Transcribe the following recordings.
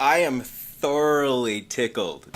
I am thoroughly tickled.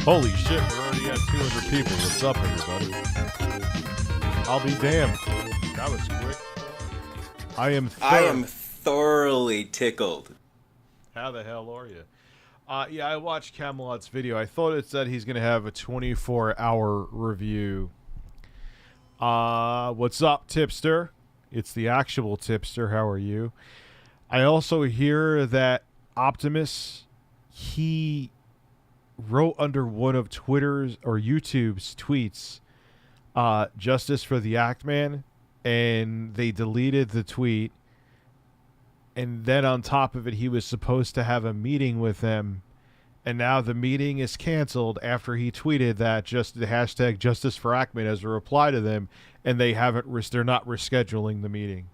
Holy shit, we're already at 200 people. What's up, everybody? I'll be damned. That was quick. I am thoroughly tickled. How the hell are you? Yeah, I watched Camelot's video. I thought it said he's going to have a 24-hour review. What's up, tipster? It's the actual tipster. How are you? I also hear that Optimus, he wrote under one of Twitter's or YouTube's tweets, justice for the Act Man, and they deleted the tweet. And then on top of it, he was supposed to have a meeting with them, and now the meeting is canceled after he tweeted that just the hashtag justice for Ackman as a reply to them, and they haven't they're not rescheduling the meeting.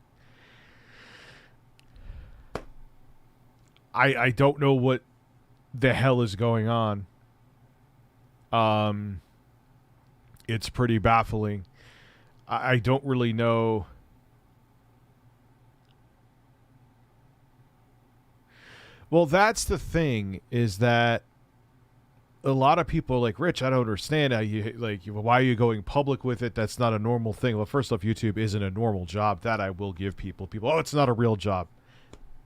I don't know what the hell is going on. It's pretty baffling. I don't really know. Well, that's the thing, is that a lot of people are like, Rich, I don't understand how why are you going public with it? That's not a normal thing. Well, first off, YouTube isn't a normal job. That I will give people. Oh, it's not a real job.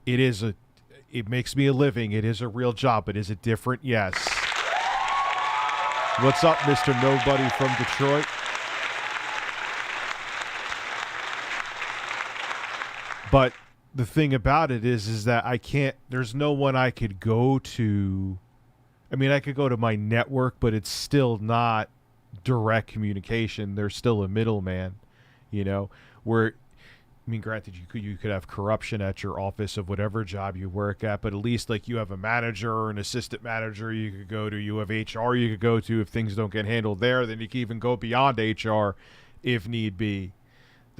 It makes me a living. It is a real job, but is it different? Yes. What's up, Mr. Nobody from Detroit? But the thing about it is that I can't, there's no one I could go to. I mean, I could go to my network, but it's still not direct communication. There's still a middleman, where, I mean, granted, you could have corruption at your office of whatever job you work at, but at least like you have a manager or an assistant manager you could go to. You have HR you could go to if things don't get handled there. Then you can even go beyond HR if need be.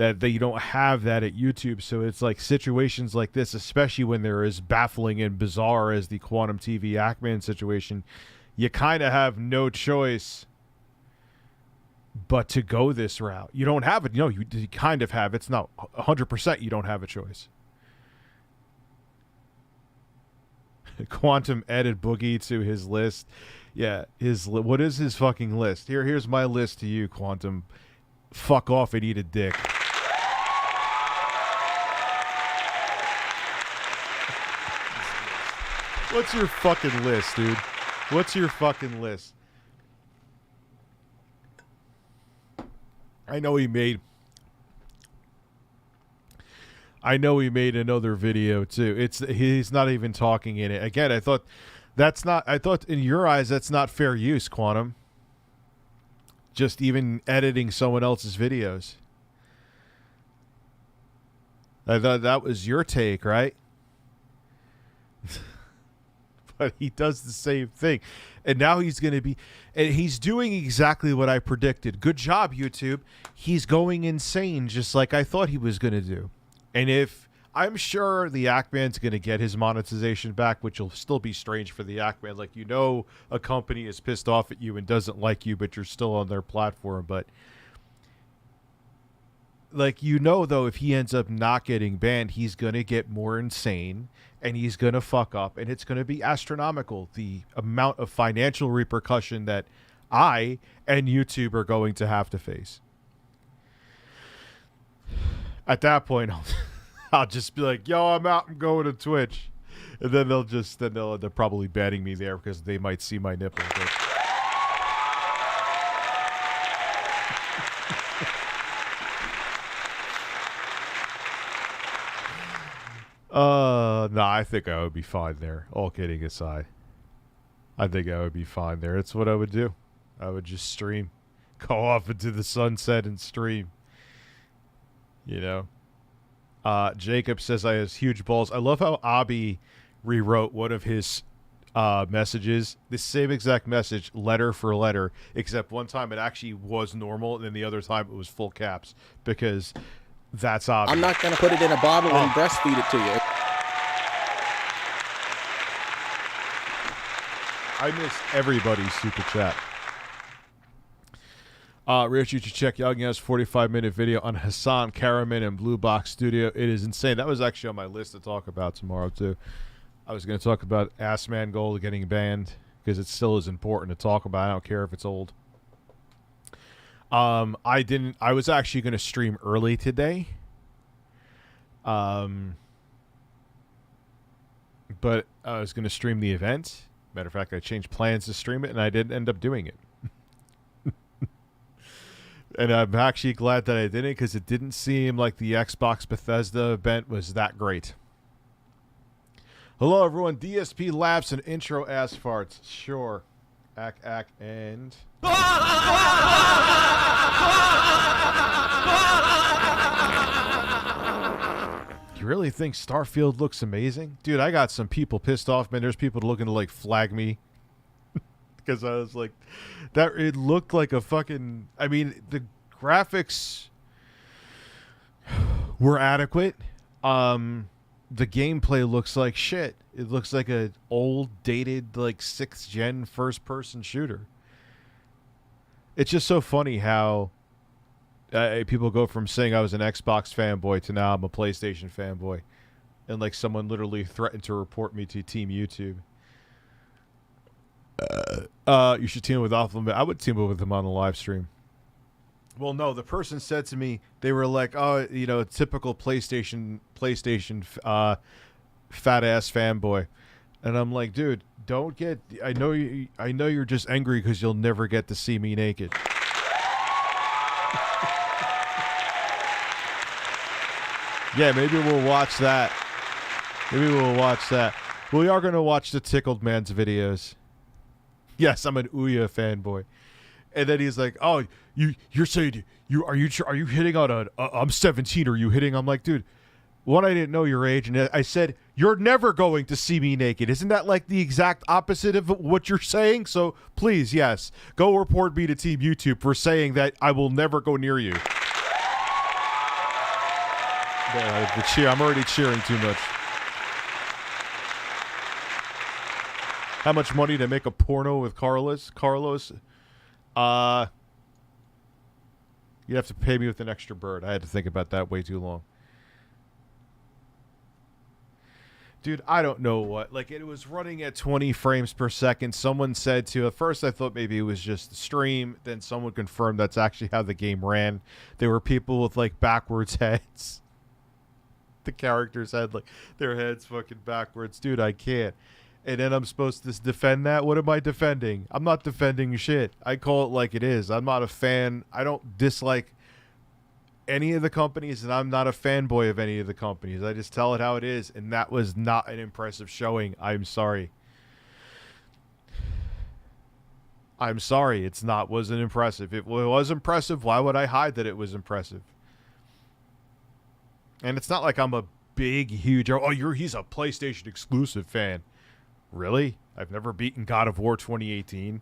that you don't have that at YouTube. So it's like situations like this, especially when they're as baffling and bizarre as the Quantum TV Ackman situation, you kind of have no choice but to go this route. You don't have it. You kind of have. It's not 100%. You don't have a choice. Quantum added Boogie to his list. Yeah, what is his fucking list? Here's my list to you, Quantum. Fuck off and eat a dick. What's your fucking list, dude? What's your fucking list? I know he made another video too. He's not even talking in it. Again, I thought in your eyes that's not fair use, Quantum. Just even editing someone else's videos. I thought that was your take, right? But he does the same thing. And now he's doing exactly what I predicted. Good job, YouTube. He's going insane just like I thought he was going to do. And I'm sure the Ackman's going to get his monetization back, which will still be strange for the Ackman. Like, a company is pissed off at you and doesn't like you, but you're still on their platform. But, like, though, if he ends up not getting banned, he's going to get more insane and he's going to fuck up and it's going to be astronomical. The amount of financial repercussion that I and YouTube are going to have to face. At that point, I'll just be like, yo, I'm out. I'm going to Twitch. And then they're probably banning me there because they might see my nipple. No, I think I would be fine there. All kidding aside. I think I would be fine there. That's what I would do. I would just stream. Go off into the sunset and stream. Jacob says I have huge balls. I love how Abi rewrote one of his messages. The same exact message, letter for letter, except one time it actually was normal, and then the other time it was full caps, because that's Abi. I'm not going to put it in a bottle and breastfeed it to you. I miss everybody's super chat. Rich, you should check Young has 45-minute video on Hassan Karaman and Blue Box Studio. It is insane. That was actually on my list to talk about tomorrow, too. I was going to talk about Ass Man Gold getting banned because it still is important to talk about. I don't care if it's old. I was actually going to stream early today. But I was going to stream the event. Matter of fact, I changed plans to stream it, and I didn't end up doing it. And I'm actually glad that I didn't, because it didn't seem like the Xbox Bethesda event was that great. Hello, everyone. DSP Labs and intro ass farts. Sure. And... You really think Starfield looks amazing? Dude, I got some people pissed off, man. There's people looking to, like, flag me. Because I was like, it looked like a fucking, I mean, the graphics were adequate. The gameplay looks like shit. It looks like an old, dated, like 6th gen first person shooter. It's just so funny how people go from saying I was an Xbox fanboy to now I'm a PlayStation fanboy. And like someone literally threatened to report me to Team YouTube. You should team up with Alpha. I would team up with him on the live stream. Well, no, the person said to me, they were like, "Oh, typical PlayStation, fat ass fanboy," and I'm like, "Dude, don't get. I know you're just angry because you'll never get to see me naked." Yeah, maybe we'll watch that. We are going to watch the Tickled Man's videos. Yes, I'm an Ouya fanboy. And then he's like, "Oh, you're saying are you hitting on a I'm 17, are you hitting?" I'm like, "Dude, one, I didn't know your age, and I said you're never going to see me naked. Isn't that like the exact opposite of what you're saying? So please, yes, go report me to Team YouTube for saying that I will never go near you." The cheer. I'm already cheering too much. How much money to make a porno with Carlos? You'd have to pay me with an extra bird. I had to think about that way too long. Dude, I don't know what. Like, it was running at 20 frames per second. Someone said to... At first, I thought maybe it was just the stream. Then someone confirmed that's actually how the game ran. There were people with, like, backwards heads. The characters had, like, their heads fucking backwards. Dude, I can't. And then I'm supposed to defend that? What am I defending? I'm not defending shit. I call it like it is. I'm not a fan. I don't dislike any of the companies, and I'm not a fanboy of any of the companies. I just tell it how it is, and that was not an impressive showing. I'm sorry. I'm sorry. Wasn't impressive. If it was impressive, why would I hide that it was impressive? And it's not like I'm a big, huge, he's a PlayStation exclusive fan. Really? I've never beaten God of War 2018.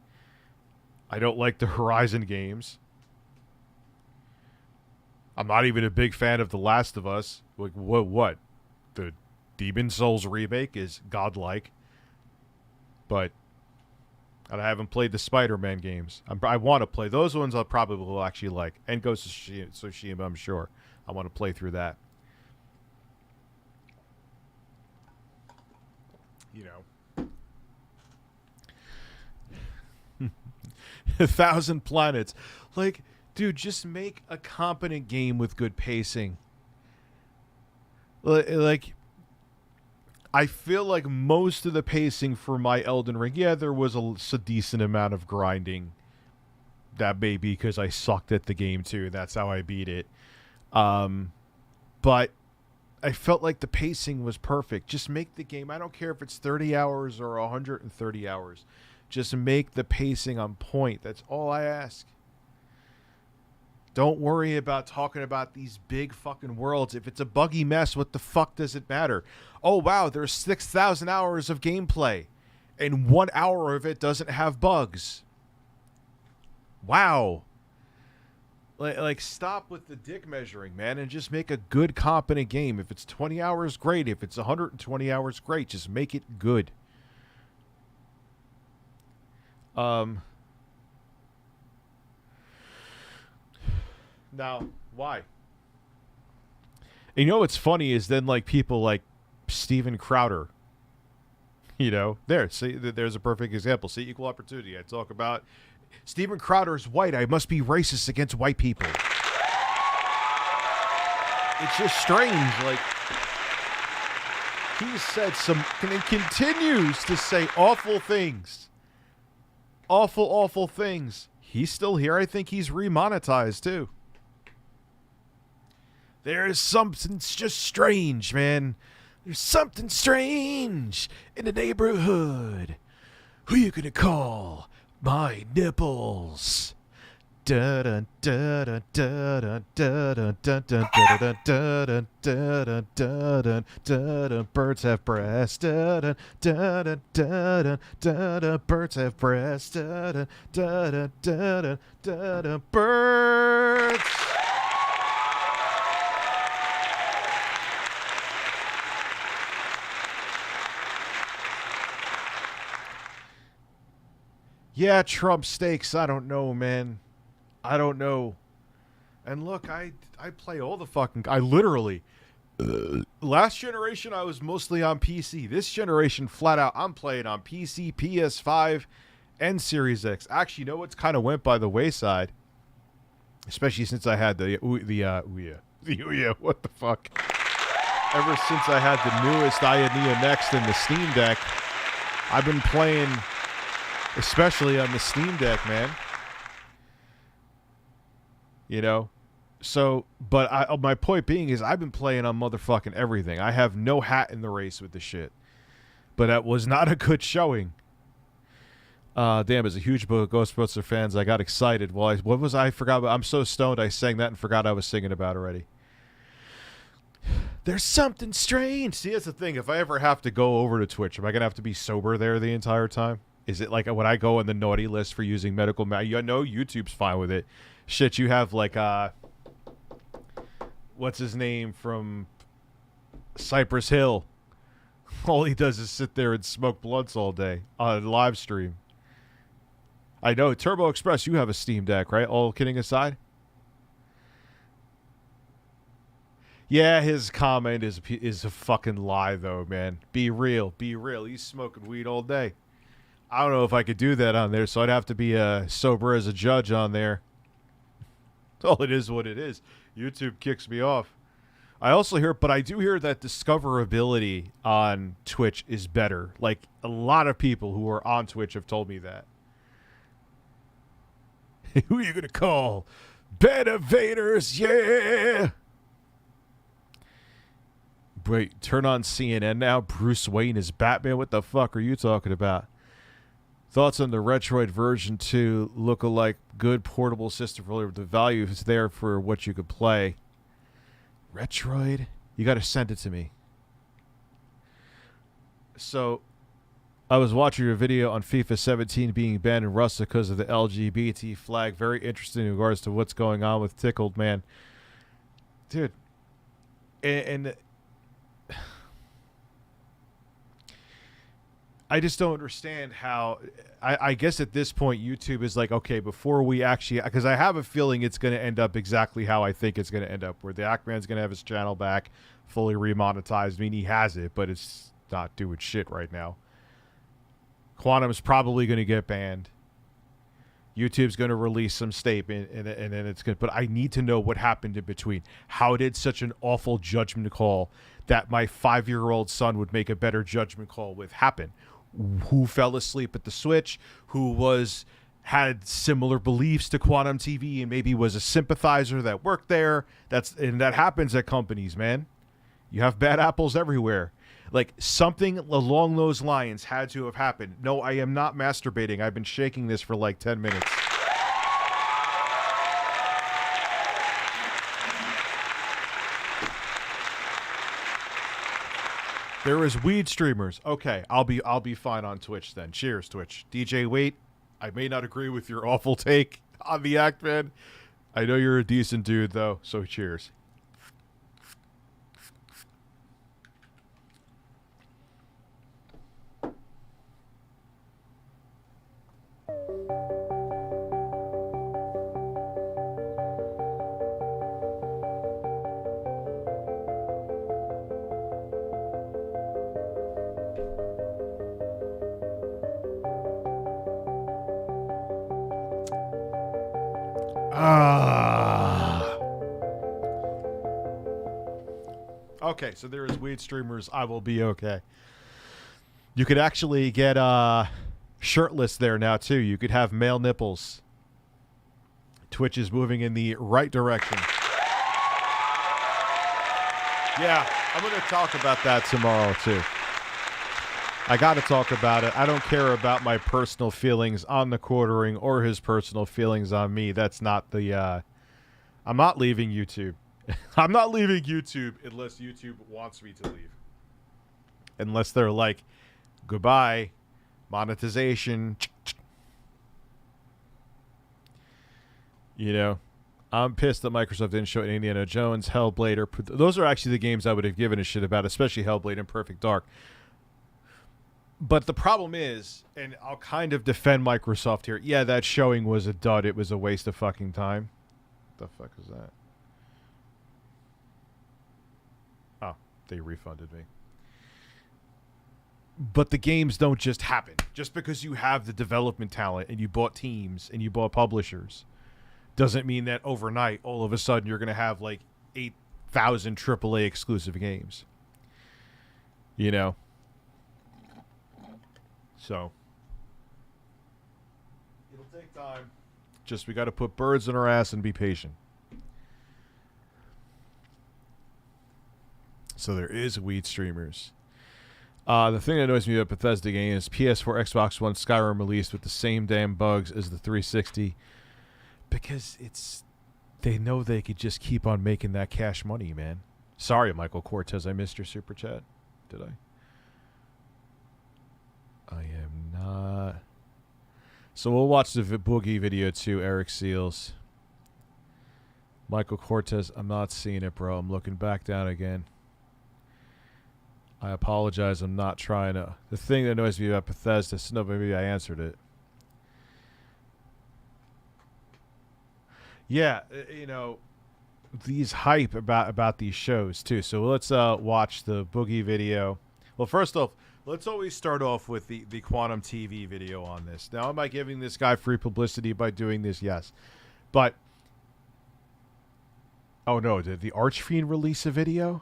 I don't like the Horizon games. I'm not even a big fan of The Last of Us. Like, what? The Demon Souls remake is godlike. But I haven't played the Spider-Man games. I want to play. Those ones I probably will actually like. And Ghost of Tsushima, I'm sure. I want to play through that. You know. 1,000 planets. Like, dude, just make a competent game with good pacing. Like, I feel like most of the pacing for my Elden Ring, yeah, there was a decent amount of grinding. That may be because I sucked at the game too. That's how I beat it. But I felt like the pacing was perfect. Just make the game. I don't care if it's 30 hours or 130 hours. Just make the pacing on point. That's all I ask. Don't worry about talking about these big fucking worlds. If it's a buggy mess, what the fuck does it matter? Oh, wow, there's 6,000 hours of gameplay, and 1 hour of it doesn't have bugs. Wow. Like, stop with the dick measuring, man, and just make a good, competent game. If it's 20 hours, great. If it's 120 hours, great. Just make it good. Now, why? And you know what's funny is then, like, people like Steven Crowder, you know, there's a perfect example. See, equal opportunity. I talk about Steven Crowder is white. I must be racist against white people. It's just strange. Like, he said and continues to say awful things. Awful things. He's still here. I think he's remonetized, too. There's something just strange, man. There's something strange in the neighborhood. Who you gonna call? My nipples. Birds have breasts. Birds have breasts. Birds. Yeah, Trump steaks. I don't know, man. I don't know. And look, I play all the fucking... I literally... last generation, I was mostly on PC. This generation, flat out, I'm playing on PC, PS5, and Series X. Actually, you know what's kind of went by the wayside? Especially since I had the Ouya. What the fuck? Ever since I had the newest Ionia Next and the Steam Deck, I've been playing... especially on the Steam Deck, man. You know? So, but my point being is I've been playing on motherfucking everything. I have no hat in the race with the shit. But that was not a good showing. Damn, as a huge Ghostbusters fans, I got excited. Well, what was I forgot about? I'm so stoned I sang that and forgot I was singing about already. There's something strange. See, that's the thing. If I ever have to go over to Twitch, am I going to have to be sober there the entire time? Is it like when I go on the naughty list for using medical marijuana? No, YouTube's fine with it. Shit, you have like, what's his name from Cypress Hill. All he does is sit there and smoke blunts all day on a live stream. I know. Turbo Express, you have a Steam Deck, right? All kidding aside. Yeah, his comment is a fucking lie, though, man. Be real. Be real. He's smoking weed all day. I don't know if I could do that on there, so I'd have to be sober as a judge on there. Well, it is what it is. YouTube kicks me off. I also hear, but I do hear that discoverability on Twitch is better. Like, a lot of people who are on Twitch have told me that. Who are you going to call? Benevaders, yeah! Wait, turn on CNN now? Bruce Wayne is Batman? What the fuck are you talking about? Thoughts on the Retroid version 2 look-alike good portable system for the value is there for what you could play. Retroid? You got to send it to me. So, I was watching your video on FIFA 17 being banned in Russia because of the LGBT flag. Very interesting in regards to what's going on with Tickled, man. Dude. And I just don't understand how. I guess at this point YouTube is like, okay, before we actually, because I have a feeling it's going to end up exactly how I think it's going to end up, where the Ackman's going to have his channel back fully remonetized. I mean, he has it, but it's not doing shit right now. Quantum's probably going to get banned. YouTube's going to release some statement, and then it's going to. But I need to know what happened in between. How did such an awful judgment call that my 5-year-old son would make a better judgment call with happen? Who fell asleep at the switch? Who had similar beliefs to Quantum TV and maybe was a sympathizer that worked there? And that happens at companies, man. You have bad apples everywhere. Like, something along those lines had to have happened. No, I am not masturbating. I've been shaking this for like 10 minutes. There is weed streamers. Okay, I'll be fine on Twitch then. Cheers, Twitch. DJ Wait, I may not agree with your awful take on the act, man. I know you're a decent dude, though, so cheers. Okay, so there is weed streamers. I will be okay. You could actually get shirtless there now, too. You could have male nipples. Twitch is moving in the right direction. Yeah, I'm going to talk about that tomorrow, too. I got to talk about it. I don't care about my personal feelings on the quartering or his personal feelings on me. That's not the... I'm not leaving YouTube. I'm not leaving YouTube unless YouTube wants me to leave. Unless they're like, goodbye, monetization. You know, I'm pissed that Microsoft didn't show Indiana Jones, Hellblade, or... Those are actually the games I would have given a shit about, especially Hellblade and Perfect Dark. But the problem is, and I'll kind of defend Microsoft here, yeah, that showing was a dud. It was a waste of fucking time. What the fuck is that? Oh, they refunded me. But the games don't just happen. Just because you have the development talent and you bought teams and you bought publishers doesn't mean that overnight, all of a sudden, you're going to have like 8,000 AAA exclusive games. You know? So, it'll take time. Just we got to put birds in our ass and be patient. So there is weed streamers. The thing that annoys me about Bethesda game is PS4, Xbox One, Skyrim released with the same damn bugs as the 360. Because they know they could just keep on making that cash money, man. Sorry, Michael Cortez, I missed your super chat. Did I? I am not. So we'll watch the Boogie video too, Eric Seals. Michael Cortez, I'm not seeing it, bro. I'm looking back down again. I apologize. I'm not trying to. The thing that annoys me about Bethesda, no, maybe I answered it. Yeah, you know, these hype about these shows too. So let's watch the Boogie video. Well, first off, let's always start off with the Quantum TV video on this. Now, am I giving this guy free publicity by doing this? Yes. But, oh no, did the Archfiend release a video?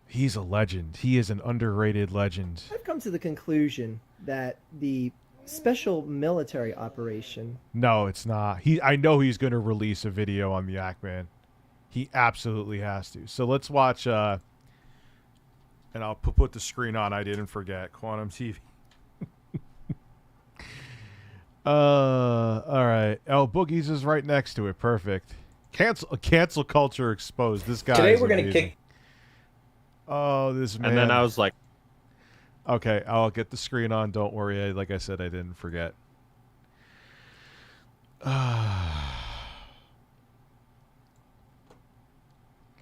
He's a legend. He is an underrated legend. I've come to the conclusion that the special military operation. No, it's not. I know he's going to release a video on the Ackman. He absolutely has to. So let's watch, and I'll put the screen on. I didn't forget. Quantum TV. All right. Oh, Boogie's is right next to it. Perfect. Cancel culture exposed. This guy. Today we're going to kick. Oh, this man. And then I was like, okay, I'll get the screen on. Don't worry. Like I said, I didn't forget.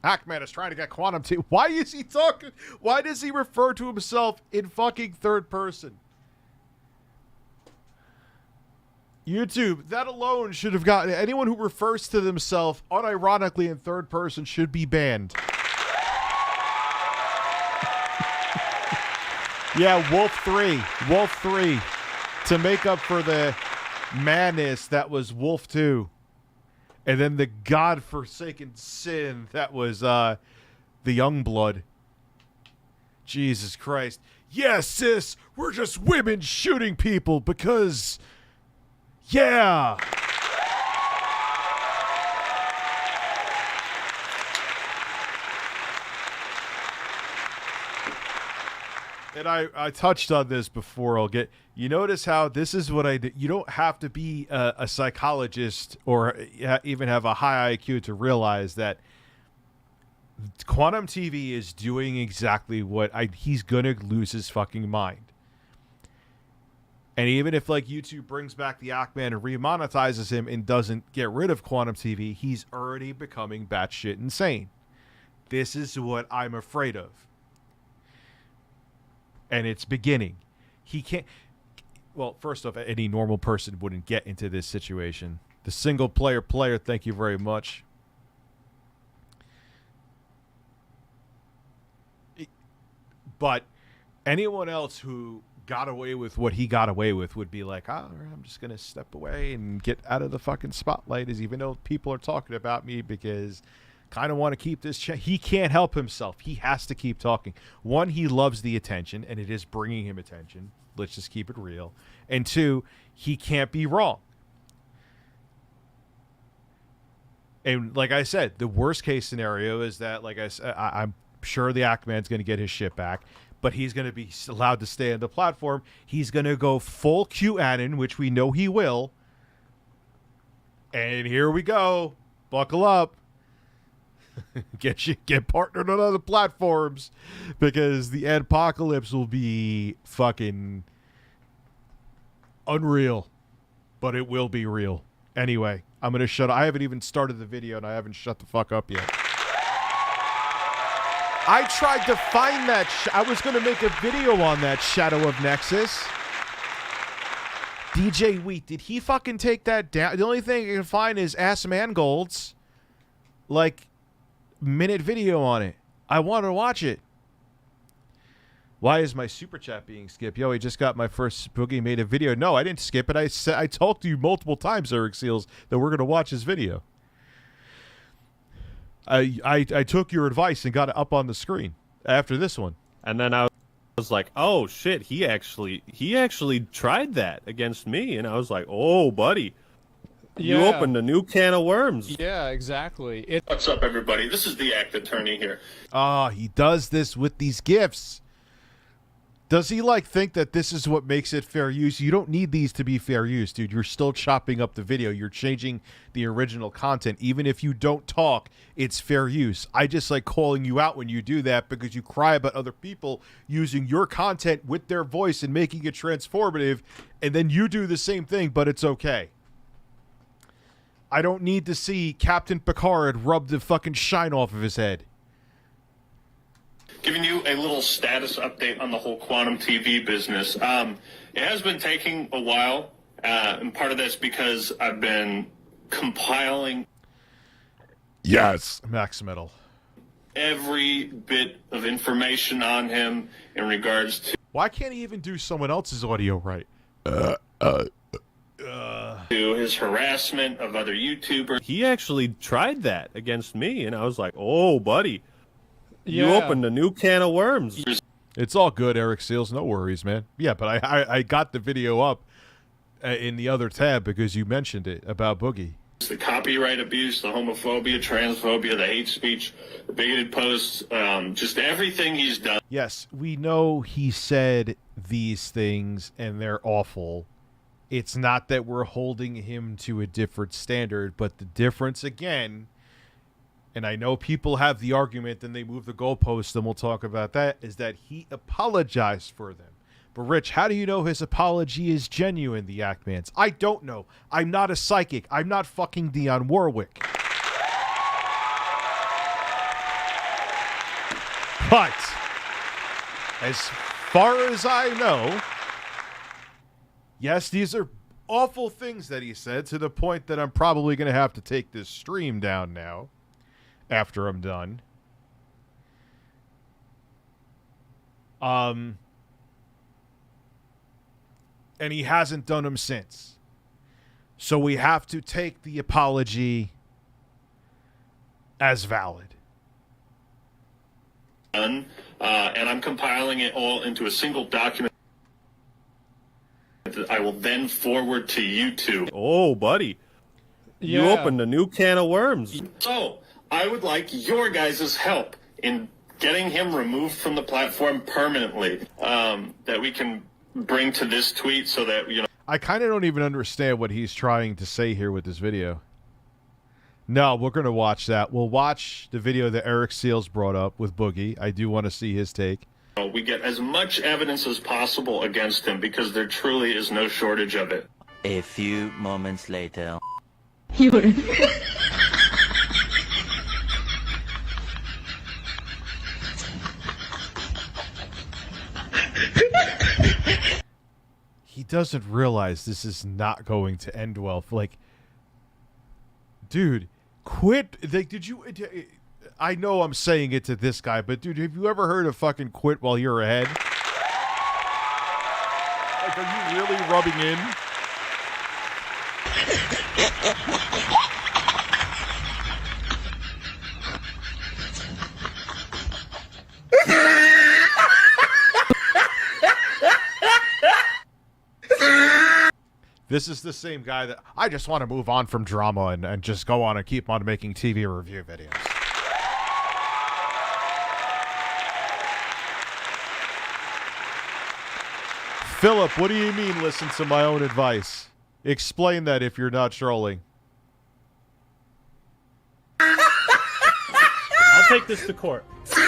Ackman is trying to get Quantum TV. Why is he talking? Why does he refer to himself in fucking third person? YouTube, that alone should have gotten... Anyone who refers to themselves unironically in third person should be banned. Yeah, Wolf 3. Wolf 3. To make up for the madness that was Wolf 2. And then the godforsaken sin that was the Youngblood. Jesus Christ. Yes, sis, we're just women shooting people because... Yeah! And I touched on this before. You notice how this is what I did. You don't have to be a psychologist or even have a high IQ to realize that Quantum TV is doing exactly what he's gonna lose his fucking mind. And even if like YouTube brings back the Ackman and remonetizes him and doesn't get rid of Quantum TV, he's already becoming batshit insane. This is what I'm afraid of. And it's beginning. He can't... Well, first off, any normal person wouldn't get into this situation. The single player, thank you very much. But anyone else who got away with what he got away with would be like, I'm just going to step away and get out of the fucking spotlight, as even though people are talking about me because... kind of want to keep this he can't help himself. He has to keep talking. One, he loves the attention, and it is bringing him attention. Let's just keep it real. And two, he can't be wrong. And like I said, the worst case scenario is that, like I said, I'm sure the Ackman's going to get his shit back, but he's going to be allowed to stay on the platform. He's going to go full QAnon, which we know he will. And here we go. Buckle up. Get partnered on other platforms, because the apocalypse will be fucking unreal, but it will be real. Anyway, I'm gonna shut up. I haven't even started the video and I haven't shut the fuck up yet. I tried to find that I was gonna make a video on that Shadow of Nexus. DJ Wheat, did he fucking take that down? The only thing I can find is Ass Mangold's minute video on it. I want to watch it. Why is my super chat being skipped? Yo, he just got my first Boogie made a video. No, I didn't skip it. I talked to you multiple times, Eric Seals, that we're going to watch his video. I took your advice and got it up on the screen after this one. and then I was like, oh shit, he actually tried that against me, and I was like, oh buddy. You opened a new can of worms. Yeah, exactly. What's up, everybody? This is the act attorney here. He does this with these gifts. Does he think that this is what makes it fair use? You don't need these to be fair use, dude. You're still chopping up the video. You're changing the original content. Even if you don't talk, it's fair use. I just like calling you out when you do that because you cry about other people using your content with their voice and making it transformative, and then you do the same thing, but it's okay. I don't need to see Captain Picard rub the fucking shine off of his head. giving you a little status update on the whole quantum TV business. It has been taking a while, and part of that's because I've been compiling Max Metal. every bit of information on him in regards to Why can't he even do someone else's audio right? his harassment of other YouTubers. He actually tried that against me, and I was like, "Oh, buddy, you opened a new can of worms." It's all good, Eric Seals. No worries, man. Yeah, but I got the video up in the other tab because you mentioned it about Boogie. The copyright abuse, the homophobia, transphobia, the hate speech, the bigoted posts, just everything he's done. Yes, we know he said these things and they're awful. It's not that we're holding him to a different standard, but the difference again, and I know people have the argument and they move the goalposts, and we'll talk about that, is that he apologized for them. But Rich, how do you know his apology is genuine, the Ackmans? I don't know. I'm not a psychic. I'm not fucking Dionne Warwick. But as far as I know, yes, these are awful things that he said, to the point that I'm probably going to have to take this stream down now after I'm done. And he hasn't done them since. So we have to take the apology as valid. And I'm compiling it all into a single document that I will then forward to YouTube. Oh, buddy, you opened a new can of worms. So I would like your guys' help in getting him removed from the platform permanently, that we can bring to this tweet so that, you know. I kind of don't even understand what he's trying to say here with this video. No, we're going to watch that. We'll watch the video that Eric Seals brought up with Boogie. I do want to see his take. We get as much evidence as possible against him because there truly is no shortage of it. A few moments later. He doesn't realize this is not going to end well. Like, dude, quit. Like, did you? I know I'm saying it to this guy, but dude, have you ever heard of fucking quit while you're ahead? Like, are you really rubbing in? This is the same guy that I just want to move on from drama and just go on and keep on making TV review videos. Philip, what do you mean listen to my own advice? Explain that if you're not trolling. I'll take this to court if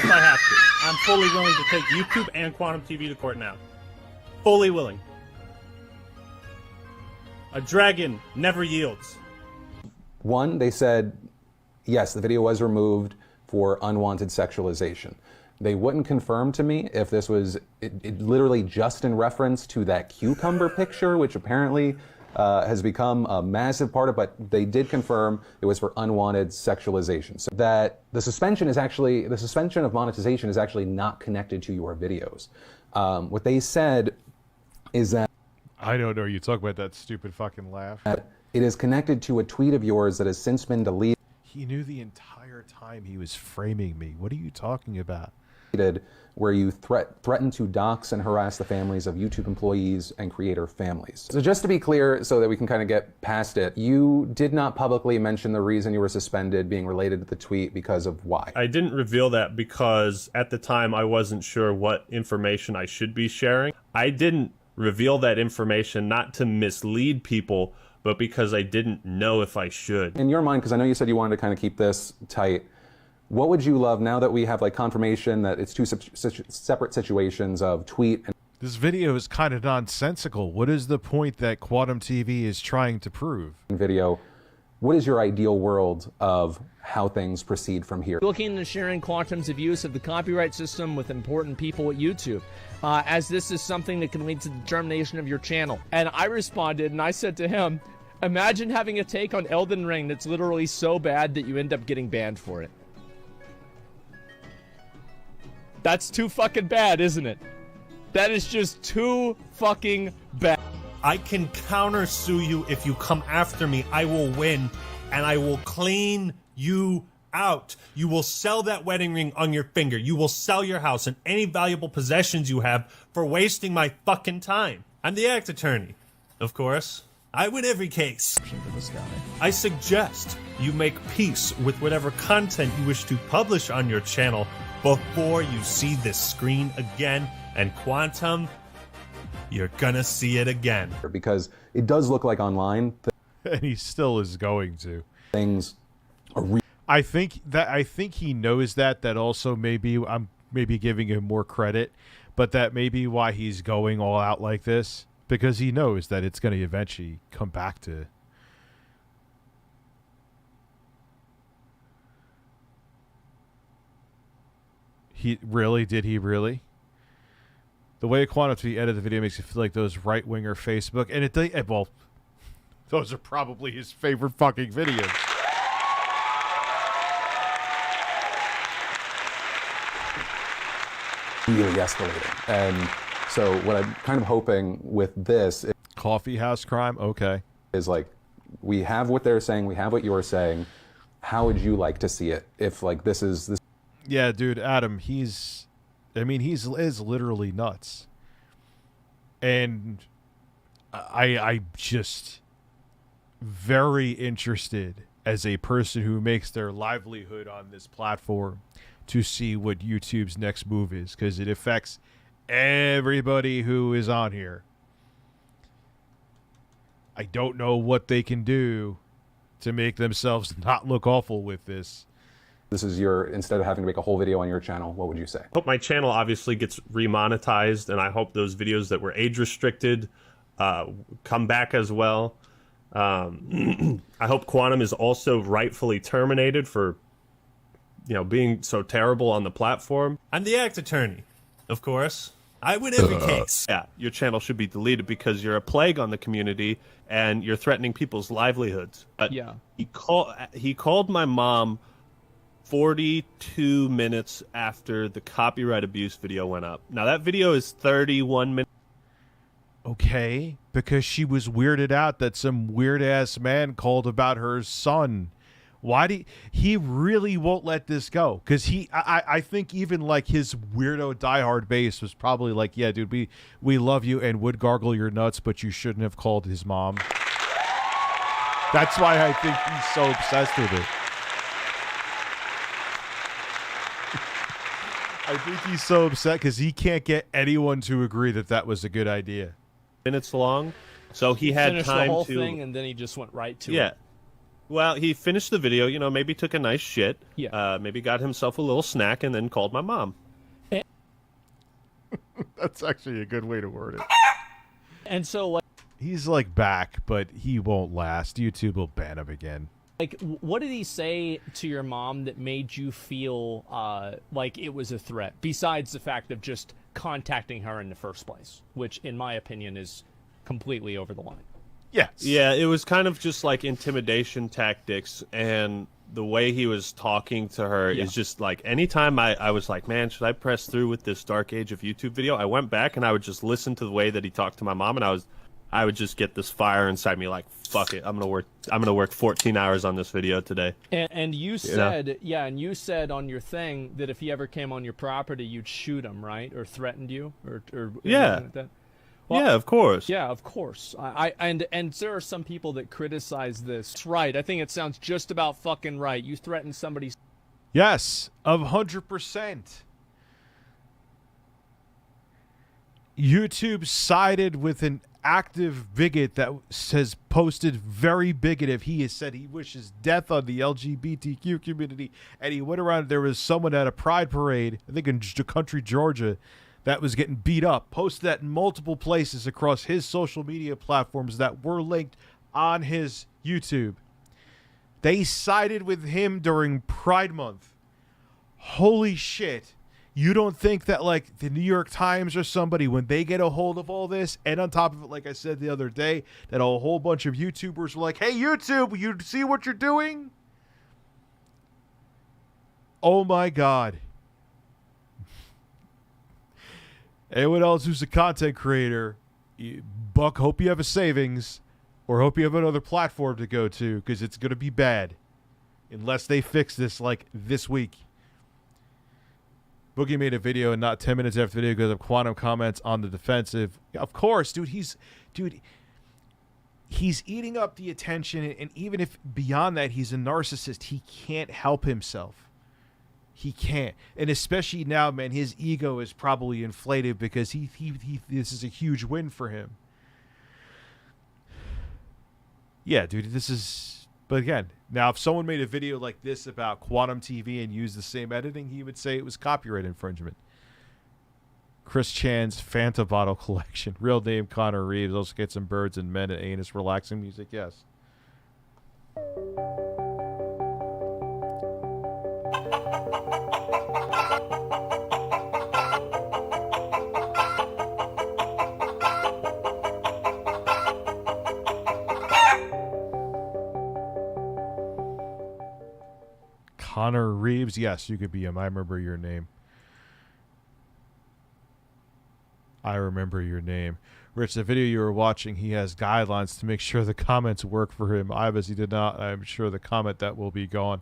I have to. I'm fully willing to take YouTube and Quantum TV to court now. Fully willing. A dragon never yields. One, they said, yes, the video was removed for unwanted sexualization. They wouldn't confirm to me if this was it literally just in reference to that cucumber picture, which apparently has become a massive part of it, but they did confirm it was for unwanted sexualization. So that the suspension of monetization is actually not connected to your videos. What they said is that I don't know. You talk about that stupid fucking laugh. it is connected to a tweet of yours that has since been deleted. He knew the entire time he was framing me. What are you talking about? Where you threaten to dox and harass the families of YouTube employees and creator families. So just to be clear, so that we can kind of get past it, you did not publicly mention the reason you were suspended being related to the tweet because of why. I didn't reveal that because at the time I wasn't sure what information I should be sharing. I didn't reveal that information not to mislead people, but because I didn't know if I should. In your mind, because I know you said you wanted to kind of keep this tight, what would you love now that we have like confirmation that it's two separate situations of tweet and This video is kind of nonsensical. What is the point that Quantum TV is trying to prove? video? what is your ideal world of how things proceed from here? Looking into sharing quantums of use of the copyright system with important people at YouTube, as this is something that can lead to the termination of your channel. And I responded and I said to him, imagine having a take on Elden Ring that's literally so bad that you end up getting banned for it. That's too fucking bad, isn't it? That is just too fucking bad. I can countersue you if you come after me. I will win, and I will clean you out. You will sell that wedding ring on your finger. You will sell your house and any valuable possessions you have for wasting my fucking time. I'm the act attorney, of course. I win every case. I suggest you make peace with whatever content you wish to publish on your channel before you see this screen again. And Quantum, you're gonna see it again. Because it does look like online And he still is going to. things are I think he knows that also maybe I'm maybe giving him more credit, but that may be why he's going all out like this, because he knows that it's going to eventually come back to. Did he really? The way Quantum TV edited the video makes it feel like those right-winger Facebook, and well, those are probably his favorite fucking videos. really escalating. And so what I'm kind of hoping with this is, coffee house crime, okay, is like, we have what they're saying, we have what you're saying. How would you like to see it if like this is this? Yeah, dude, Adam, he's literally nuts. And I just very interested as a person who makes their livelihood on this platform to see what YouTube's next move is, because it affects everybody who is on here. I don't know what they can do to make themselves not look awful with this. This is your, instead of having to make a whole video on your channel, what would you say? I hope my channel obviously gets remonetized, and I hope those videos that were age restricted come back as well. I hope Quantum is also rightfully terminated for, you know, being so terrible on the platform. I'm the act attorney, of course. I win every case. Yeah, your channel should be deleted because you're a plague on the community and you're threatening people's livelihoods. But yeah, he called my mom 42 minutes after the copyright abuse video went up. Now that video is 31 minutes. Okay, because she was weirded out that some weird-ass man called about her son. Why do he really won't let this go? Because I think even like his weirdo diehard base was probably like, yeah, dude, we love you and would gargle your nuts, but you shouldn't have called his mom. That's why I think he's so obsessed with it. I think he's so upset because he can't get anyone to agree that that was a good idea. Minutes long, so he had finished time the whole to thing, and then he just went right to yeah. it. Well, he finished the video, you know, maybe took a nice shit, yeah, maybe got himself a little snack, and then called my mom. That's actually a good way to word it. And so, like, he's like back, but he won't last. YouTube will ban him again. Like, what did he say to your mom that made you feel like it was a threat, besides the fact of just contacting her in the first place, which, in my opinion, is completely over the line? Yes. Yeah, it was kind of just like intimidation tactics, and the way he was talking to her is just like, anytime I was like, man, should I press through with this Dark Age of YouTube video? I went back and I would just listen to the way that he talked to my mom, and I would just get this fire inside me, like, fuck it, I'm gonna work 14 hours on this video today. And you said, yeah, and you said on your thing that if he ever came on your property, you'd shoot him, right? Or threatened you, or yeah, like that. Well, yeah, of course. Yeah, of course. And there are some people that criticize this. It's right. I think it sounds just about fucking right. You threaten somebody's. Yes, 100%. YouTube sided with an active bigot that has posted very bigoted. He has said he wishes death on the LGBTQ community, and he went around. There was someone at a pride parade, I think in country Georgia, that was getting beat up. Posted that in multiple places across his social media platforms that were linked on his YouTube. They sided with him during Pride Month. Holy shit. You don't think that, like, the New York Times or somebody, when they get a hold of all this, and on top of it, like I said the other day, that a whole bunch of YouTubers were like, hey, YouTube, you see what you're doing? Oh, my God. Anyone else who's a content creator, Buck, hope you have a savings, or hope you have another platform to go to, because it's going to be bad unless they fix this, like, this week. Boogie made a video, and not 10 minutes after the video goes up, Quantum comments on the defensive. Of course, dude, he's eating up the attention, and even if beyond that he's a narcissist, he can't help himself. He can't. And especially now, man, his ego is probably inflated because he this is a huge win for him. Yeah, dude, this is... But again, now if someone made a video like this about Quantum TV and used the same editing, he would say it was copyright infringement. Chris Chan's Fanta bottle collection. Real name Connor Reeves. Also get some birds and men and anus relaxing music. Yes. Connor Reeves. Yes, you could be him. I remember your name. I remember your name. Rich, the video you were watching, he has guidelines to make sure the comments work for him. I obviously did not. I'm sure the comment that will be gone.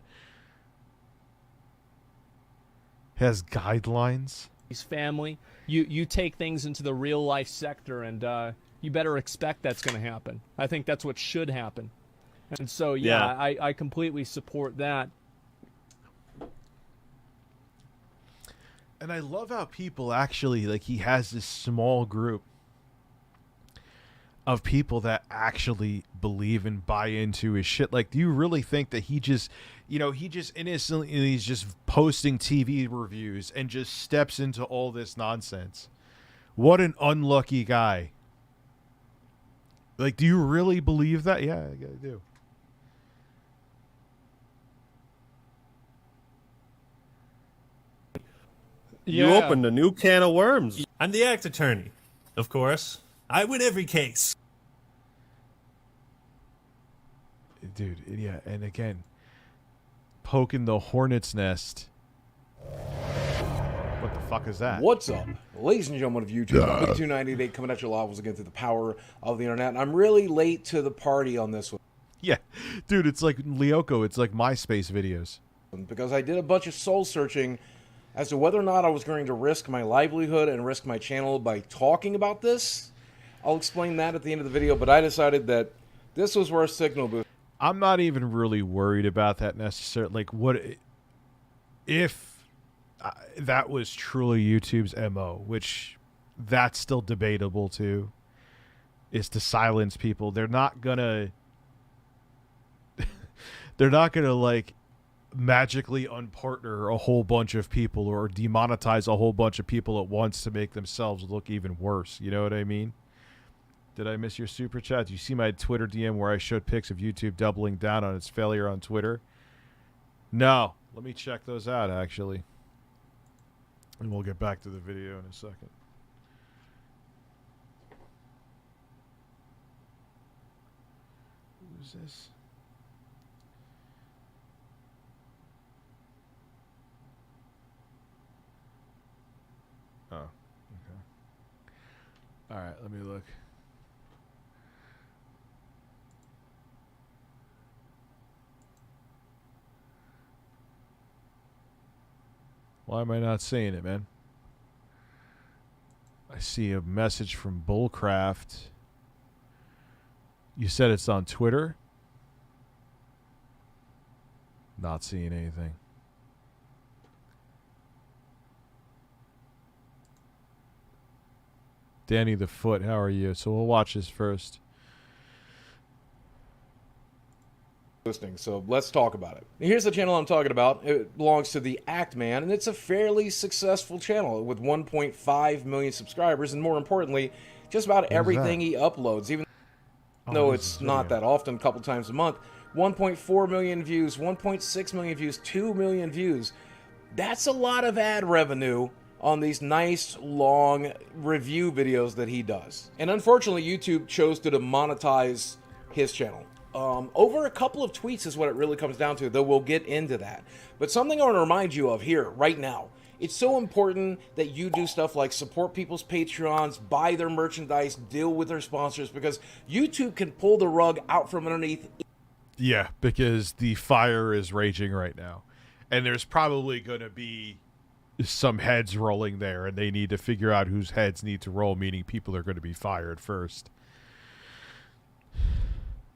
Has guidelines? His family. You take things into the real life sector, and you better expect that's going to happen. I think that's what should happen. And so, yeah. I completely support that. And I love how people actually, like, he has this small group of people that actually believe and buy into his shit. Like, do you really think that he just, he just innocently, he's just posting TV reviews and just steps into all this nonsense? What an unlucky guy. Like, do you really believe that? Yeah, I do. You opened a new can of worms. I'm the act attorney, of course. I win every case. Dude, yeah, and again, poking the hornet's nest. What the fuck is that? What's up, ladies and gentlemen of YouTube? I'm Big 298 coming at you live once again through the power of the internet. And I'm really late to the party on this one. Yeah, dude, it's like Lyoko. It's like MySpace videos. Because I did a bunch of soul searching as to whether or not I was going to risk my livelihood and risk my channel by talking about this. I'll explain that at the end of the video, but I decided that this was worth signal boost. I'm not even really worried about that necessarily. Like, what if that was truly YouTube's MO, which that's still debatable too, is to silence people. They're not gonna like magically unpartner a whole bunch of people or demonetize a whole bunch of people at once to make themselves look even worse. You know what I mean? Did I miss your super chat? Do you see my Twitter DM where I showed pics of YouTube doubling down on its failure on Twitter? No. Let me check those out, actually. And we'll get back to the video in a second. Who's this? Oh, okay. All right, let me look. Why am I not seeing it, man? I see a message from Bullcraft. You said it's on Twitter? Not seeing anything. Danny the Foot, how are you? So we'll watch this first. Listening, so let's talk about it. Here's the channel I'm talking about. It belongs to the Act Man, and it's a fairly successful channel with 1.5 million subscribers, and more importantly, just about everything he uploads, even though it's not that often, a couple times a month. 1.4 million views, 1.6 million views, 2 million views. That's a lot of ad revenue on these nice long review videos that he does. And unfortunately, YouTube chose to demonetize his channel. Over a couple of tweets is what it really comes down to, though we'll get into that. But something I want to remind you of here, right now, it's so important that you do stuff like support people's Patreons, buy their merchandise, deal with their sponsors, because YouTube can pull the rug out from underneath. Yeah, because the fire is raging right now. And there's probably going to be some heads rolling there, and they need to figure out whose heads need to roll, meaning people are going to be fired first.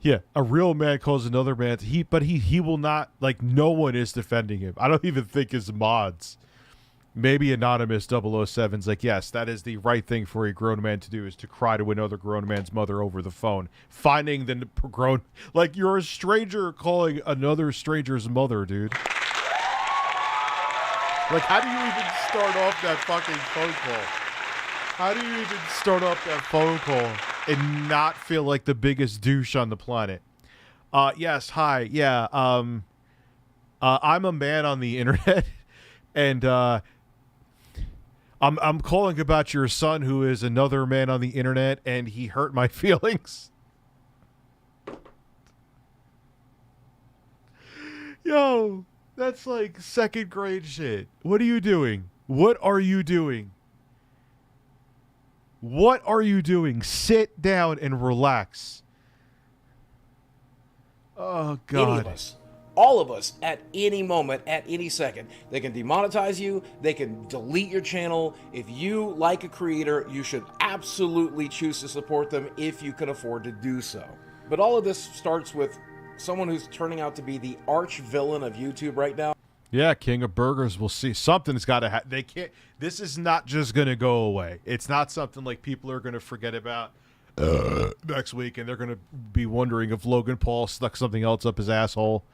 Yeah, a real man calls another man. But he will not, like, no one is defending him. I don't even think his mods. Maybe Anonymous 007's like, yes, that is the right thing for a grown man to do, is to cry to another grown man's mother over the phone. Finding the grown, like, you're a stranger calling another stranger's mother, dude. Like, how do you even start off that fucking phone call? How do you even start off that phone call and not feel like the biggest douche on the planet? Yes, hi, yeah, I'm a man on the internet, and, I'm calling about your son, who is another man on the internet, and he hurt my feelings. Yo, that's like second grade shit. What are you doing? What are you doing? What are you doing? Sit down and relax. Oh, God. Any of us. All of us, at any moment, at any second. They can demonetize you. They can delete your channel. If you like a creator, you should absolutely choose to support them if you can afford to do so. But all of this starts with someone who's turning out to be the arch villain of YouTube right now. Yeah, King of Burgers. We'll see. Something's got to happen. They can't. This is not just going to go away. It's not something like people are going to forget about next week, and they're going to be wondering if Logan Paul stuck something else up his asshole.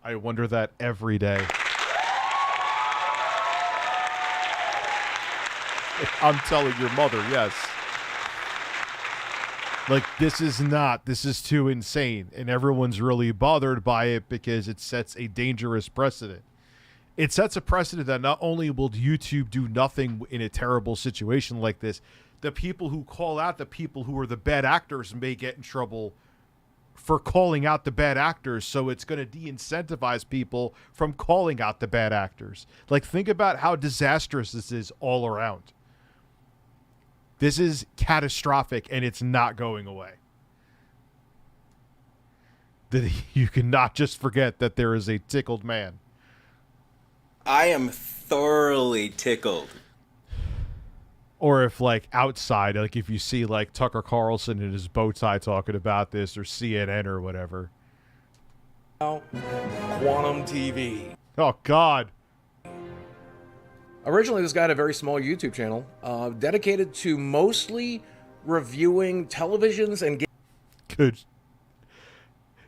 I wonder that every day. I'm telling your mother, yes. Like, this is too insane, and everyone's really bothered by it because it sets a dangerous precedent. It sets a precedent that not only will YouTube do nothing in a terrible situation like this, the people who call out the people who are the bad actors may get in trouble for calling out the bad actors, so it's going to de-incentivize people from calling out the bad actors. Like, think about how disastrous this is all around. This is catastrophic, and it's not going away. You cannot just forget that there is a tickled man. I am thoroughly tickled. Or if, like, outside, like, if you see, like, Tucker Carlson in his bow tie talking about this, or CNN or whatever. Quantum TV. Oh, God. Originally, this guy had a very small YouTube channel dedicated to mostly reviewing televisions and games.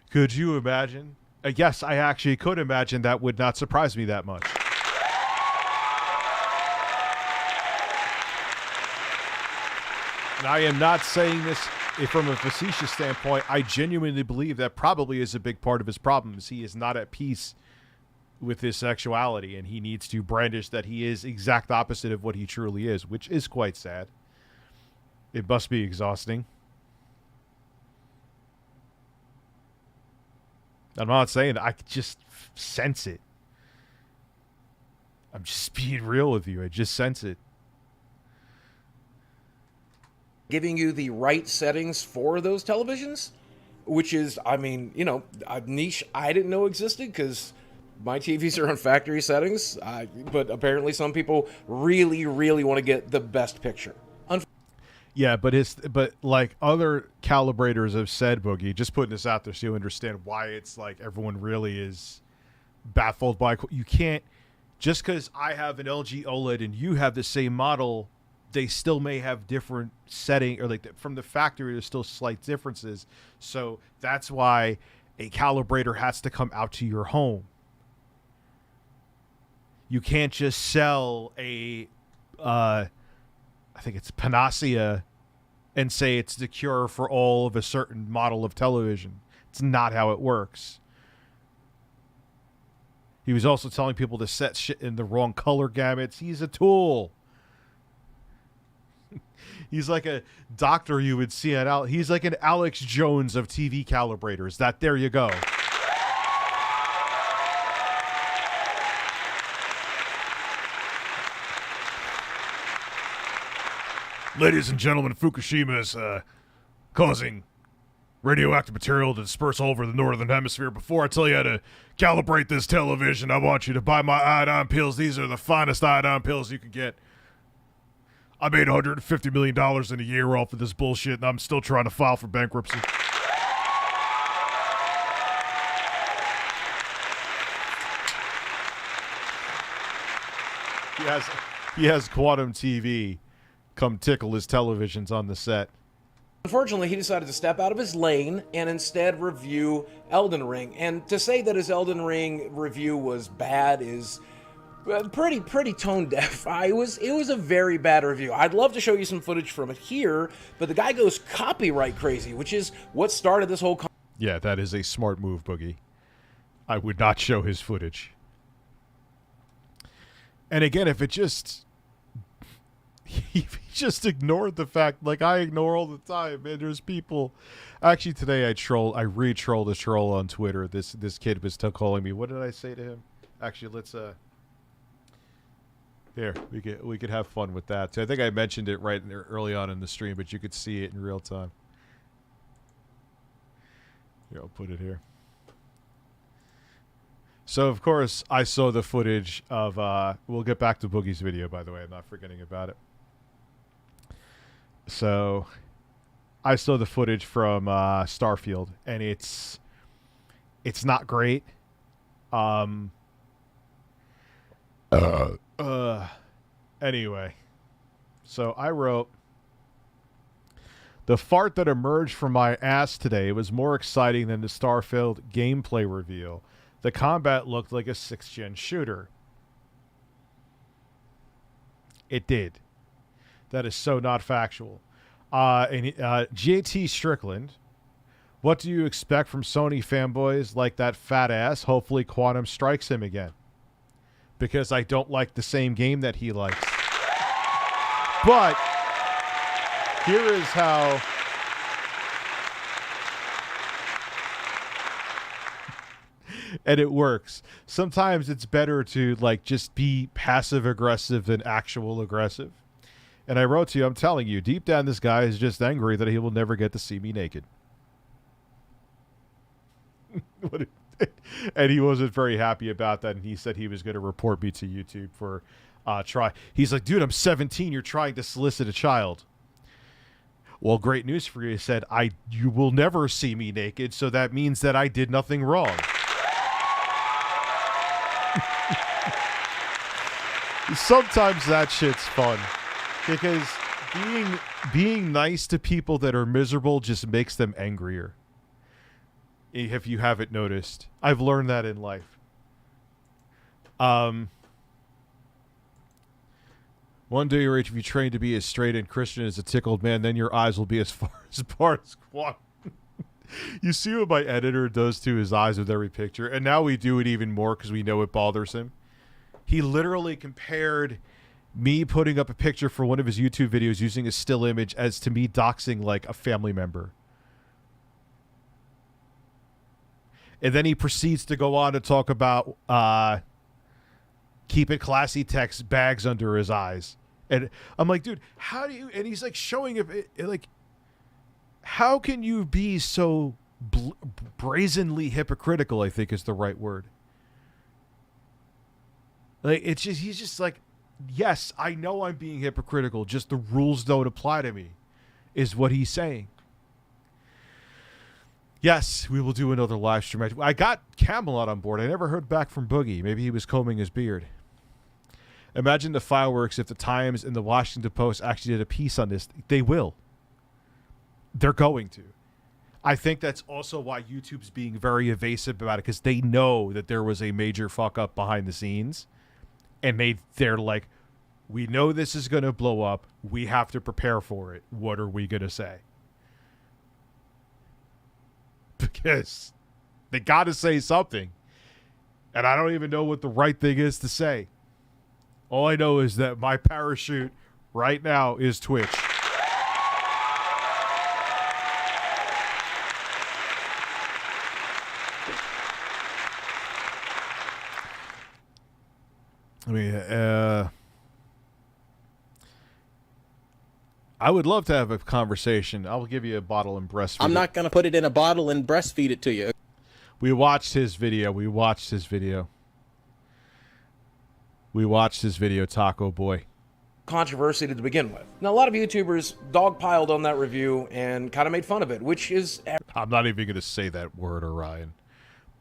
Could you imagine? Yes, I actually could imagine. That would not surprise me that much. And I am not saying this from a facetious standpoint. I genuinely believe that probably is a big part of his problems. He is not at peace with his sexuality, and he needs to brandish that he is exact opposite of what he truly is, which is quite sad. It must be exhausting. I'm not saying that. I could just sense it. I'm just being real with you. I just sense it. Giving you the right settings for those televisions, which is, I mean, you know, a niche I didn't know existed because my TVs are on factory settings, but apparently some people really, really want to get the best picture. Yeah, but like other calibrators have said, Boogie, just putting this out there so you understand why it's like everyone really is baffled by. You can't, just because I have an LG OLED and you have the same model, they still may have different setting, or like from the factory, there's still slight differences. So that's why a calibrator has to come out to your home. You can't just sell a, I think it's Panacea, and say it's the cure for all of a certain model of television. It's not how it works. He was also telling people to set shit in the wrong color gamuts. He's a tool. He's like a doctor you would see at he's like an Alex Jones of TV calibrators. There you go. Ladies and gentlemen, Fukushima is causing radioactive material to disperse all over the northern hemisphere. Before I tell you how to calibrate this television, I want you to buy my iodine pills. These are the finest iodine pills you can get. I made $150 million in a year off of this bullshit, and I'm still trying to file for bankruptcy. He has Quantum TV come tickle his televisions on the set. Unfortunately, he decided to step out of his lane and instead review Elden Ring. And to say that his Elden Ring review was bad is pretty tone deaf. It was a very bad review. I'd love to show you some footage from it here, but the guy goes copyright crazy, which is what started this whole. Yeah, that is a smart move, Boogie. I would not show his footage. And again, if he just ignored the fact, like I ignore all the time, man. There's people. Actually, today I re-trolled a troll on Twitter. This kid was still calling me. What did I say to him? Actually, let's here we could have fun with that. So I think I mentioned it right early on in the stream, but you could see it in real time. Here, I'll put it here. So, of course, I saw the footage of... we'll get back to Boogie's video, by the way. I'm not forgetting about it. So, I saw the footage from Starfield, and it's not great. Anyway. So, I wrote... The fart that emerged from my ass today was more exciting than the Starfield gameplay reveal. The combat looked like a 6th-gen shooter. It did. That is so not factual. JT Strickland, what do you expect from Sony fanboys like that fat ass? Hopefully Quantum strikes him again. Because I don't like the same game that he likes. But here is how... And it works. Sometimes it's better to like just be passive aggressive than actual aggressive. And I wrote to you, I'm telling you, deep down this guy is just angry that he will never get to see me naked. And he wasn't very happy about that, and he said he was going to report me to YouTube for He's like, dude, I'm 17, you're trying to solicit a child. Well, great news for you. He said, you will never see me naked, so that means that I did nothing wrong. Sometimes that shit's fun because being nice to people that are miserable just makes them angrier. If you haven't noticed, I've learned that in life. One day, Rach, if you train to be as straight and Christian as a tickled man, then your eyes will be as far as Quantum. You see what my editor does to his eyes with every picture, and now we do it even more because we know it bothers him. He literally compared me putting up a picture for one of his YouTube videos using a still image as to me doxing like a family member. And then he proceeds to go on to talk about keep it classy text, bags under his eyes. And I'm like, dude, how do you... And he's like showing it, like, how can you be so brazenly hypocritical, I think is the right word. Like, it's just, he's just like, yes, I know I'm being hypocritical, just the rules don't apply to me, is what he's saying. Yes, we will do another live stream. I got Camelot on board. I never heard back from Boogie. Maybe he was combing his beard. Imagine the fireworks if the Times and the Washington Post actually did a piece on this. They will. They're going to. I think that's also why YouTube's being very evasive about it, because they know that there was a major fuck up behind the scenes. And they're like, we know this is going to blow up. We have to prepare for it. What are we going to say? because they got to say something. And I don't even know what the right thing is to say. All I know is that my parachute right now is Twitch. I mean, I would love to have a conversation. I'll give you a bottle and breastfeed. I'm not going to put it in a bottle and breastfeed it to you. We watched his video. Taco Boy. Controversy to begin with. Now, a lot of YouTubers dogpiled on that review and kind of made fun of it, which is... I'm not even going to say that word, Orion.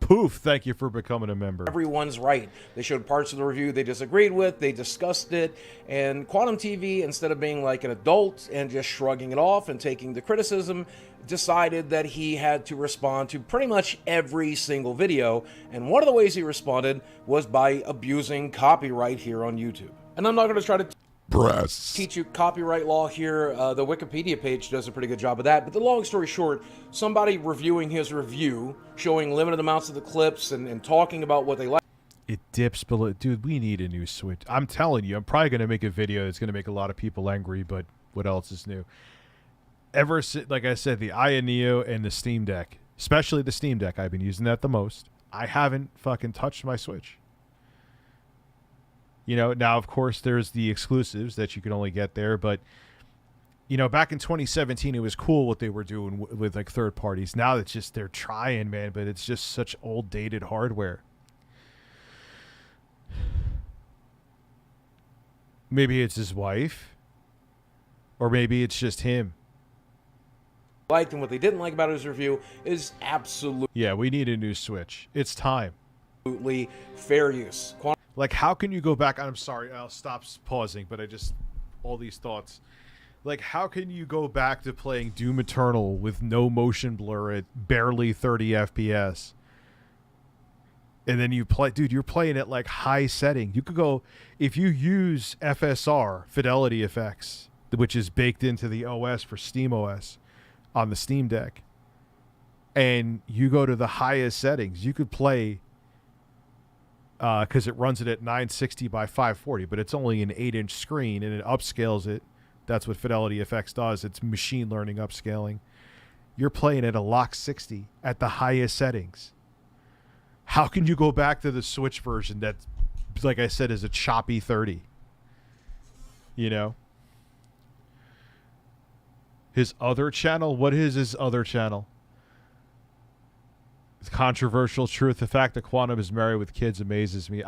Poof, thank you for becoming a member. Everyone's right. They showed parts of the review they disagreed with, they discussed it, and Quantum TV, instead of being like an adult and just shrugging it off and taking the criticism, decided that he had to respond to pretty much every single video, and one of the ways he responded was by abusing copyright here on YouTube. And I'm not going to try to teach you copyright law here. The Wikipedia page does a pretty good job of that. But the long story short, somebody reviewing his review, showing limited amounts of the clips and talking about what they like. It dips below. Dude, we need a new Switch. I'm telling you, I'm probably going to make a video that's going to make a lot of people angry, but what else is new? Like I said, the Aya Neo and the Steam Deck, especially the Steam Deck, I've been using that the most. I haven't fucking touched my Switch. You know, now, of course, there's the exclusives that you can only get there. But, you know, back in 2017, it was cool what they were doing with like, third parties. Now it's just they're trying, man, but it's just such old, dated hardware. Maybe it's his wife. Or maybe it's just him. Liked and what they didn't like about his review is absolutely... Yeah, we need a new Switch. It's time. Absolutely fair use. Like, how can you go back? I'm sorry, I'll stop pausing, but all these thoughts. Like, how can you go back to playing Doom Eternal with no motion blur at barely 30 FPS? And then you play, dude, you're playing at like high setting. You could go, if you use FSR, Fidelity Effects, which is baked into the OS for SteamOS on the Steam Deck, and you go to the highest settings, you could play... because it runs it at 960 by 540, but it's only an 8-inch screen, and it upscales it. That's what Fidelity Effects does. It's machine learning upscaling. You're playing at a lock 60 at the highest settings. How can you go back to the Switch version that, like I said, is a choppy 30? You know? His other channel? What is his other channel? Controversial truth. The fact that Quantum is married with kids amazes me.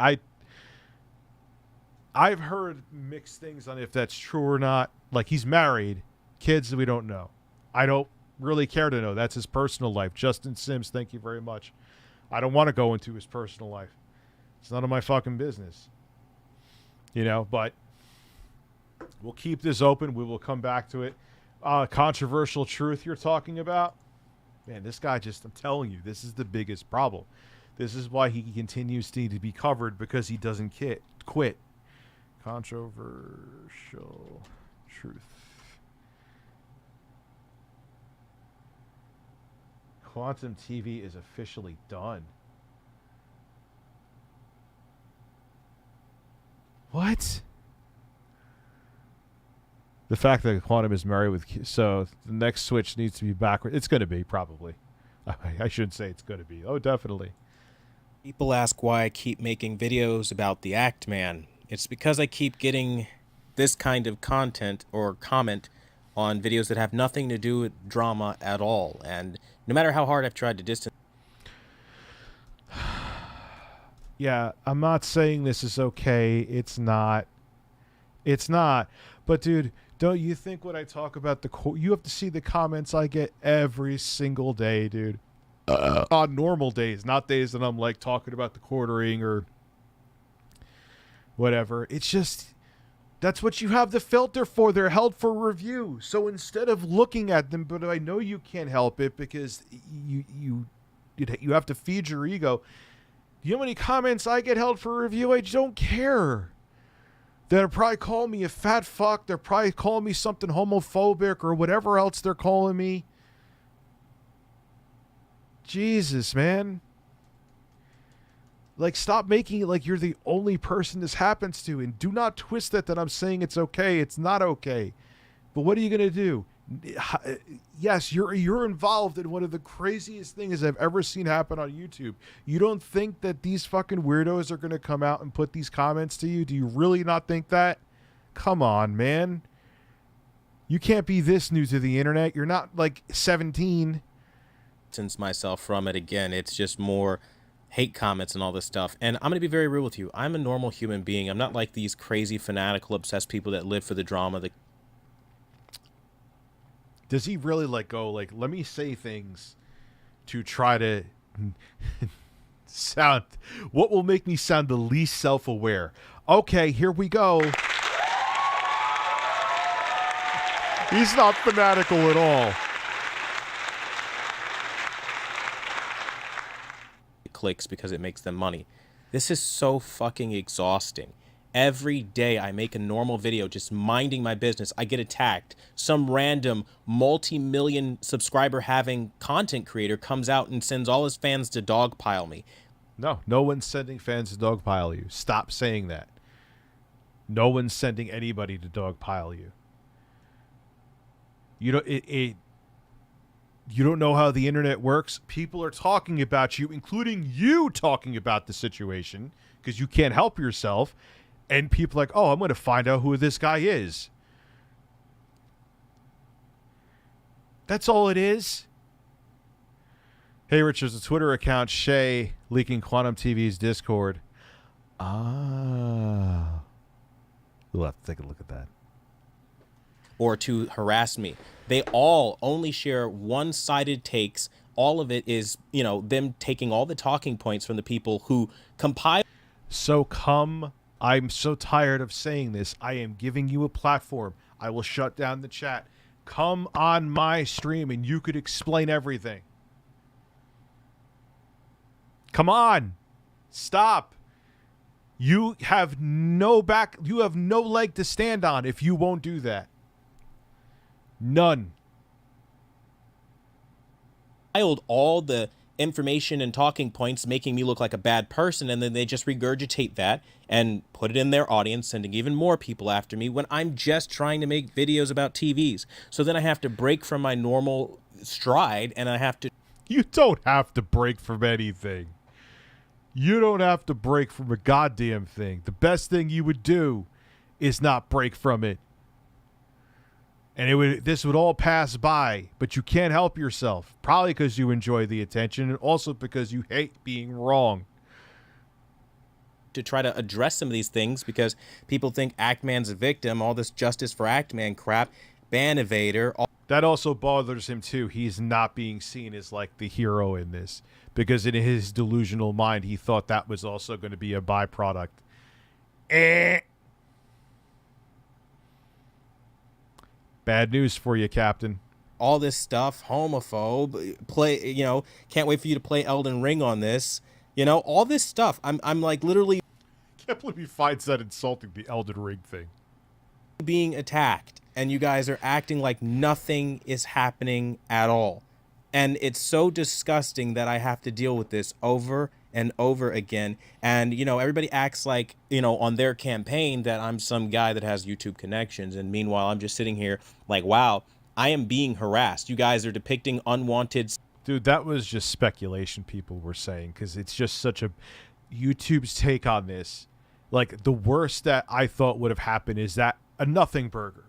I've heard mixed things on if that's true or not. Like, he's married. Kids, we don't know. I don't really care to know. That's his personal life. Justin Sims, thank you very much. I don't want to go into his personal life. It's none of my fucking business. You know, but we'll keep this open. We will come back to it. Controversial truth you're talking about? Man, this guy I'm telling you, this is the biggest problem. This is why he continues to need to be covered, because he doesn't quit. Controversial truth. Quantum TV is officially done. What? The fact that Quantum is married with... So, the next Switch needs to be backward. It's going to be, probably. I shouldn't say it's going to be. Oh, definitely. People ask why I keep making videos about the Act Man. It's because I keep getting this kind of content or comment on videos that have nothing to do with drama at all. And no matter how hard I've tried to distance... Yeah, I'm not saying this is okay. It's not. It's not. But, dude... Don't you think when I talk about you have to see the comments I get every single day, dude. On normal days, not days that I'm like talking about the quartering or whatever. It's just, that's what you have the filter for. They're held for review. So instead of looking at them, but I know you can't help it because you have to feed your ego. You know how many comments I get held for review? I don't care. They'll probably call me a fat fuck. They'll probably call me something homophobic or whatever else they're calling me. Jesus, man. Like, stop making it like you're the only person this happens to, and do not twist it that I'm saying it's okay. It's not okay. But what are you going to do? Yes, you're involved in one of the craziest things I've ever seen happen on YouTube. You don't think that these fucking weirdos are going to come out and put these comments to you? Do you really not think that? Come on, man. You can't be this new to the internet. You're not like 17. Distance myself from it again. It's just more hate comments and all this stuff. And I'm going to be very real with you. I'm a normal human being. I'm not like these crazy, fanatical, obsessed people that live for the drama. Does he really let me say things to try to sound, what will make me sound the least self-aware? Okay, here we go. He's not fanatical at all. Clicks because it makes them money. This is so fucking exhausting. Every day I make a normal video just minding my business, I get attacked. Some random multi-million subscriber having content creator comes out and sends all his fans to dogpile me. No one's sending fans to dogpile you. Stop saying that. No one's sending anybody to dogpile you. You don't know how the internet works. People are talking about you, including you talking about the situation, because you can't help yourself. And people are like, oh, I'm going to find out who this guy is. That's all it is. Hey, Rich, there's a Twitter account, Shay, leaking Quantum TV's Discord. Ah. We'll have to take a look at that. Or to harass me. They all only share one-sided takes. All of it is, them taking all the talking points from the people who compile. I'm so tired of saying this. I am giving you a platform. I will shut down the chat. Come on my stream and you could explain everything. Come on. Stop. You have no leg to stand on if you won't do that. None. All the information and talking points making me look like a bad person, and then they just regurgitate that and put it in their audience, sending even more people after me when I'm just trying to make videos about TVs. So then I have to break from my normal stride, and I have to... You don't have to break from anything. You don't have to break from a goddamn thing. The best thing you would do is not break from it. And this would all pass by, but you can't help yourself. Probably because you enjoy the attention, and also because you hate being wrong. To try to address some of these things, because people think Actman's a victim, all this justice for Actman crap, ban evader. That also bothers him too. He's not being seen as like the hero in this, because in his delusional mind, he thought that was also going to be a byproduct. Bad news for you, Captain. All this stuff, homophobe, can't wait for you to play Elden Ring on this. All this stuff. I'm like literally... Can't believe he finds that insulting, the Elden Ring thing. Being attacked, and you guys are acting like nothing is happening at all. And it's so disgusting that I have to deal with this over and over again. And, everybody acts like, on their campaign that I'm some guy that has YouTube connections. And meanwhile, I'm just sitting here like, wow, I am being harassed. You guys are depicting unwanted... Dude, that was just speculation people were saying, because it's just such a... YouTube's take on this. Like, the worst that I thought would have happened is that a nothing burger.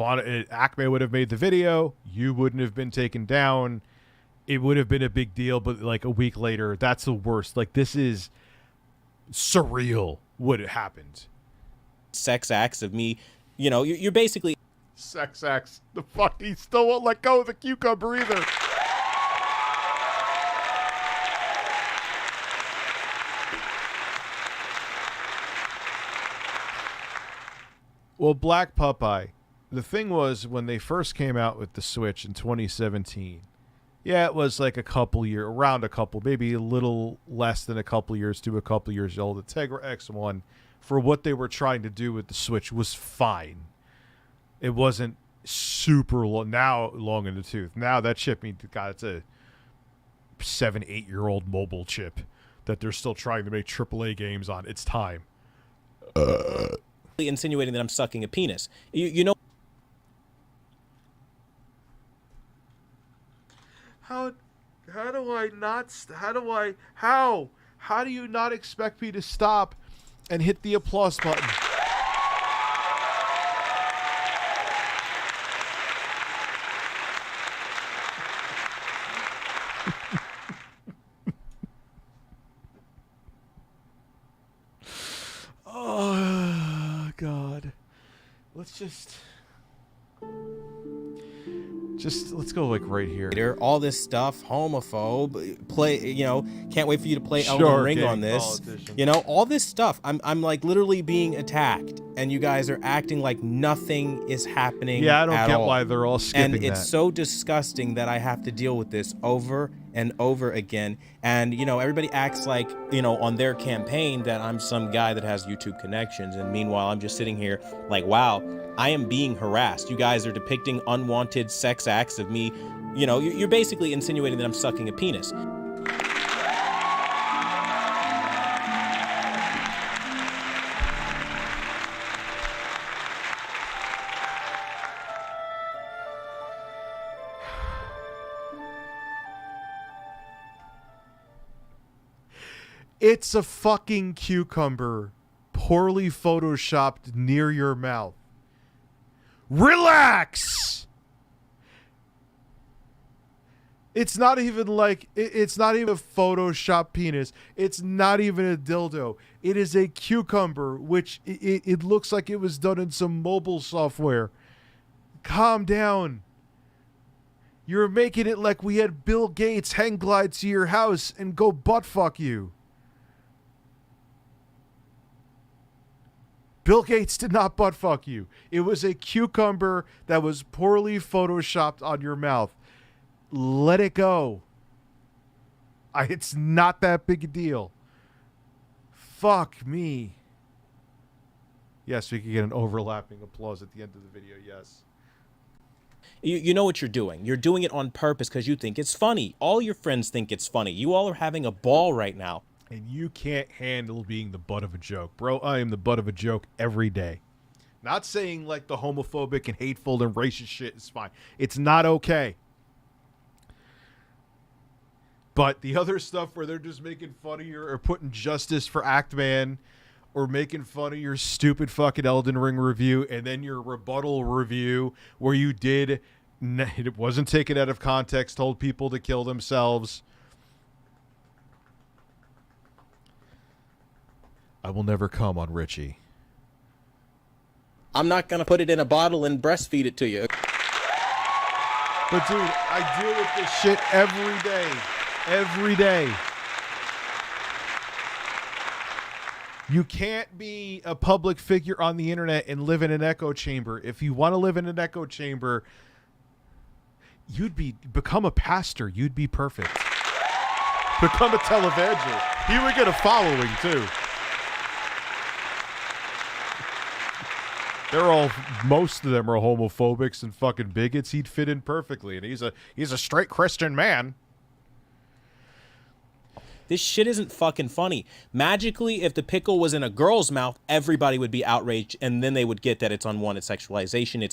Acme would have made the video. You wouldn't have been taken down. It would have been a big deal, but like a week later, that's the worst. Like, this is surreal what happened. Sex acts of me, you're basically... Sex acts. The fuck, he still won't let go of the cucumber either. Well, Black Popeye, the thing was, when they first came out with the Switch in 2017, yeah, it was like around a couple, maybe a little less than a couple years to a couple years old. The Tegra X1, for what they were trying to do with the Switch, was fine. It wasn't super long in the tooth. Now that chip, God, it's a 7, 8-year-old mobile chip that they're still trying to make AAA games on. It's time. Insinuating that I'm sucking a penis. You know. How do you not expect me to stop and hit the applause button? Oh, God. Let's let's go like right here. All this stuff, homophobe, can't wait for you to play Elden Ring on this. All this stuff. I'm like literally being attacked, and you guys are acting like nothing is happening. Yeah, I don't at get all. why they're all skipping And it's so disgusting that I have to deal with this over and over again. And everybody acts like on their campaign that I'm some guy that has YouTube connections, and meanwhile I'm just sitting here like, wow, I am being harassed. You guys are depicting unwanted sex acts of me. You're basically insinuating that I'm sucking a penis. It's a fucking cucumber poorly photoshopped near your mouth. Relax! It's not even like, it's not even a Photoshop penis. It's not even a dildo. It is a cucumber, which it looks like it was done in some mobile software. Calm down. You're making it like we had Bill Gates hang glide to your house and go butt fuck you. Bill Gates did not butt fuck you. It was a cucumber that was poorly photoshopped on your mouth. Let it go. It's not that big a deal. Fuck me. Yes, we could get an overlapping applause at the end of the video, yes. You know what you're doing. You're doing it on purpose because you think it's funny. All your friends think it's funny. You all are having a ball right now. And you can't handle being the butt of a joke. Bro, I am the butt of a joke every day. Not saying like the homophobic and hateful and racist shit is fine. It's not okay. But the other stuff where they're just making fun of your or putting justice for Actman or making fun of your stupid fucking Elden Ring review and then your rebuttal review where you did, it wasn't taken out of context, told people to kill themselves. I will never come on Richie. I'm not going to put it in a bottle and breastfeed it to you. But dude, I deal with this shit every day. Every day. You can't be a public figure on the internet and live in an echo chamber. If you want to live in an echo chamber, become a pastor. You'd be perfect. Become a televangelist. He would get a following too. Most of them are homophobics and fucking bigots. He'd fit in perfectly, and he's a straight Christian man. This shit isn't fucking funny. Magically, if the pickle was in a girl's mouth, everybody would be outraged, and then they would get that it's unwanted sexualization.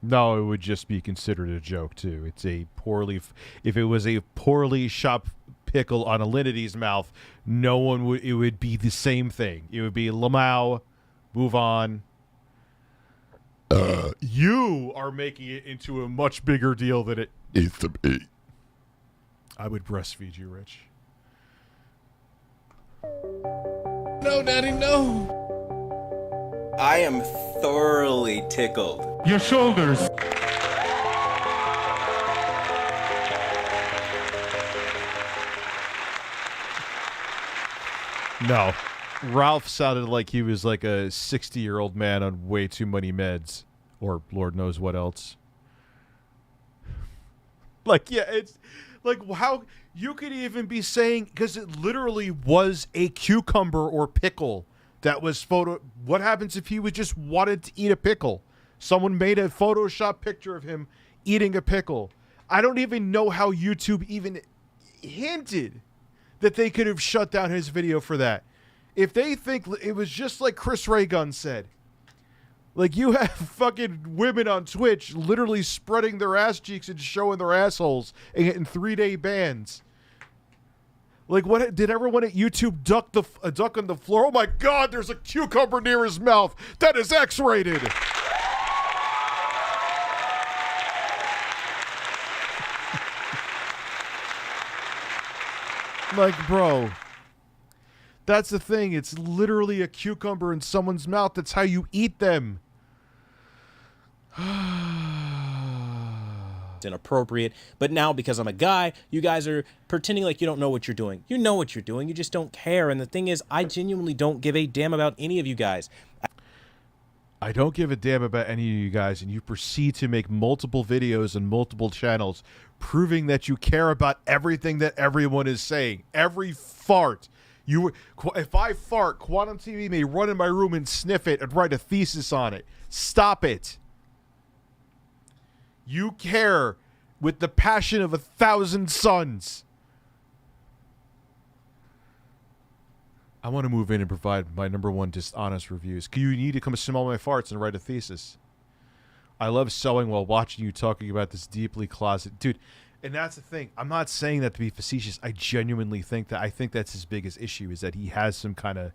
No, it would just be considered a joke too. If it was a poorly chopped pickle on a Linity's mouth, no one would. It would be the same thing. It would be Lamau. Move on. You are making it into a much bigger deal than it is to be. I would breastfeed you, Rich. No, Daddy, no. I am thoroughly tickled. Your shoulders. No. Ralph sounded like he was like a 60-year-old man on way too many meds. Or Lord knows what else. Like, yeah, it's... Like, how... You could even be saying... Because it literally was a cucumber or pickle that was photo... What happens if he was just wanted to eat a pickle? Someone made a Photoshop picture of him eating a pickle. I don't even know how YouTube even hinted that they could have shut down his video for that. If they think it was just like Chris Ray Gun said, like you have fucking women on Twitch literally spreading their ass cheeks and showing their assholes and getting 3-day bans. Like, what did everyone at YouTube duck on the floor? Oh my God, there's a cucumber near his mouth. That is X-rated. Like, bro, that's the thing. It's literally a cucumber in someone's mouth. That's how you eat them. It's inappropriate. But now, because I'm a guy, you guys are pretending like you don't know what you're doing. You know what you're doing. You just don't care. And the thing is, I genuinely don't give a damn about any of you guys. I don't give a damn about any of you guys, and you proceed to make multiple videos and multiple channels proving that you care about everything that everyone is saying. Every fart. If I fart, Quantum TV may run in my room and sniff it and write a thesis on it. Stop it. You care with the passion of 1,000 suns. I want to move in and provide my #1 dishonest reviews. You need to come smell my farts and write a thesis. I love sewing while watching you talking about this deeply closet. Dude, and that's the thing. I'm not saying that to be facetious. I genuinely think that. I think that's his biggest issue is that he has some kind of...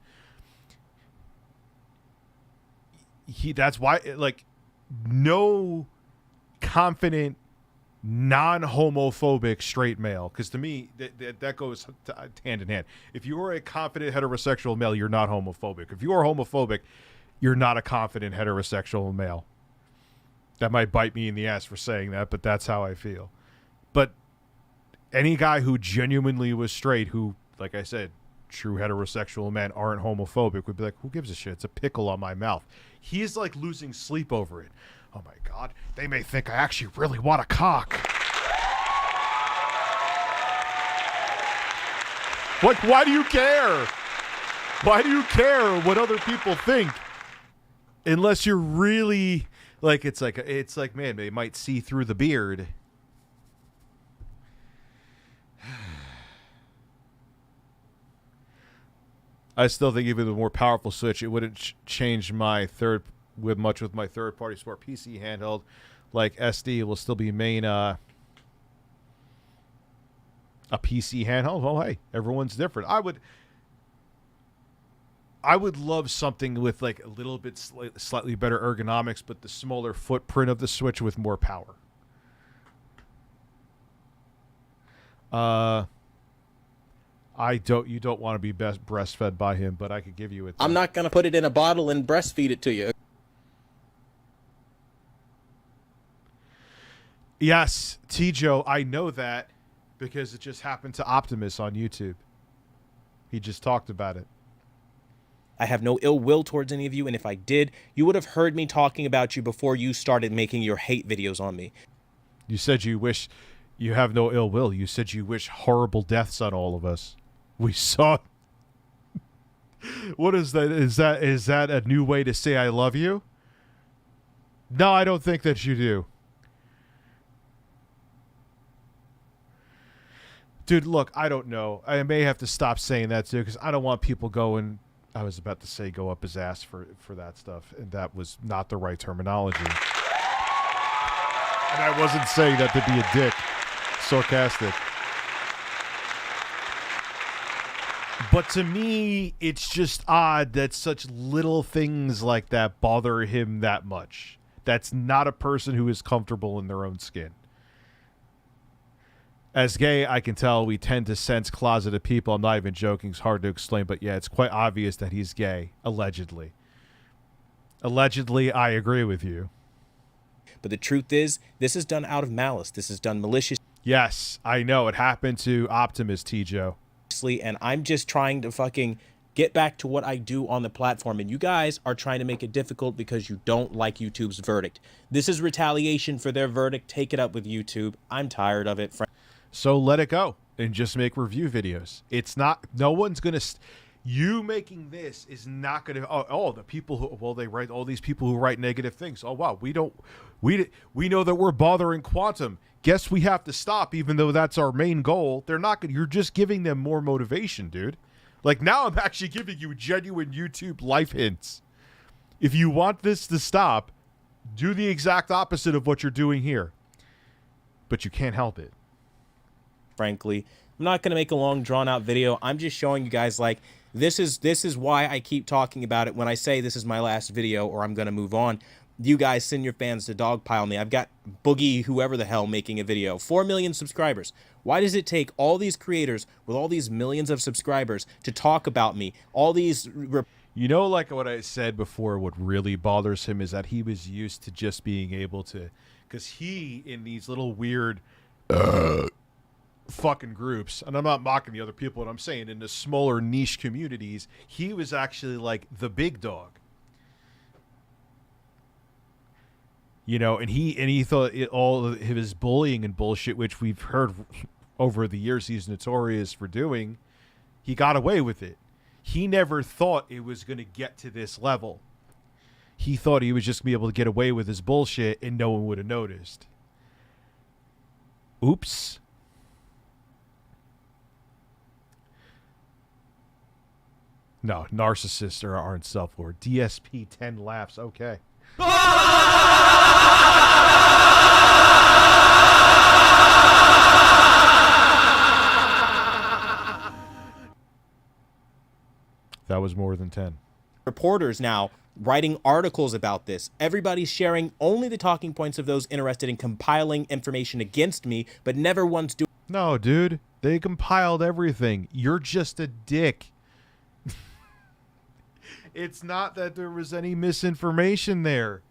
That's why, like, no confident, non-homophobic straight male, because to me that goes hand in hand. If you are a confident heterosexual male, you're not homophobic. If you are homophobic, you're not a confident heterosexual male. That might bite me in the ass for saying that, but that's how I feel. But any guy who genuinely was straight, who, like I said, true heterosexual men aren't homophobic, would be like, who gives a shit? It's a pickle on my mouth. He's like losing sleep over it. Oh my God, they may think I actually really want a cock. Like, why do you care? Why do you care what other people think? Unless you're really like, it's like, man, they might see through the beard. I still think even with a more powerful Switch, it wouldn't change my with my third-party sport PC handheld. Like SD will still be main a PC handheld. Well, hey, everyone's different. I would love something with like a little bit slightly better ergonomics, but the smaller footprint of the Switch with more power. You don't want to be breastfed by him, but I could give you it. I'm not going to put it in a bottle and breastfeed it to you. Yes, T-Joe, I know that because it just happened to Optimus on YouTube. He just talked about it. I have no ill will towards any of you, and if I did, you would have heard me talking about you before you started making your hate videos on me. You said you wish you have no ill will. You said you wish horrible deaths on all of us. We saw. What is that? Is that a new way to say I love you? No, I don't think that you do. Dude, look, I don't know. I may have to stop saying that too because I don't want people going. I was about to say go up his ass for that stuff, and that was not the right terminology. And I wasn't saying that to be a dick. Sarcastic. But to me, it's just odd that such little things like that bother him that much. That's not a person who is comfortable in their own skin. As gay, I can tell we tend to sense closeted people. I'm not even joking. It's hard to explain, but yeah, it's quite obvious that he's gay, allegedly. Allegedly, I agree with you. But the truth is, this is done out of malice. This is done maliciously. Yes, I know. It happened to Optimus, T-Joe. And I'm just trying to fucking get back to what I do on the platform. And you guys are trying to make it difficult because you don't like YouTube's verdict. This is retaliation for their verdict. Take it up with YouTube. I'm tired of it. So let it go and just make review videos. It's not, no one's going to, you making this is not going to, the people who, well, they write, all these people who write negative things. Oh, wow, we know that we're bothering Quantum. guess we have to stop, even though that's our main goal. They're not gonna. You're just giving them more motivation, dude. Like, now I'm actually giving you genuine YouTube life hints. If you want this to stop, do the exact opposite of what you're doing here. But you can't help it. Frankly, I'm not going to make a long drawn-out video. I'm just showing you guys, like, this is why I keep talking about it when I say this is my last video or I'm going to move on. You guys send your fans to dogpile me. I've got Boogie, whoever the hell, making a video. 4 million subscribers. Why does it take all these creators with all these millions of subscribers to talk about me? All these... You know, like what I said before, what really bothers him is that he was used to just being able to... Because he, in these little weird... fucking groups, and I'm not mocking the other people, but I'm saying in the smaller niche communities, he was actually like the big dog, you know, and he thought all of his bullying and bullshit, which we've heard over the years he's notorious for doing, he got away with it. He never thought it was going to get to this level. He thought he was just going to be able to get away with his bullshit and no one would have noticed. Oops. No, narcissists aren't self-aware. DSP 10 laughs. Okay. That was more than 10. Reporters now writing articles about this. Everybody's sharing only the talking points of those interested in compiling information against me, but never once do. No, dude. They compiled everything. You're just a dick. It's not that there was any misinformation there.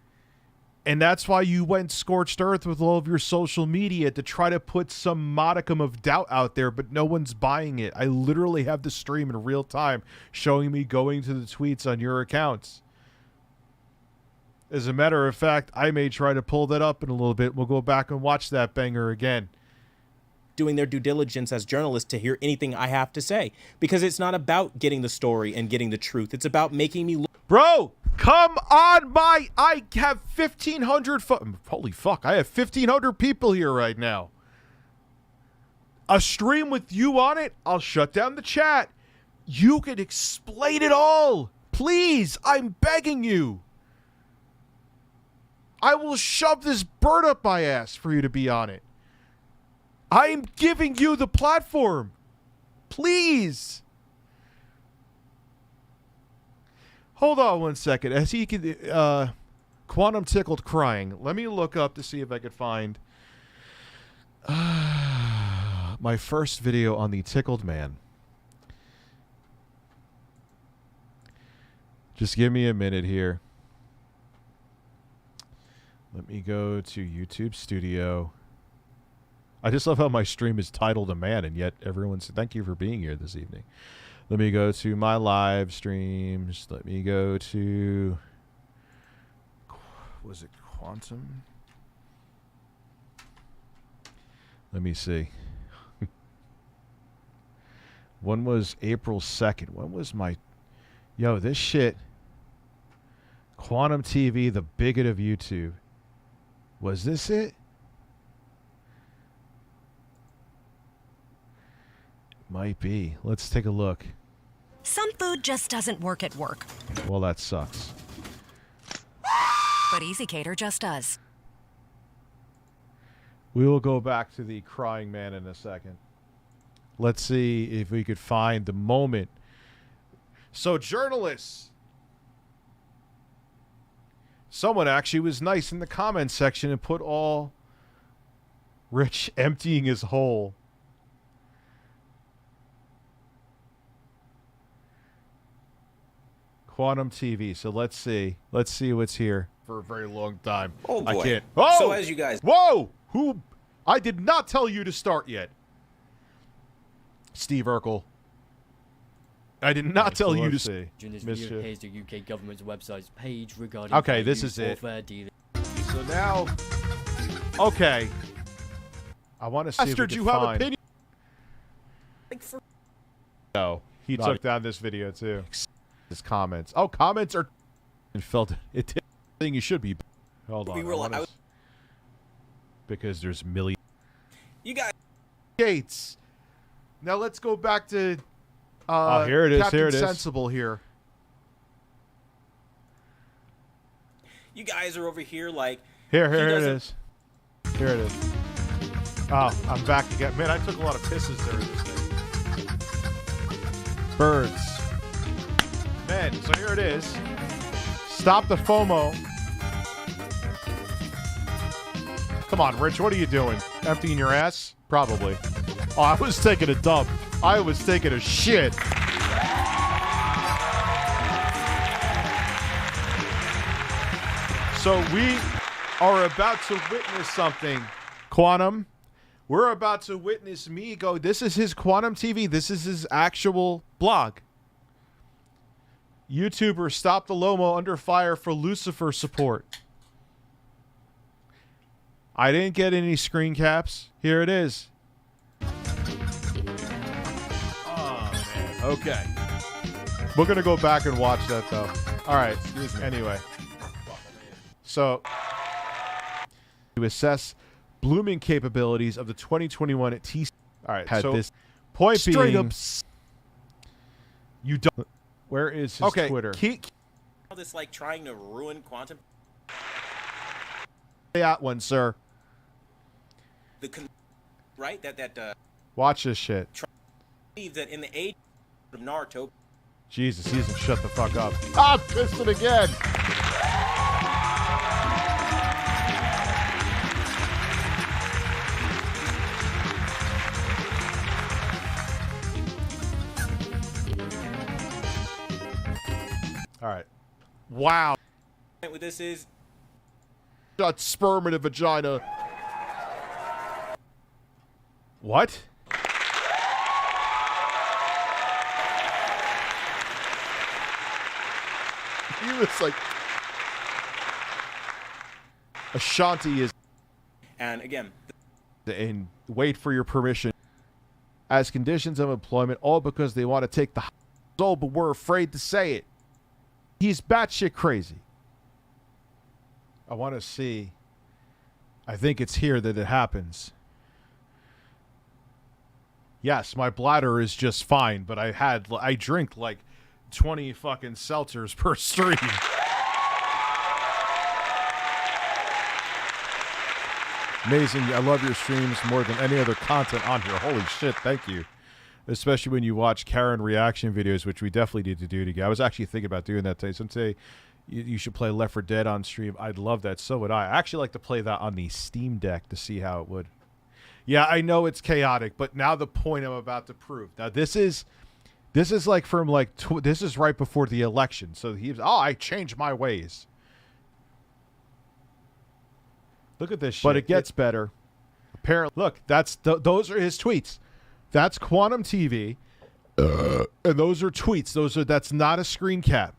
And that's why you went scorched earth with all of your social media, to try to put some modicum of doubt out there, but no one's buying it. I literally have the stream in real time showing me going to the tweets on your accounts. As a matter of fact, I may try to pull that up in a little bit. We'll go back and watch that banger again. Doing their due diligence as journalists to hear anything I have to say, because it's not about getting the story and getting the truth. It's about making me look. Bro, come on I have 1,500 holy fuck, I have 1,500 people here right now. A stream with you on it, I'll shut down the chat. You can explain it all. Please, I'm begging you. I will shove this bird up my ass for you to be on it. I'm giving you the platform. Please. Hold on one second. As he can, Quantum Tickled crying. Let me look up to see if I could find my first video on the Tickled Man. Just give me a minute here. Let me go to YouTube Studio. I just love how my stream is titled A Man, and yet everyone's thank you for being here this evening. Let me go to my live streams. Let me go to, was it Quantum? Let me see. One was April 2nd. When was my, yo, this shit, Quantum TV, the bigot of YouTube. Was this it? Might be. Let's take a look. Some food just doesn't work at work. Well, that sucks. But Easy Cater just does. We will go back to the crying man in a second. Let's see if we could find the moment. So, journalists. Someone actually was nice in the comments section and put all Rich emptying his hole. Quantum TV. So let's see. Let's see what's here for a very long time. Oh boy. I can't. Oh! So as you guys. Whoa! Who? I did not tell you to start yet. Steve Urkel. I did not tell you to see. This video appears the UK government's website's page regarding. Okay, this is it. So now, okay. I want to see if we can find. Opinion? No, he took down this video too. His comments. Oh, comments are. And felt it. Thing you should be. Hold on. Because there's millions. You guys. Gates. Now let's go back to here it is. Captain Here it is. Sensible here. You guys are over here like. Here it is. Here it is. Oh, I'm back again. Man, I took a lot of pisses during this thing. Birds. Men, so here it is. Stop the FOMO. Come on, Rich, what are you doing? Emptying your ass? Probably. Oh, I was taking a dump. I was taking a shit. So we are about to witness something. Quantum, we're about to witness me go. This is his Quantum TV. This is his actual blog. YouTuber Stop the Lomo under fire for Lucifer support. I didn't get any screen caps. Here it is. Oh, man. Okay. We're going to go back and watch that, though. All right. Anyway. So, to assess blooming capabilities of the 2021 T. All right. So, this point straight being, up. You don't. Where is his Twitter? All this like trying to ruin quantum. That one, sir. Right? That Watch this shit. believe that in the age of Naruto. Jesus, he doesn't shut the fuck up. Ah, pissed it again. All right. Wow. With this is Got sperm in a vagina. What? He was like, Ashanti is. and again. And wait for your permission. As conditions of employment, all because they want to take the soul, but we're afraid to say it. He's batshit crazy. I want to see. I think it's here that it happens. Yes, my bladder is just fine, but I drink like 20 fucking seltzers per stream. Amazing. I love your streams more than any other content on here. Holy shit, thank you. Especially when you watch Karen reaction videos, which we definitely need to do together. I was actually thinking about doing that today. Someday you should play Left 4 Dead on stream. I'd love that. So would I. I actually like to play that on the Steam Deck to see how it would. Yeah, I know it's chaotic, but now the point I'm about to prove. Now this is like from like this is right before the election. So I changed my ways. Look at this shit. But it gets better. Apparently, look, those are his tweets. That's Quantum TV. And those are tweets. That's not a screen cap.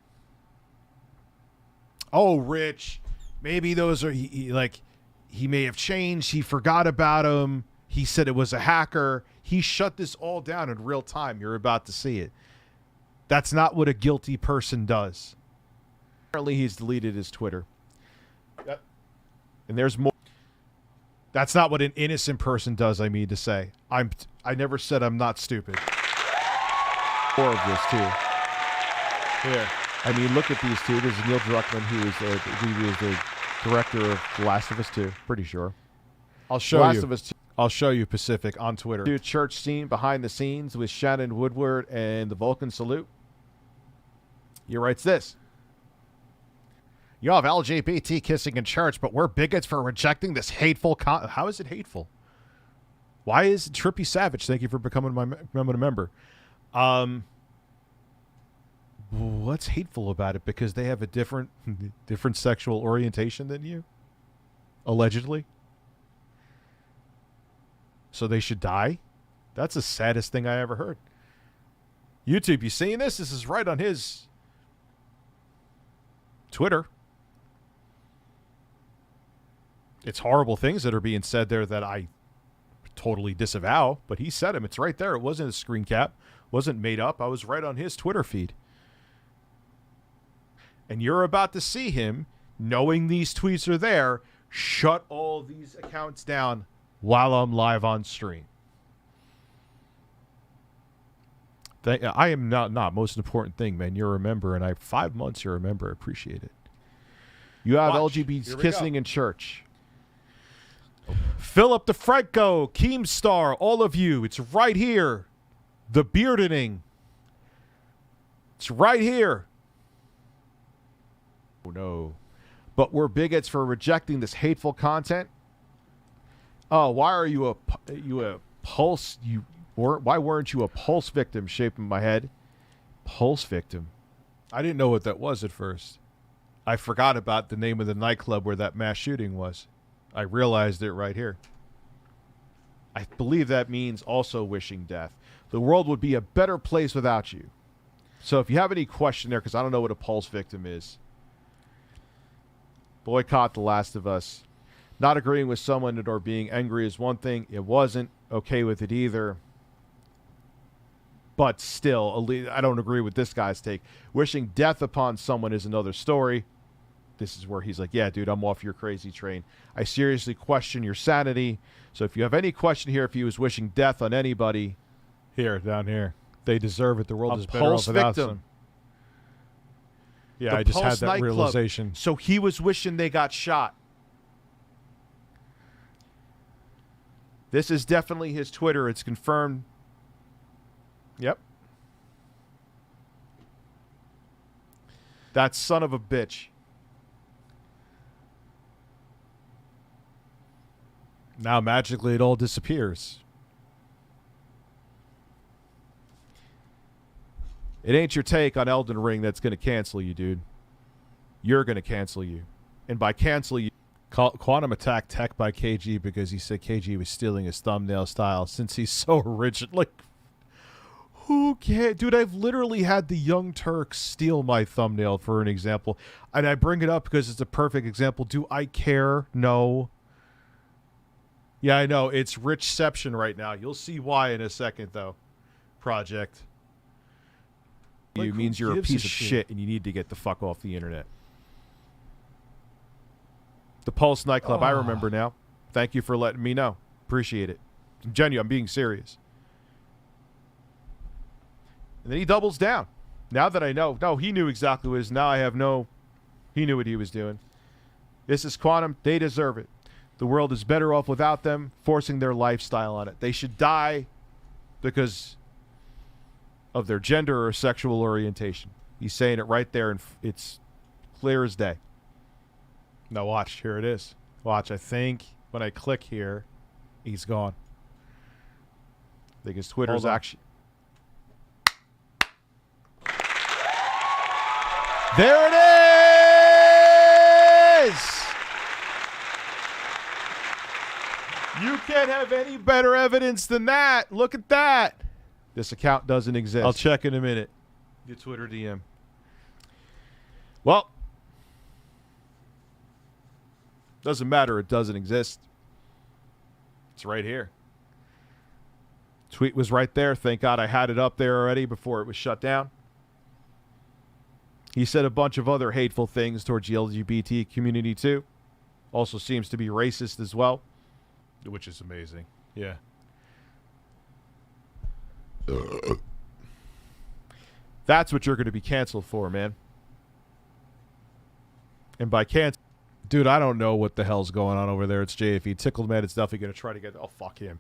Oh, Rich, maybe those are he may have changed. He forgot about him. He said it was a hacker. He shut this all down in real time. You're about to see it. That's not what a guilty person does. Apparently, he's deleted his Twitter. Yep. And there's more. That's not what an innocent person does, I mean to say. I never said I'm not stupid. More of this, too. Here. I mean, look at these two. There's Neil Druckmann, who is the director of The Last of Us 2. Pretty sure. I'll show you. Last of Us 2. I'll show you Pacific on Twitter. New church scene behind the scenes with Shannon Woodward and the Vulcan Salute. He writes this. You have LGBT kissing in church, but we're bigots for rejecting this hateful How is it hateful? Why is it Trippy Savage? Thank you for becoming a member. What's hateful about it? Because they have a different sexual orientation than you? Allegedly? So they should die? That's the saddest thing I ever heard. YouTube, you seeing this? This is right on his Twitter. It's horrible things that are being said there that I totally disavow, but he said them. It's right there. It wasn't a screen cap. Wasn't made up. I was right on his Twitter feed. And you're about to see him, knowing these tweets are there, shut all these accounts down while I'm live on stream. I am not most important thing, man. You're a member, and 5 months you're a member. I appreciate it. You have LGBT kissing in church. Philip DeFranco, Keemstar, all of you. It's right here. The beardening. It's right here. Oh, no. But we're bigots for rejecting this hateful content. Oh, why are you a pulse? Why weren't you a pulse victim? Shaping my head. Pulse victim. I didn't know what that was at first. I forgot about the name of the nightclub where that mass shooting was. I realized it right here. I believe that means also wishing death. The world would be a better place without you. So if you have any question there, because I don't know what a pulse victim is. Boycott The Last of Us. Not agreeing with someone or being angry is one thing. It wasn't okay with it either. But still, I don't agree with this guy's take. Wishing death upon someone is another story. This is where he's like, yeah, dude, I'm off your crazy train. I seriously question your sanity. So if you have any question here, if he was wishing death on anybody, here, down here, they deserve it. The world is better off without them. Yeah, I just had that realization. So he was wishing they got shot. This is definitely his Twitter. It's confirmed. Yep. That son of a bitch. Now magically it all disappears. It ain't your take on Elden Ring that's going to cancel you, dude. You're going to cancel you. And by cancel you, Quantum attacked Tech by KG because he said KG was stealing his thumbnail style since he's so original. Like, who cares? Dude, I've literally had the Young Turks steal my thumbnail for an example. And I bring it up because it's a perfect example. Do I care? No. Yeah, I know. It's Richception right now. You'll see why in a second, though. Project. Like, you means you're a piece of shit and you need to get the fuck off the internet. The Pulse nightclub, I remember now. Thank you for letting me know. Appreciate it. I'm genuine. I'm being serious. And then he doubles down. Now that I know. No, he knew exactly what it is. Now I have no... He knew what he was doing. This is Quantum. They deserve it. The world is better off without them, forcing their lifestyle on it. They should die because of their gender or sexual orientation. He's saying it right there, and it's clear as day. Now watch, here it is. Watch, I think when I click here, he's gone. I think his Twitter's actually... There it is! You can't have any better evidence than that. Look at that. This account doesn't exist. I'll check in a minute. Your Twitter DM. Well, doesn't matter. It doesn't exist. It's right here. Tweet was right there. Thank God I had it up there already before it was shut down. He said a bunch of other hateful things towards the LGBT community too. Also seems to be racist as well, which is amazing. Yeah. That's what you're going to be canceled for, man. And by cancel, dude, I don't know what the hell's going on over there. It's JFE. Tickled Man, it's definitely going to try to get... Oh, fuck him.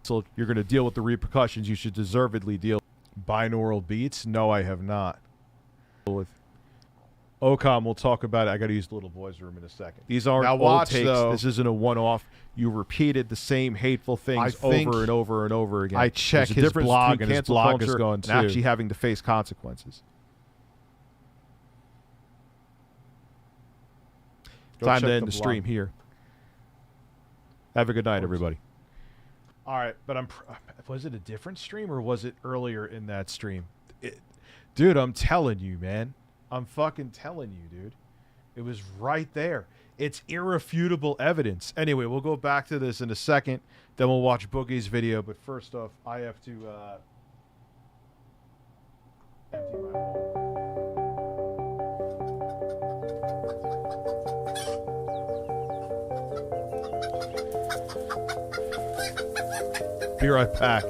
So you're going to deal with the repercussions you should deservedly deal with. Binaural beats? No, I have not. With Ocom, we'll talk about it. I got to use the little boys' room in a second. These aren't now watch, takes. Though. This isn't a one-off. You repeated the same hateful things over and over and over again. I check his blog, and his blog is going too. And actually having to face consequences. Time to end the stream here. Have a good night, everybody. All right, but was it a different stream or was it earlier in that stream? Dude, I'm telling you, man. I'm fucking telling you, dude. It was right there. It's irrefutable evidence. Anyway, we'll go back to this in a second. Then we'll watch Boogie's video. But first off, I have to empty my hole. Be right back.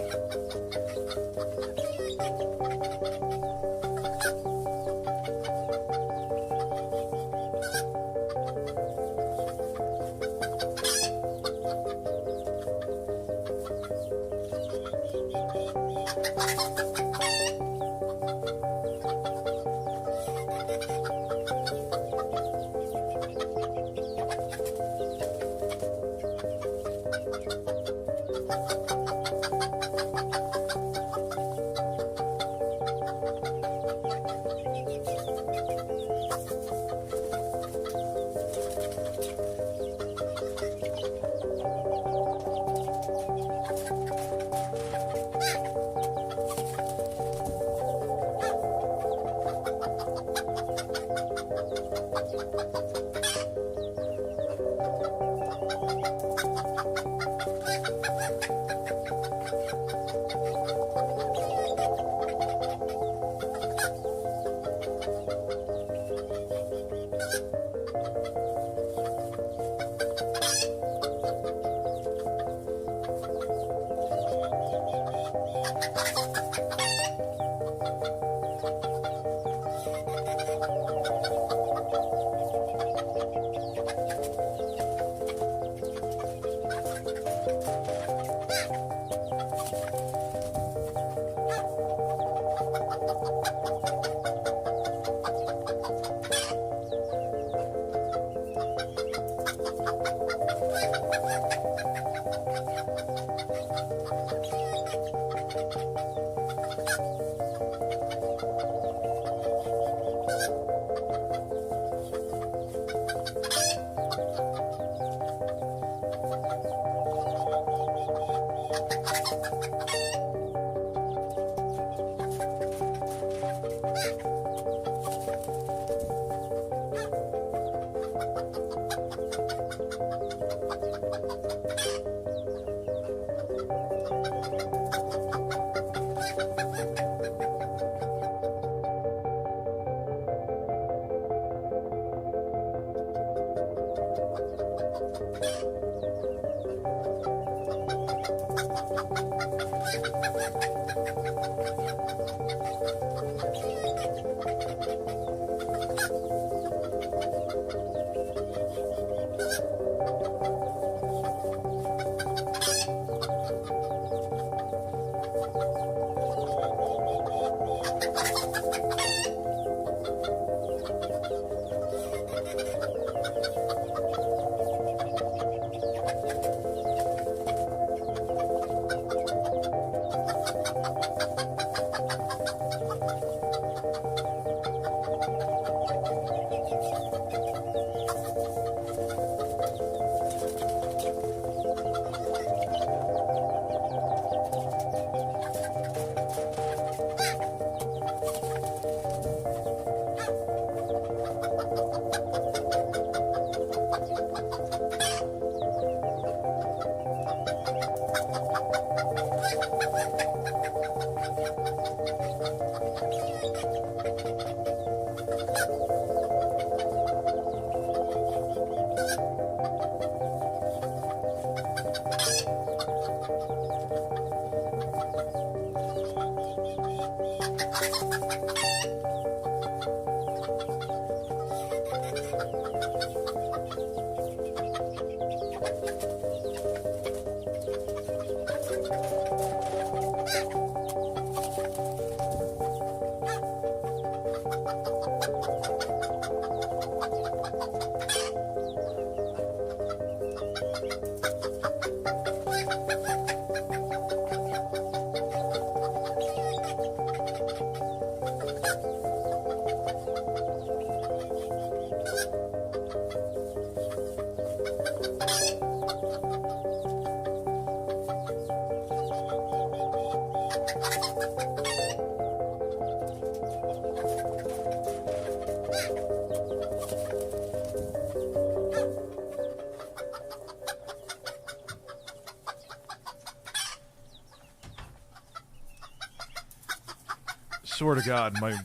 Swear to God, my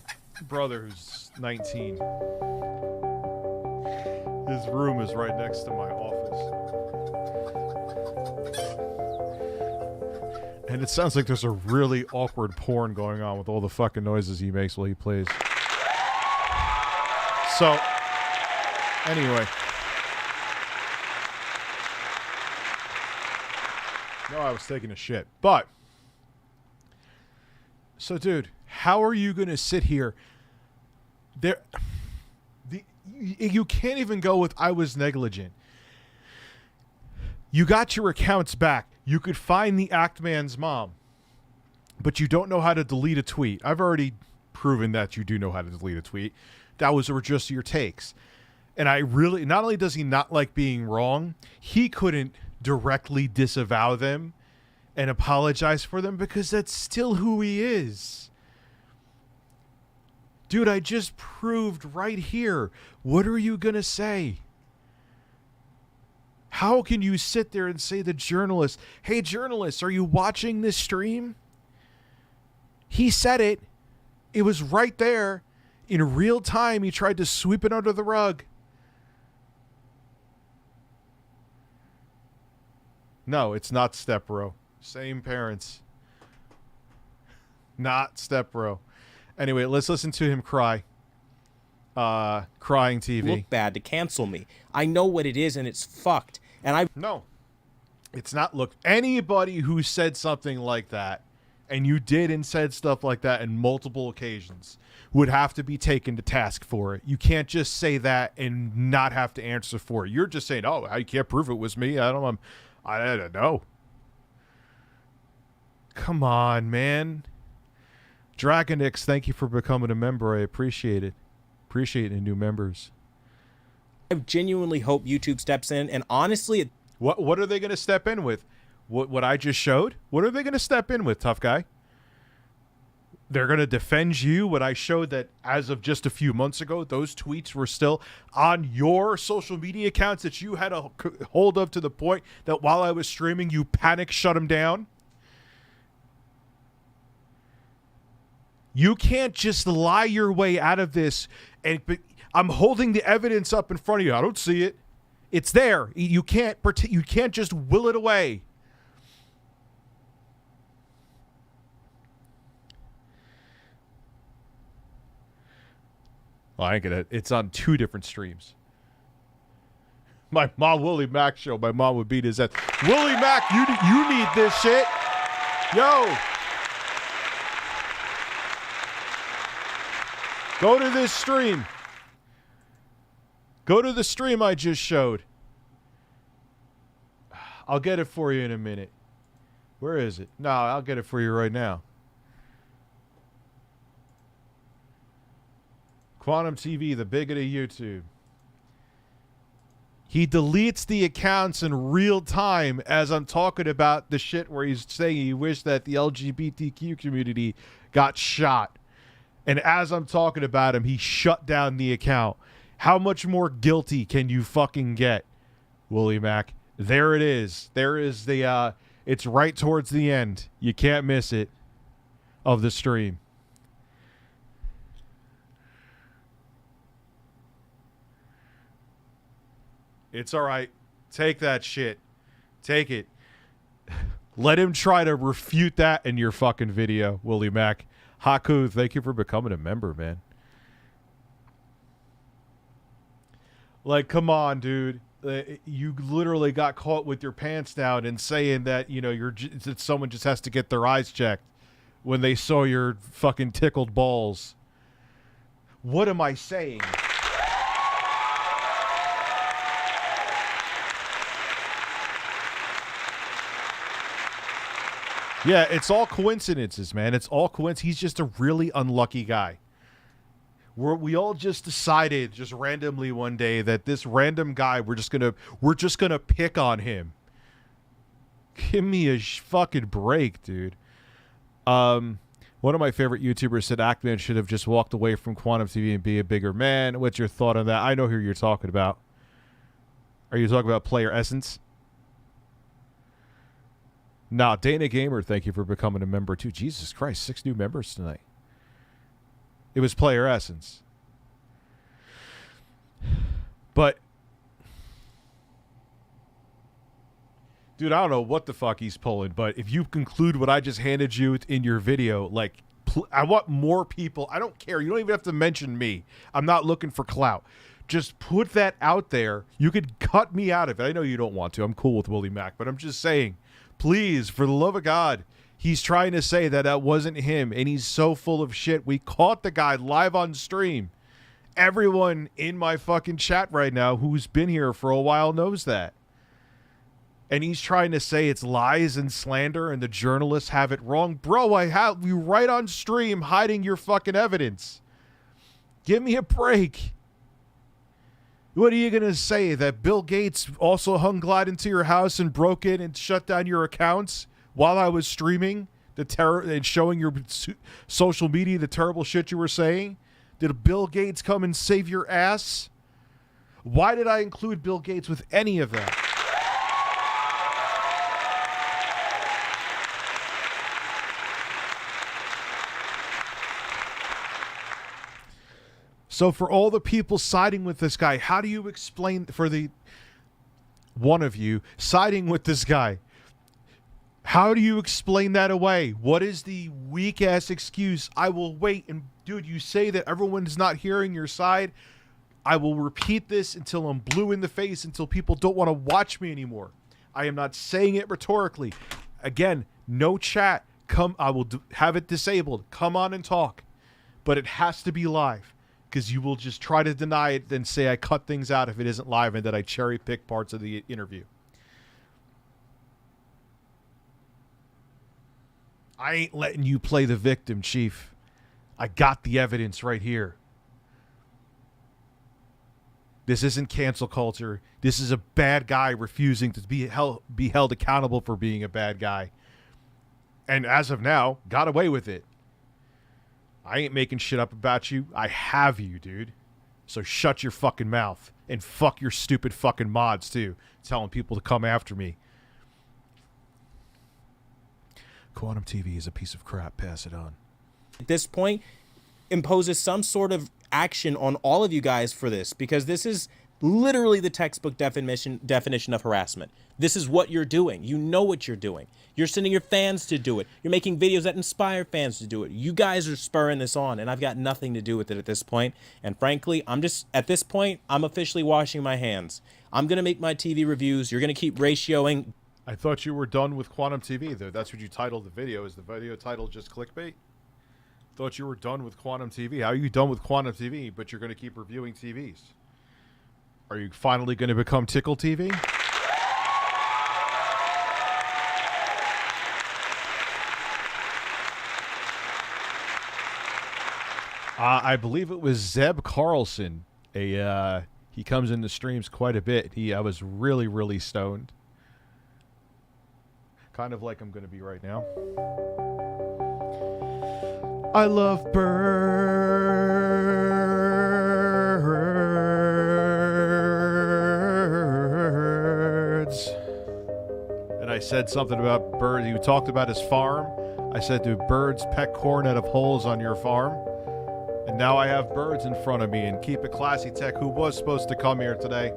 brother who's 19, his room is right next to my office. And it sounds like there's a really awkward porn going on with all the fucking noises he makes while he plays. So, anyway. No, I was taking a shit. But, so dude, how are you going to sit here? You can't even go with I was negligent. You got your accounts back. You could find the Actman's mom, but you don't know how to delete a tweet. I've already proven that you do know how to delete a tweet. That were just your takes. And I really, not only does he not like being wrong, he couldn't directly disavow them and apologize for them because that's still who he is. Dude, I just proved right here. What are you going to say? How can you sit there and say to journalists, hey, journalists, are you watching this stream? He said it. It was right there. In real time, he tried to sweep it under the rug. No, it's not step-bro. Same parents. Not step-bro. Anyway, let's listen to him cry. Crying TV. Look bad to cancel me. I know what it is, and it's fucked. And No. It's not. Look, anybody who said something like that, and you did and said stuff like that in multiple occasions, would have to be taken to task for it. You can't just say that and not have to answer for it. You're just saying, oh, I can't prove it was me. I don't know. Come on, man. Dragonix, thank you for becoming a member. I appreciate it. Appreciate the new members. I genuinely hope YouTube steps in, and honestly... What are they going to step in with? What I just showed? What are they going to step in with, tough guy? They're going to defend you. What I showed that as of just a few months ago, those tweets were still on your social media accounts that you had a hold of to the point that while I was streaming, you panic shut them down. You can't just lie your way out of this. And I'm holding the evidence up in front of you. I don't see it. It's there. You can't just will it away. Well, I ain't gonna. It's on 2 different streams. My mom, Willie Mac show. My mom would beat his ass. Willie Mac, you need this shit. Yo. Go to this stream. Go to the stream I just showed. I'll get it for you in a minute. Where is it? No, I'll get it for you right now. Quantum TV, the bigot of YouTube. He deletes the accounts in real time as I'm talking about the shit where he's saying he wished that the LGBTQ community got shot. And as I'm talking about him, he shut down the account. How much more guilty can you fucking get, Willie Mac? There it is. There is the, it's right towards the end. You can't miss it of the stream. It's all right. Take that shit. Take it. Let him try to refute that in your fucking video, Willie Mac. Haku, thank you for becoming a member, man. Like, come on, dude. You literally got caught with your pants down and saying that, you know, that someone just has to get their eyes checked when they saw your fucking tickled balls. What am I saying? Yeah, it's all coincidences, man. It's all coincidence. He's just a really unlucky guy. We all just decided just randomly one day that this random guy, we're just gonna pick on him. Give me a fucking break, dude. One of my favorite YouTubers said Actman should have just walked away from Quantum TV and be a bigger man. What's your thought on that? I know who you're talking about. Are you talking about Player Essence? Nah, Dana Gamer, thank you for becoming a member too. Jesus Christ, 6 new members tonight. It was Player Essence. But Dude, I don't know what the fuck he's pulling, but if you conclude what I just handed you in your video, like, I want more people. I don't care. You don't even have to mention me. I'm not looking for clout. Just put that out there. You could cut me out of it. I know you don't want to. I'm cool with Willie Mack, but I'm just saying, please, for the love of God, he's trying to say that that wasn't him, and he's so full of shit. We caught the guy live on stream. Everyone in my fucking chat right now who's been here for a while knows that. And he's trying to say it's lies and slander and the journalists have it wrong. Bro, I have you right on stream hiding your fucking evidence. Give me a break. What are you going to say? That Bill Gates also hung glide into your house and broke in and shut down your accounts while I was streaming the terror and showing your social media the terrible shit you were saying? Did Bill Gates come and save your ass? Why did I include Bill Gates with any of that? So for all the people siding with this guy, how do you explain, for the one of you siding with this guy, how do you explain that away? What is the weak-ass excuse? I will wait. And, dude, you say that everyone's not hearing your side. I will repeat this until I'm blue in the face, until people don't want to watch me anymore. I am not saying it rhetorically. Again, no chat. Come, I will have it disabled. Come on and talk. But it has to be live. Because you will just try to deny it, then say I cut things out if it isn't live and that I cherry pick parts of the interview. I ain't letting you play the victim, Chief. I got the evidence right here. This isn't cancel culture. This is a bad guy refusing to be held accountable for being a bad guy. And as of now, got away with it. I ain't making shit up about you. I have you, dude. So shut your fucking mouth. And fuck your stupid fucking mods, too. Telling people to come after me. Quantum TV is a piece of crap. Pass it on. At this point, imposes some sort of action on all of you guys for this, because this is literally the textbook definition of harassment. This is what you're doing. You know what you're doing. You're sending your fans to do it. You're making videos that inspire fans to do it. You guys are spurring this on, and I've got nothing to do with it at this point. And frankly, at this point, I'm officially washing my hands. I'm going to make my TV reviews. You're going to keep ratioing. I thought you were done with Quantum TV, though. That's what you titled the video. Is the video title just clickbait? Thought you were done with Quantum TV. How are you done with Quantum TV, but you're going to keep reviewing TVs? Are you finally going to become Tickle TV? I believe it was Zeb Carlson. He comes in the streams quite a bit. I was really, really stoned. Kind of like I'm going to be right now. I love birds. And I said something about birds. You talked about his farm. I said, do birds peck corn out of holes on your farm? And now I have birds in front of me. And Keep It Classy Tech, who was supposed to come here today,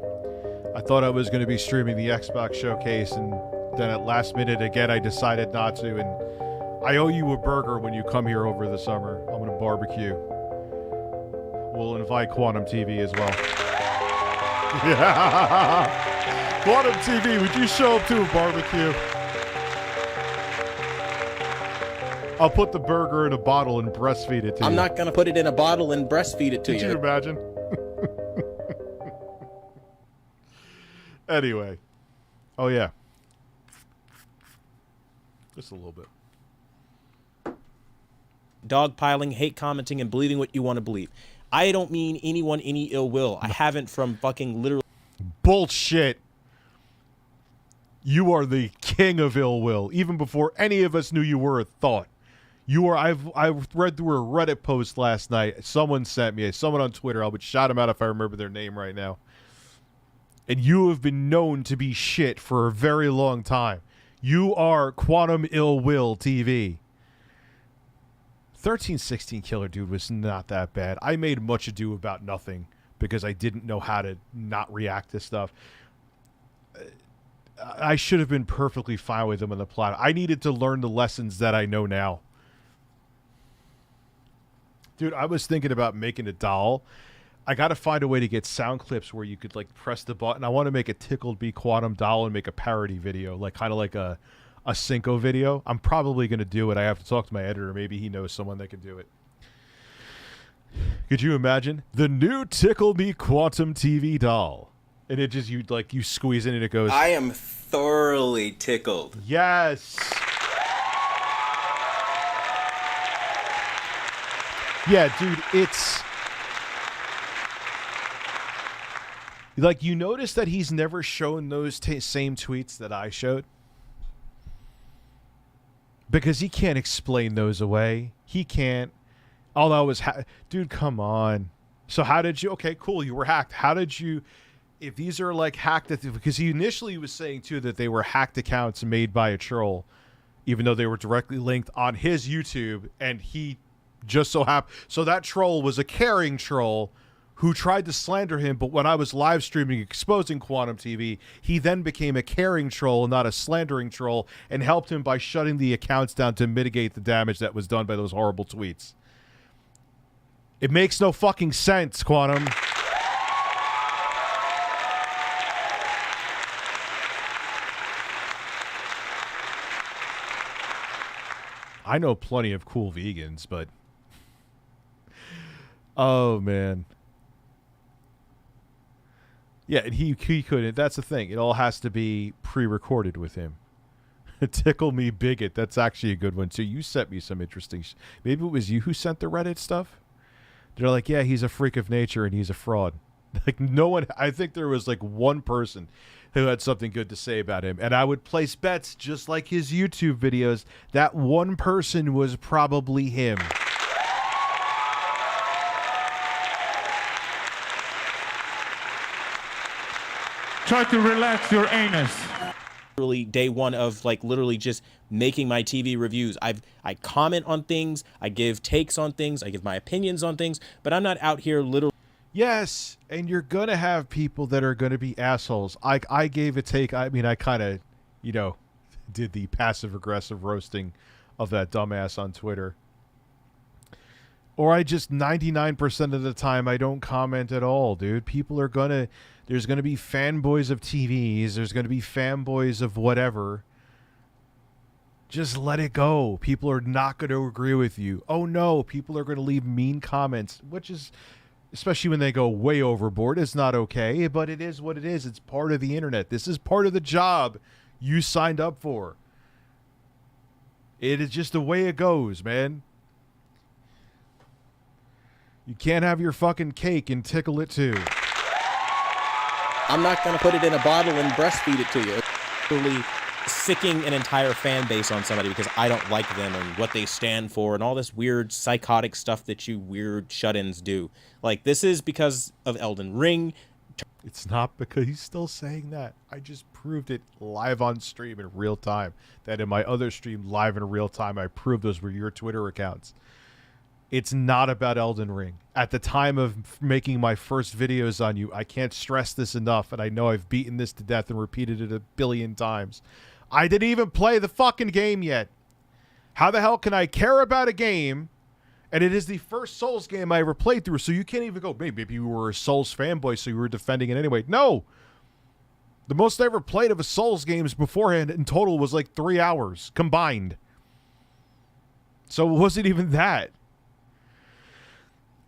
I thought I was going to be streaming the Xbox showcase, and then at last minute again I decided not to. And I owe you a burger when you come here over the summer. I'm going to barbecue. We'll invite Quantum TV as well. Yeah. Quantum TV, would you show up to a barbecue? I'll put the burger in a bottle and breastfeed it to you. I'm not going to put it in a bottle and breastfeed it to you. Could you imagine? Anyway. Oh, yeah. Just a little bit. Dogpiling, hate commenting, and believing what you want to believe. I don't mean anyone any ill will. I haven't from fucking literally. Bullshit. You are the king of ill will, even before any of us knew you were a thought. You are. I've read through a Reddit post last night. Someone sent me. Someone on Twitter. I would shout them out if I remember their name right now. And you have been known to be shit for a very long time. You are Quantum Ill Will TV. 1316 Killer Dude was not that bad. I made much ado about nothing because I didn't know how to not react to stuff. I should have been perfectly fine with him on the plot. I needed to learn the lessons that I know now. Dude, I was thinking about making a doll. I got to find a way to get sound clips where you could like press the button. I want to make a Tickled Bee Quantum doll and make a parody video, like kind of like a Cinco video. I'm probably going to do it. I have to talk to my editor. Maybe he knows someone that can do it. Could you imagine the new Tickle Me Quantum TV doll? And it just, you squeeze in and it goes. I am thoroughly tickled. Yes. Yeah, dude, it's like, you notice that he's never shown those same tweets that I showed? Because he can't explain those away. He can't. All that was, dude, come on. So how did you, okay, cool, you were hacked. How did you, if these are like hacked, because he initially was saying too that they were hacked accounts made by a troll, even though they were directly linked on his YouTube, and he just so happened, so that troll was a caring troll who tried to slander him, but when I was live streaming exposing Quantum TV, he then became a caring troll, not a slandering troll, and helped him by shutting the accounts down to mitigate the damage that was done by those horrible tweets. It makes no fucking sense, Quantum. I know plenty of cool vegans, but oh man. Yeah, and he couldn't. That's the thing. It all has to be pre-recorded with him. Tickle Me Bigot. That's actually a good one too. You sent me some interesting maybe it was you who sent the Reddit stuff? They're like, yeah, he's a freak of nature and he's a fraud. Like, no one, I think there was like one person who had something good to say about him. And I would place bets, just like his YouTube videos, that one person was probably him. Try to relax your anus. Literally day one of like literally just making my TV reviews. I comment on things, I give takes on things, I give my opinions on things, but I'm not out here literally. Yes, and you're going to have people that are going to be assholes. I gave a take. I mean, I kind of, did the passive-aggressive roasting of that dumbass on Twitter. Or I just 99% of the time, I don't comment at all, dude. People are going to, there's going to be fanboys of TVs. There's going to be fanboys of whatever. Just let it go. People are not going to agree with you. Oh, no, people are going to leave mean comments, which is, especially when they go way overboard, it's not okay, but it is what it is. It's part of the internet. This is part of the job you signed up for. It is just the way it goes, man. You can't have your fucking cake and tickle it too. I'm not going to put it in a bottle and breastfeed it to you. Literally sicking an entire fan base on somebody because I don't like them and what they stand for and all this weird psychotic stuff that you weird shut-ins do. Like, this is because of Elden Ring. It's not because he's still saying that. I just proved it live on stream in real time. That in my other stream live in real time, I proved those were your Twitter accounts. It's not about Elden Ring. At the time of making my first videos on you, I can't stress this enough, and I know I've beaten this to death and repeated it 1 billion times. I didn't even play the fucking game yet. How the hell can I care about a game? And it is the first Souls game I ever played through, so you can't even go, maybe you were a Souls fanboy, so you were defending it anyway. No! The most I ever played of a Souls games beforehand in total was like 3 hours combined. So it wasn't even that.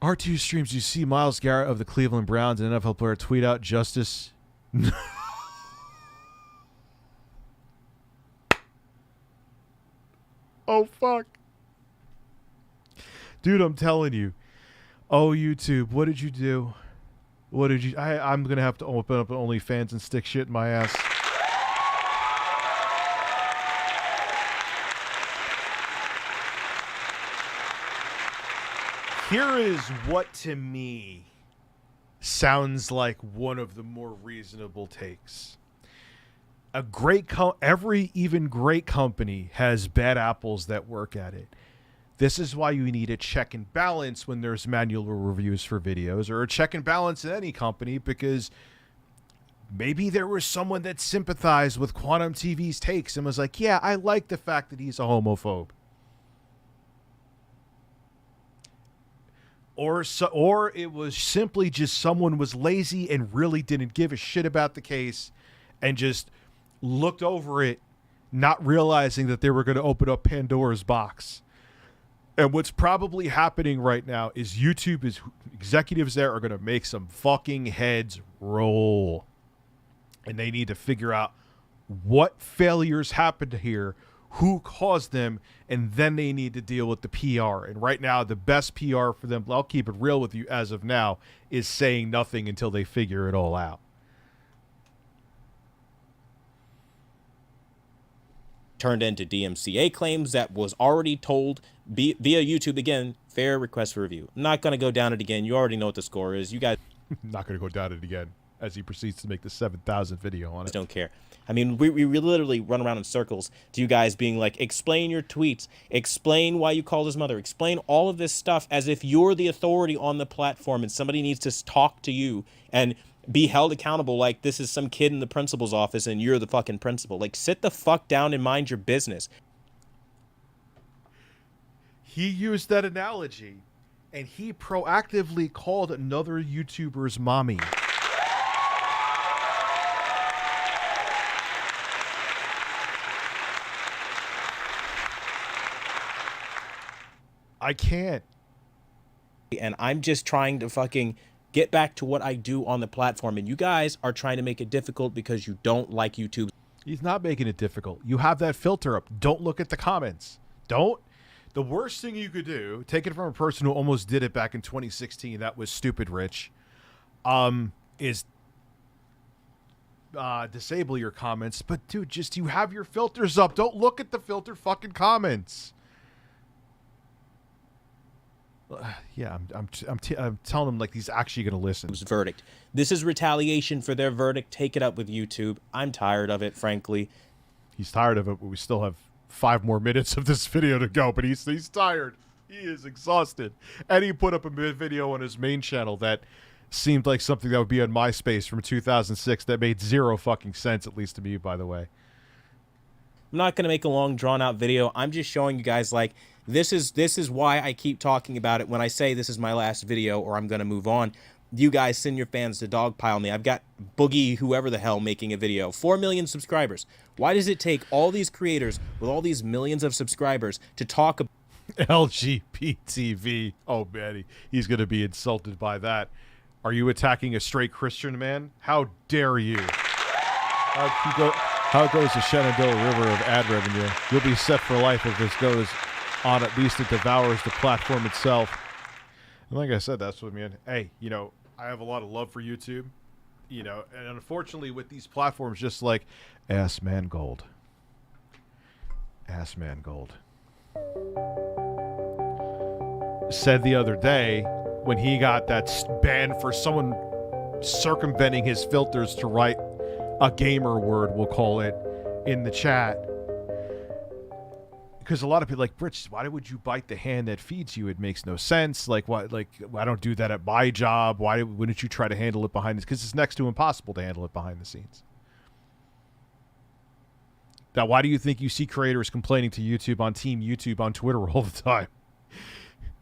R2 streams, you see Myles Garrett of the Cleveland Browns, an NFL player, tweet out justice. Oh, fuck. Dude, I'm telling you. Oh, YouTube, what did you do? What did you... I'm going to have to open up an OnlyFans and stick shit in my ass. Here is what, to me, sounds like one of the more reasonable takes. A great every even great company has bad apples that work at it. This is why you need a check and balance when there's manual reviews for videos, or a check and balance in any company, because maybe there was someone that sympathized with Quantum TV's takes and was like, yeah, I like the fact that he's a homophobe. Or it was simply just someone was lazy and really didn't give a shit about the case and just looked over it, not realizing that they were going to open up Pandora's box. And what's probably happening right now is executives there are going to make some fucking heads roll. And they need to figure out what failures happened here, who caused them, and then they need to deal with the PR. And right now, the best PR for them, I'll keep it real with you as of now, is saying nothing until they figure it all out. Turned into DMCA claims that was already told via YouTube. Again, fair request for review. I'm not going to go down it again. You already know what the score is. You guys not going to go down it again as he proceeds to make the 7,000 video on it. Don't care. I mean, we literally run around in circles to you guys being like, explain your tweets, explain why you called his mother, explain all of this stuff as if you're the authority on the platform and somebody needs to talk to you and be held accountable like this is some kid in the principal's office and you're the fucking principal. Like, sit the fuck down and mind your business. He used that analogy and he proactively called another YouTuber's mommy. I can't. And I'm just trying to fucking get back to what I do on the platform. And you guys are trying to make it difficult because you don't like YouTube. He's not making it difficult. You have that filter up. Don't look at the comments. Don't. The worst thing you could do, take it from a person who almost did it back in 2016, that was stupid rich, is disable your comments. But dude, just you have your filters up. Don't look at the filter fucking comments. Yeah, I'm telling him like he's actually going to listen. Verdict. This is retaliation for their verdict. Take it up with YouTube. I'm tired of it, frankly. He's tired of it, but we still have 5 more minutes of this video to go. But he's tired. He is exhausted. And he put up a video on his main channel that seemed like something that would be on MySpace from 2006 that made zero fucking sense, at least to me, by the way. I'm not going to make a long, drawn-out video. I'm just showing you guys, like, this is why I keep talking about it when I say this is my last video or I'm going to move on. You guys send your fans to dogpile me. I've got Boogie, whoever the hell, making a video. 4 million subscribers. Why does it take all these creators with all these millions of subscribers to talk about LGBTV? Oh, man, he's going to be insulted by that. Are you attacking a straight Christian man? How dare you? How goes the Shenandoah River of ad revenue? You'll be set for life if this goes on. At least it devours the platform itself. And like I said, that's what I mean. Hey, you know, I have a lot of love for YouTube, you know, and unfortunately with these platforms, just like Ass Man Gold. Said the other day when he got that ban for someone circumventing his filters to write a gamer word, we'll call it, in the chat. Because a lot of people like, Rich, why would you bite the hand that feeds you? It makes no sense. Like, why? Like, I don't do that at my job. Why wouldn't you try to handle it behind this? Because it's next to impossible to handle it behind the scenes. Now, why do you think you see creators complaining to YouTube on Team YouTube on Twitter all the time?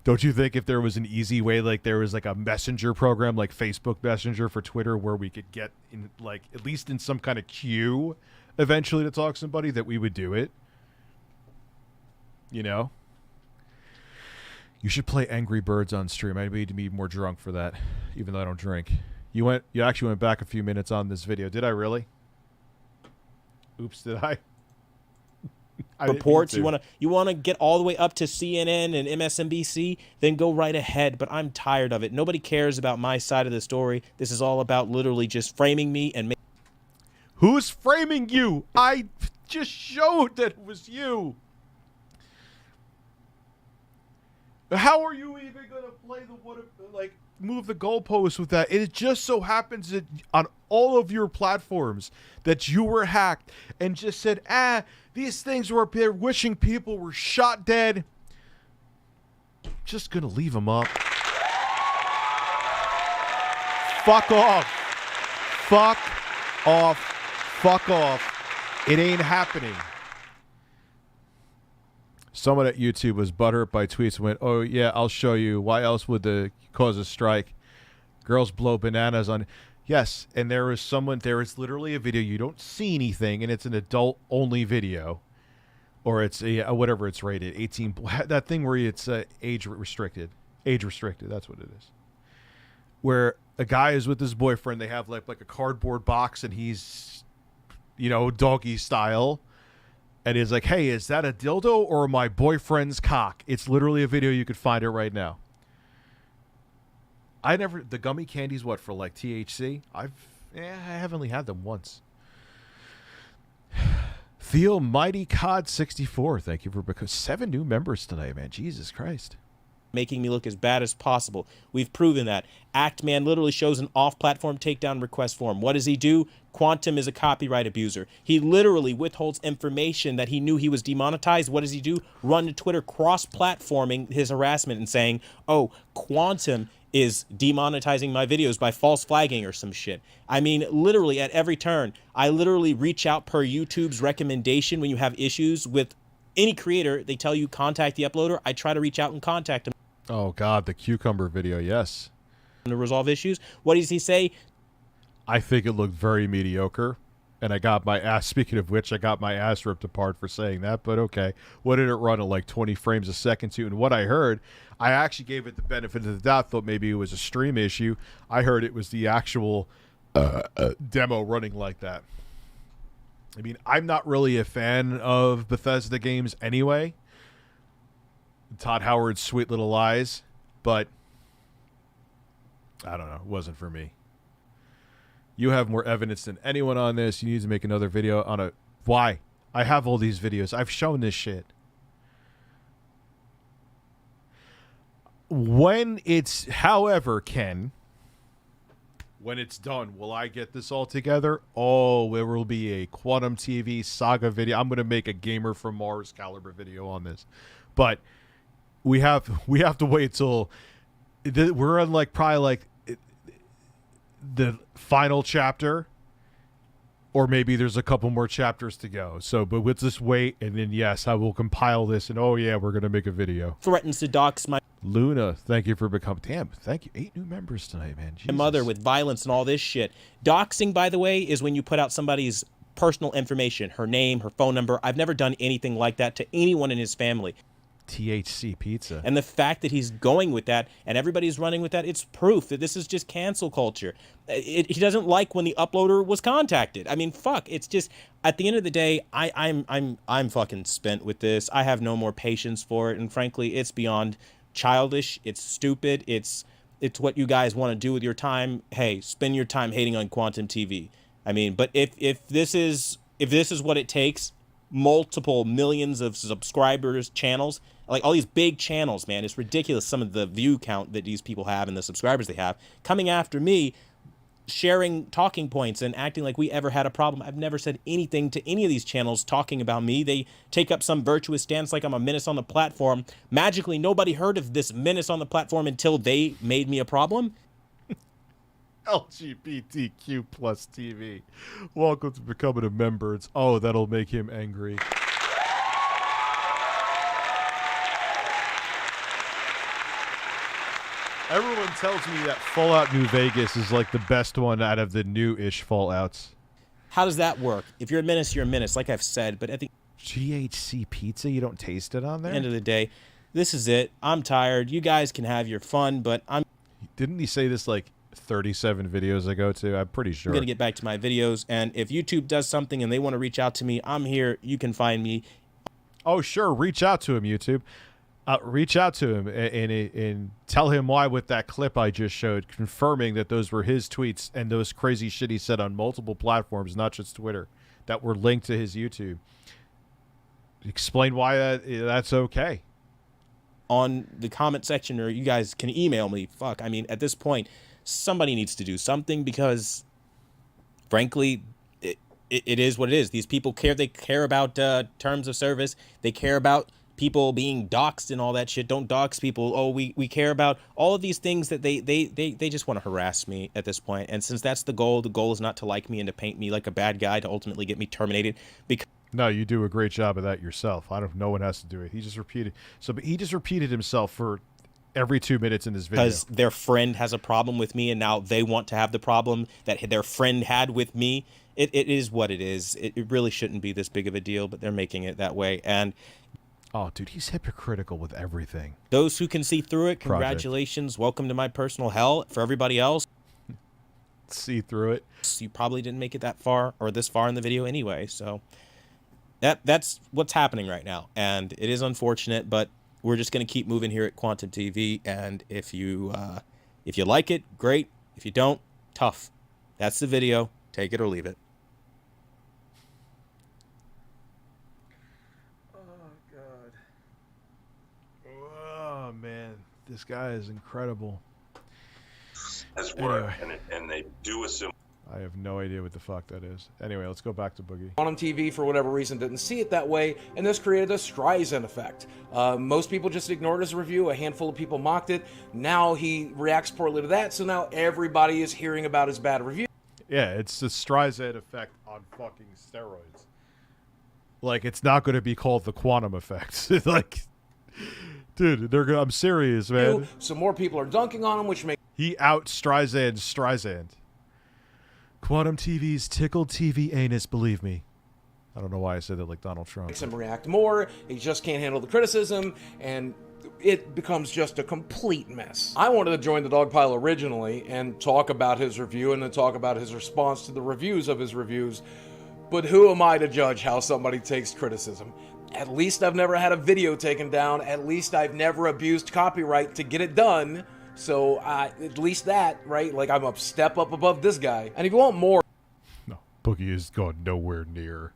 Don't you think if there was an easy way, like there was like a messenger program like Facebook Messenger for Twitter where we could get in, like, at least in some kind of queue eventually to talk to somebody, that we would do it? You know? You should play Angry Birds on stream. I need to be more drunk for that, even though I don't drink. You actually went back a few minutes on this video. Did I really? Oops, did I? Reports. You want to get all the way up to CNN and MSNBC, then go right ahead. But I'm tired of it. Nobody cares about my side of the story. This is all about literally just framing me and Who's framing you? I just showed that it was you. How are you even gonna play move the goalposts with that? It just so happens that on all of your platforms that you were hacked and just said, these things were up there wishing people were shot dead. Just gonna leave them up. Fuck off. Fuck off. Fuck off. It ain't happening. Someone at YouTube was butthurt by tweets and went, oh, yeah, I'll show you. Why else would the cause a strike? Girls blow bananas on... Yes, and there is literally a video. You don't see anything, and it's an adult-only video. Or it's whatever it's rated, 18... That thing where it's age restricted. Age restricted, that's what it is. Where a guy is with his boyfriend. They have like a cardboard box, and he's, doggy style. And he's like, hey, is that a dildo or my boyfriend's cock? It's literally a video. You could find it right now. The gummy candies, what, for like THC? I haven't only had them once. Theo Mighty Cod 64, thank you for 7 new members tonight, man. Jesus Christ. Making me look as bad as possible. We've proven that. Actman literally shows an off-platform takedown request form. What does he do? Quantum is a copyright abuser. He literally withholds information that he knew he was demonetized. What does he do? Run to Twitter cross-platforming his harassment and saying, oh, Quantum is demonetizing my videos by false flagging or some shit. I mean, literally at every turn, I literally reach out per YouTube's recommendation when you have issues with any creator. They tell you contact the uploader. I try to reach out and contact him. Oh, God, the cucumber video, yes. To resolve issues. What does he say? I think it looked very mediocre, and I got my ass, speaking of which, I got my ass ripped apart for saying that, but okay. What did it run at, like 20 frames a second to? And what I heard, I actually gave it the benefit of the doubt, thought maybe it was a stream issue. I heard it was the actual demo running like that. I mean, I'm not really a fan of Bethesda games anyway. Todd Howard's Sweet Little Lies, but I don't know. It wasn't for me. You have more evidence than anyone on this. You need to make another video on a... Why? I have all these videos. I've shown this shit. When it's... However, Ken... When it's done, will I get this all together? Oh, it will be a Quantum TV saga video. I'm going to make a Gamer from Mars caliber video on this. But we have to wait till we're on probably the final chapter, or maybe there's a couple more chapters to go. So, but let's just wait, and then yes, I will compile this, and oh yeah, we're going to make a video. Threatens to dox my... Luna, thank you for becoming... Damn, thank you. 8 new members tonight, man. Jesus. Mother with violence and all this shit. Doxing, by the way, is when you put out somebody's personal information, her name, her phone number. I've never done anything like that to anyone in his family. THC pizza. And the fact that he's going with that and everybody's running with that, it's proof that this is just cancel culture. He doesn't like when the uploader was contacted. I mean, fuck. It's just, at the end of the day, I'm fucking spent with this. I have no more patience for it, and frankly, it's beyond childish. It's stupid. It's what you guys want to do with your time. Hey, spend your time hating on Quantum TV. I mean, but if this is what it takes, multiple millions of subscribers, channels, like all these big channels, man, it's ridiculous some of the view count that these people have and the subscribers they have coming after me, sharing talking points and acting like we ever had a problem. I've never said anything to any of these channels talking about me. They take up some virtuous stance like I'm a menace on the platform. Magically, nobody heard of this menace on the platform until they made me a problem. LGBTQ plus TV. Welcome to becoming a member. Oh, that'll make him angry. Everyone tells me that Fallout New Vegas is like the best one out of the new-ish Fallouts. How does that work? If you're a menace, you're a menace, like I've said, but at the GHC pizza, you don't taste it on there? end of the day, this is it. I'm tired. You guys can have your fun, but Didn't he say this like 37 videos ago too? I'm pretty sure. I'm going to get back to my videos, and if YouTube does something and they want to reach out to me, I'm here. You can find me. Oh, sure. Reach out to him, YouTube. Reach out to him and tell him why with that clip I just showed, confirming that those were his tweets and those crazy shit he said on multiple platforms, not just Twitter, that were linked to his YouTube. Explain why that's okay. On the comment section, or you guys can email me. Fuck, I mean, at this point, somebody needs to do something because, frankly, it is what it is. These people care. They care about terms of service. They care about people being doxxed and all that shit. Don't dox people. Oh, we care about all of these things that they just want to harass me at this point. And since that's the goal is not to like me and to paint me like a bad guy to ultimately get me terminated. Because no, you do a great job of that yourself. No one has to do it. He just repeated. But he just repeated himself for every 2 minutes in this video. Because their friend has a problem with me, and now they want to have the problem that their friend had with me. It is what it is. It really shouldn't be this big of a deal, but they're making it that way. And oh, dude, he's hypocritical with everything. Those who can see through it, congratulations. Welcome to my personal hell. For everybody else, see through it. You probably didn't make it that far or this far in the video anyway. So that's what's happening right now. And it is unfortunate, but we're just going to keep moving here at Quantum TV. And if you like it, great. If you don't, tough. That's the video. Take it or leave it. Oh man, this guy is incredible. Has worked, and they do assume. I have no idea what the fuck that is. Anyway, let's go back to Boogie. Quantum TV, for whatever reason, didn't see it that way, and this created a Streisand effect. Most people just ignored his review. A handful of people mocked it. Now he reacts poorly to that, so now everybody is hearing about his bad review. Yeah, it's the Streisand effect on fucking steroids. Like, it's not going to be called the quantum effect. Like, dude, I'm serious, man. So more people are dunking on him, which makes he out Streisand. Quantum TV's tickled TV anus, believe me. I don't know why I said that like Donald Trump. Makes him react more. He just can't handle the criticism, and it becomes just a complete mess. I wanted to join the dog pile originally and talk about his review and then talk about his response to the reviews of his reviews, but who am I to judge how somebody takes criticism? At least I've never had a video taken down. At least I've never abused copyright to get it done. So at least that, right? Like, I'm a step up above this guy. And if you want more... No, Boogie is going nowhere near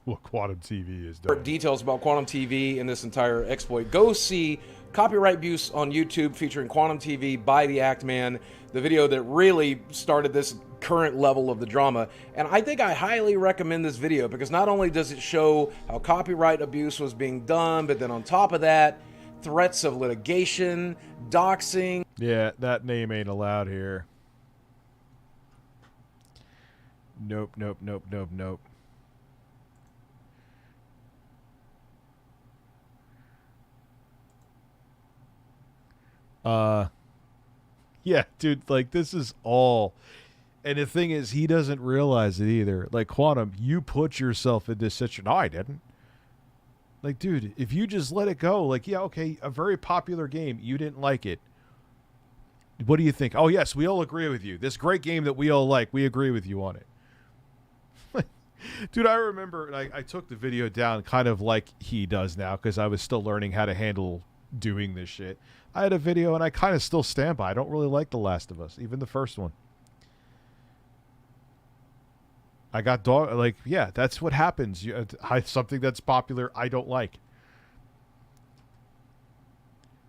what Quantum TV is doing. Details about Quantum TV and this entire exploit, go see Copyright Abuse on YouTube featuring Quantum TV by the Act Man, the video that really started this current level of the drama. And I think I highly recommend this video because not only does it show how copyright abuse was being done, but then on top of that, threats of litigation, doxing. Yeah, that name ain't allowed here. Nope. Yeah, dude, like, this is all... And the thing is, he doesn't realize it either. Like, Quantum, you put yourself in this situation. No, I didn't. Like, dude, if you just let it go, like, yeah, okay, a very popular game, you didn't like it. What do you think? Oh, yes, we all agree with you. This great game that we all like, we agree with you on it. Dude, I remember I took the video down kind of like he does now because I was still learning how to handle doing this shit. I had a video and I kind of still stand by. I don't really like The Last of Us, even the first one. I got like, yeah, that's what happens. Something that's popular, I don't like.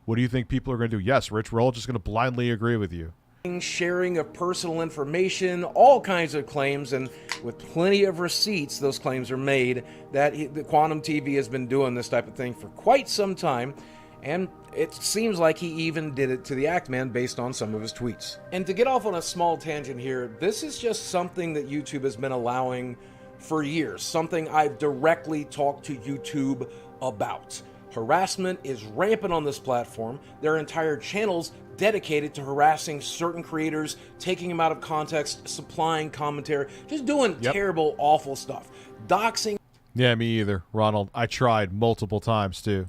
What do you think people are going to do? Yes, Rich, we're all just going to blindly agree with you. Sharing of personal information, all kinds of claims, and with plenty of receipts, those claims are made that the Quantum TV has been doing this type of thing for quite some time. And it seems like he even did it to the Act Man based on some of his tweets. And to get off on a small tangent here, this is just something that YouTube has been allowing for years. Something I've directly talked to YouTube about. Harassment is rampant on this platform. There are entire channels dedicated to harassing certain creators, taking them out of context, supplying commentary, just doing terrible, awful stuff. Doxing. Yeah, me either, Ronald. I tried multiple times, too.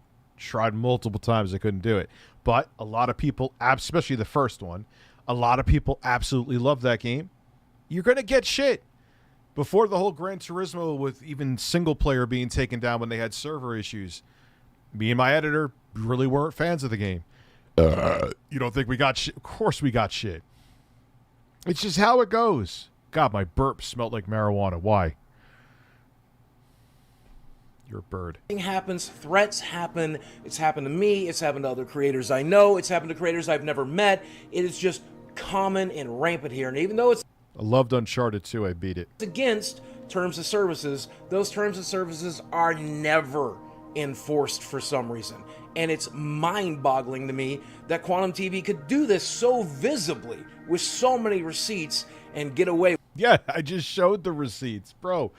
I couldn't do it. But a lot of people, especially the first one, a lot of people absolutely love that game. You're going to get shit. Before the whole Gran Turismo with even single player being taken down when they had server issues, me and my editor really weren't fans of the game. You don't think we got shit? Of course we got shit. It's just how it goes. God, my burp smelled like marijuana. Why? You're a bird. Happens, threats happen. It's happened to me. It's happened to other creators I know. It's happened to creators I've never met. It is just common and rampant here. And even though it's I loved Uncharted 2, I beat it. Against terms of services, those terms of services are never enforced for some reason. And it's mind-boggling to me that Quantum TV could do this so visibly with so many receipts and get away. Yeah, I just showed the receipts, bro.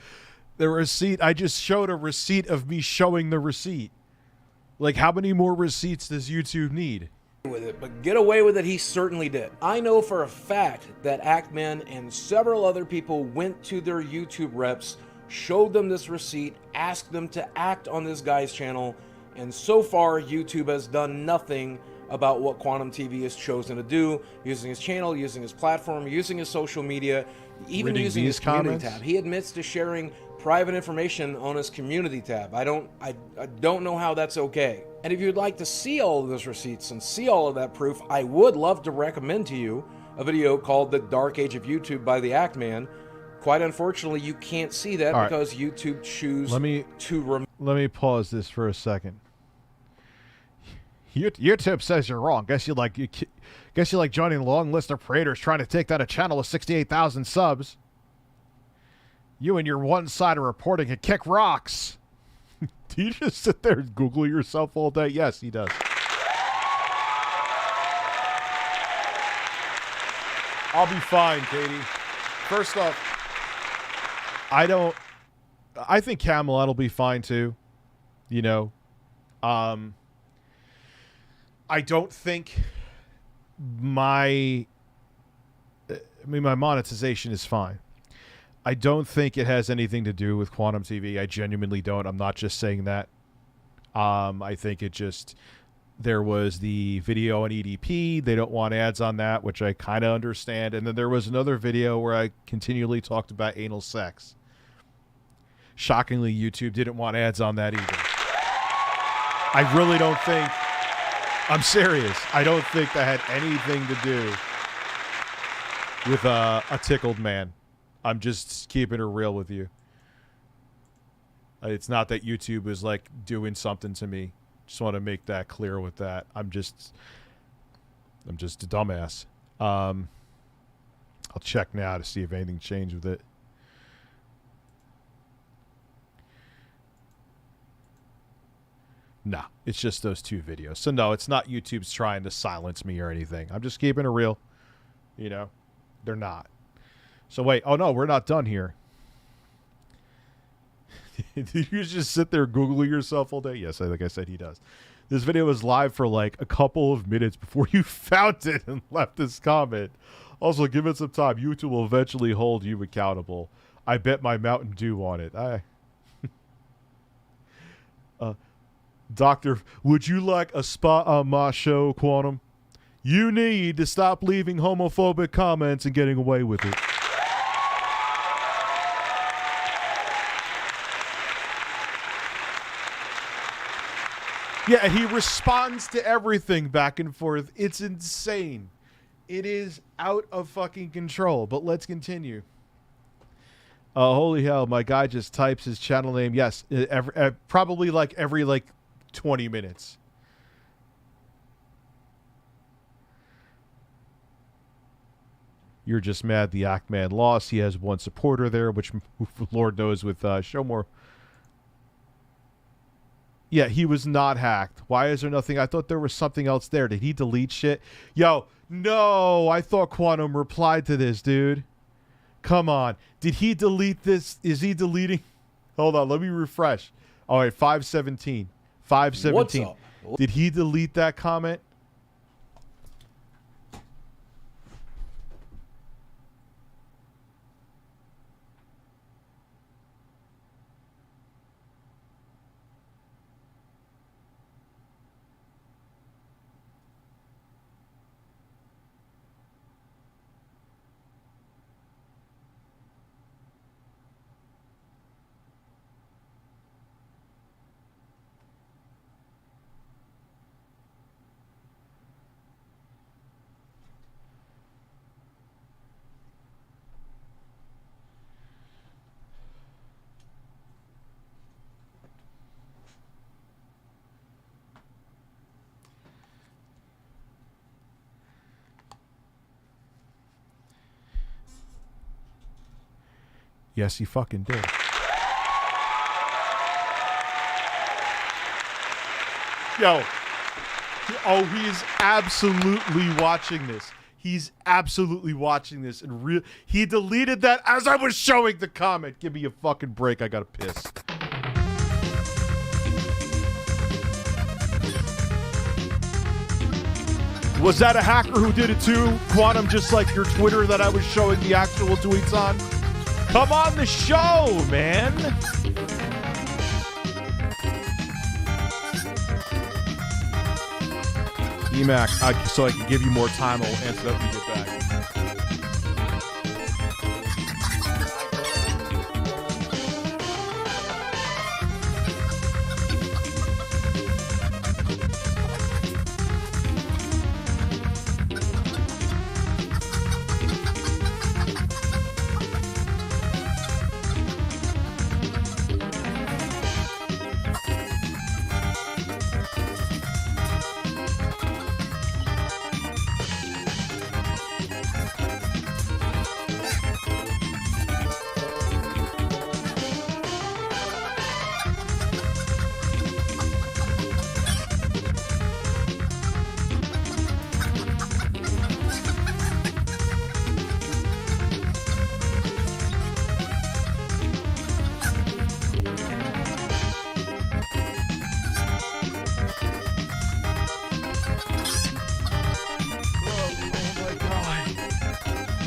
The receipt, I just showed a receipt of me showing the receipt. Like, how many more receipts does YouTube need? With it, but get away with it he certainly did. I know for a fact that Ackman and several other people went to their YouTube reps, showed them this receipt, asked them to act on this guy's channel, and so far YouTube has done nothing about what Quantum TV has chosen to do, using his channel, using his platform, using his social media, even Reading using his these community comments? tab. He admits to sharing private information on his community tab. I don't know how that's okay. And if you'd like to see all of those receipts and see all of that proof, I would love to recommend to you a video called The Dark Age of YouTube by the Act Man. Quite unfortunately, you can't see that All right. because YouTube choose to Let me pause this for a second. YouTube says you're wrong. Guess you like joining the long list of creators trying to take down a channel with 68,000 subs. You and your one-sided reporting can kick rocks. Do you just sit there and Google yourself all day? Yes, he does. I'll be fine, Katie. First off, I think Camelot will be fine too. You know, I don't think my monetization is fine. I don't think it has anything to do with Quantum TV. I genuinely don't. I'm not just saying that. I think it just, there was the video on EDP. They don't want ads on that, which I kind of understand. And then there was another video where I continually talked about anal sex. Shockingly, YouTube didn't want ads on that either. I really don't think, I'm serious, I don't think that had anything to do with a tickled man. I'm just keeping it real with you. It's not that YouTube is like doing something to me. Just want to make that clear with that. I'm just a dumbass. I'll check now to see if anything changed with it. No, it's just those two videos. So no, it's not YouTube's trying to silence me or anything. I'm just keeping it real. You know, they're not. So wait, oh no, we're not done here. Did you just sit there Googling yourself all day? Yes, like I said, he does. This video was live for like a couple of minutes before you found it and left this comment. Also, give it some time. YouTube will eventually hold you accountable. I bet my Mountain Dew on it. Doctor, would you like a spot on my show, Quantum? You need to stop leaving homophobic comments and getting away with it. Yeah, and he responds to everything back and forth. It's insane. It is out of fucking control. But let's continue. Holy hell, my guy just types his channel name. Yes, probably like every 20 minutes. You're just mad the Ackman lost. He has one supporter there, which Lord knows with show more. Yeah, he was not hacked. Why is there nothing? I thought there was something else there. Did he delete shit? Yo, no, I thought Quantum replied to this, dude. Come on. Did he delete this? Is he deleting? Hold on, let me refresh. All right, 517. 517. What's up? Did he delete that comment? Yes, he fucking did. Yo. Oh, he is absolutely watching this. He's absolutely watching this. And he deleted that as I was showing the comment. Give me a fucking break. I gotta piss. Was that a hacker who did it too? Quantum, just like your Twitter that I was showing the actual tweets on? Come on the show, man. EMAC, so I can give you more time, I'll answer that when you get back.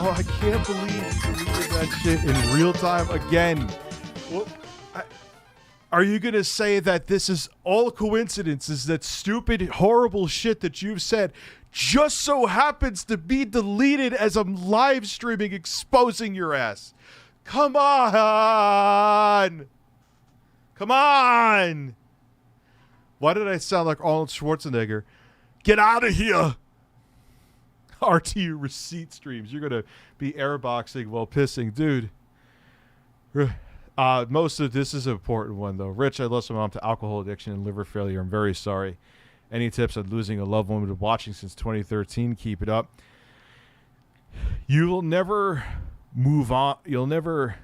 Oh, I can't believe you deleted that shit in real time again. Well, are you going to say that this is all coincidences, that stupid, horrible shit that you've said just so happens to be deleted as I'm live streaming exposing your ass? Come on! Come on! Why did I sound like Arnold Schwarzenegger? Get out of here! RTU receipt streams. You're going to be airboxing while pissing. Dude. Most of this is an important one, though. Rich, I lost my mom to alcohol addiction and liver failure. I'm very sorry. Any tips on losing a loved one we've been watching since 2013? Keep it up. You will never move on. You'll never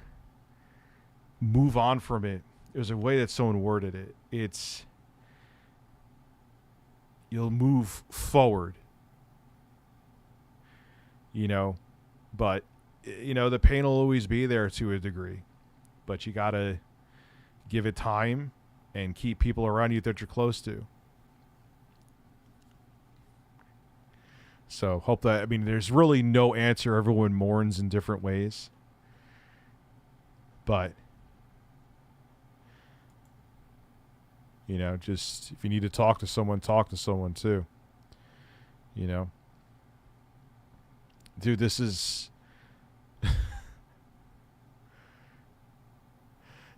move on from it. There's a way that someone worded it. It's you'll move forward. You know, but, you know, the pain will always be there to a degree. But you got to give it time and keep people around you that you're close to. So, hope that, I mean, there's really no answer. Everyone mourns in different ways. But, you know, just, if you need to talk to someone too. You know? Dude, this is...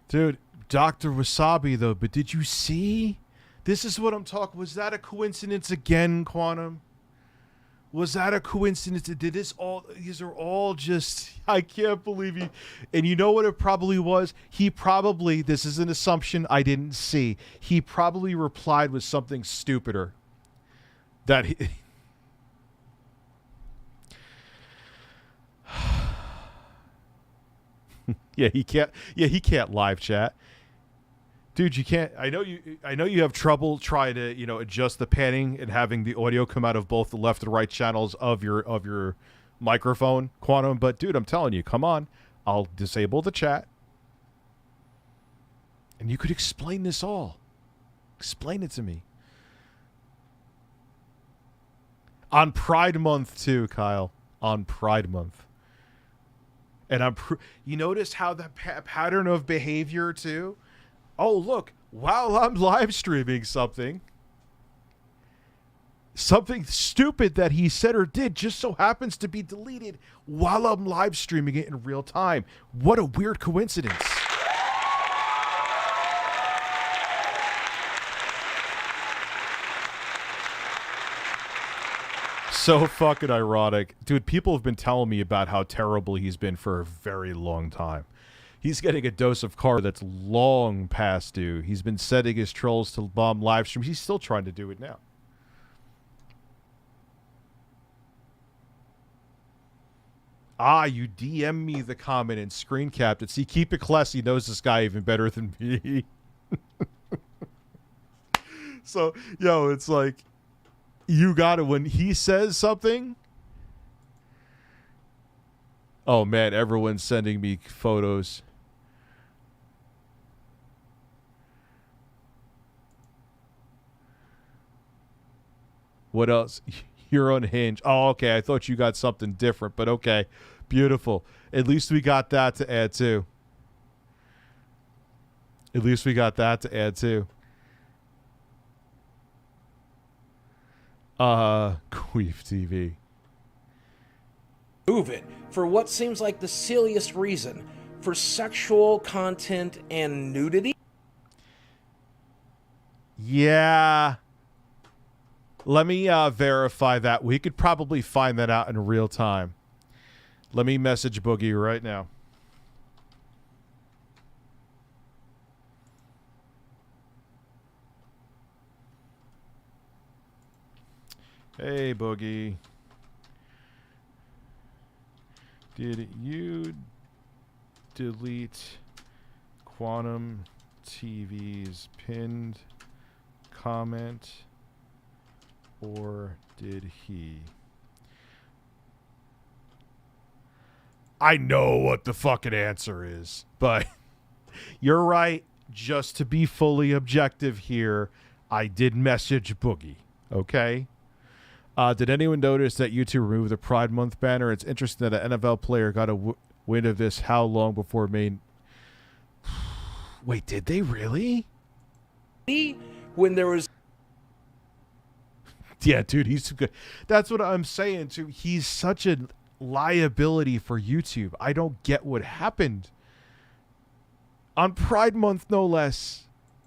Dude, Dr. Wasabi, though, but did you see? This is what I'm talking... Was that a coincidence again, Quantum? Was that a coincidence? Did this all... These are all just... I can't believe he... And you know what it probably was? He probably... This is an assumption I didn't see. He probably replied with something stupider. That he... Yeah, he can't live chat. Dude, you can't. I know you have trouble trying to, you know, adjust the panning and having the audio come out of both the left and right channels of your microphone, Quantum, but dude, I'm telling you, come on. I'll disable the chat. And you could explain this all. Explain it to me. On Pride Month too, Kyle. On Pride Month. And you notice how the pattern of behavior too? Oh, look, while I'm live streaming something stupid that he said or did just so happens to be deleted while I'm live streaming it in real time. What a weird coincidence. So fucking ironic. Dude, people have been telling me about how terrible he's been for a very long time. He's getting a dose of karma that's long past due. He's been setting his trolls to bomb live streams. He's still trying to do it now. Ah, you DM me the comment and screen capped it. See, keep it classy. He knows this guy even better than me. So, it's like, you got to, when he says something. Oh, man, everyone's sending me photos. What else? You're unhinged. Oh, okay. I thought you got something different, but okay. Beautiful. At least we got that to add too. Queef TV. Move it for what seems like the silliest reason, for sexual content and nudity. Yeah. Let me verify that. We could probably find that out in real time. Let me message Boogie right now. Hey, Boogie. Did you delete Quantum TV's pinned comment, or did he? I know what the fucking answer is, but you're right. Just to be fully objective here, I did message Boogie, okay? Did anyone notice that YouTube removed the Pride Month banner? It's interesting that an NFL player got a wind of this how long before it made... Wait, did they really? When there was... Yeah, dude, he's good. That's what I'm saying, too. He's such a liability for YouTube. I don't get what happened. On Pride Month, no less.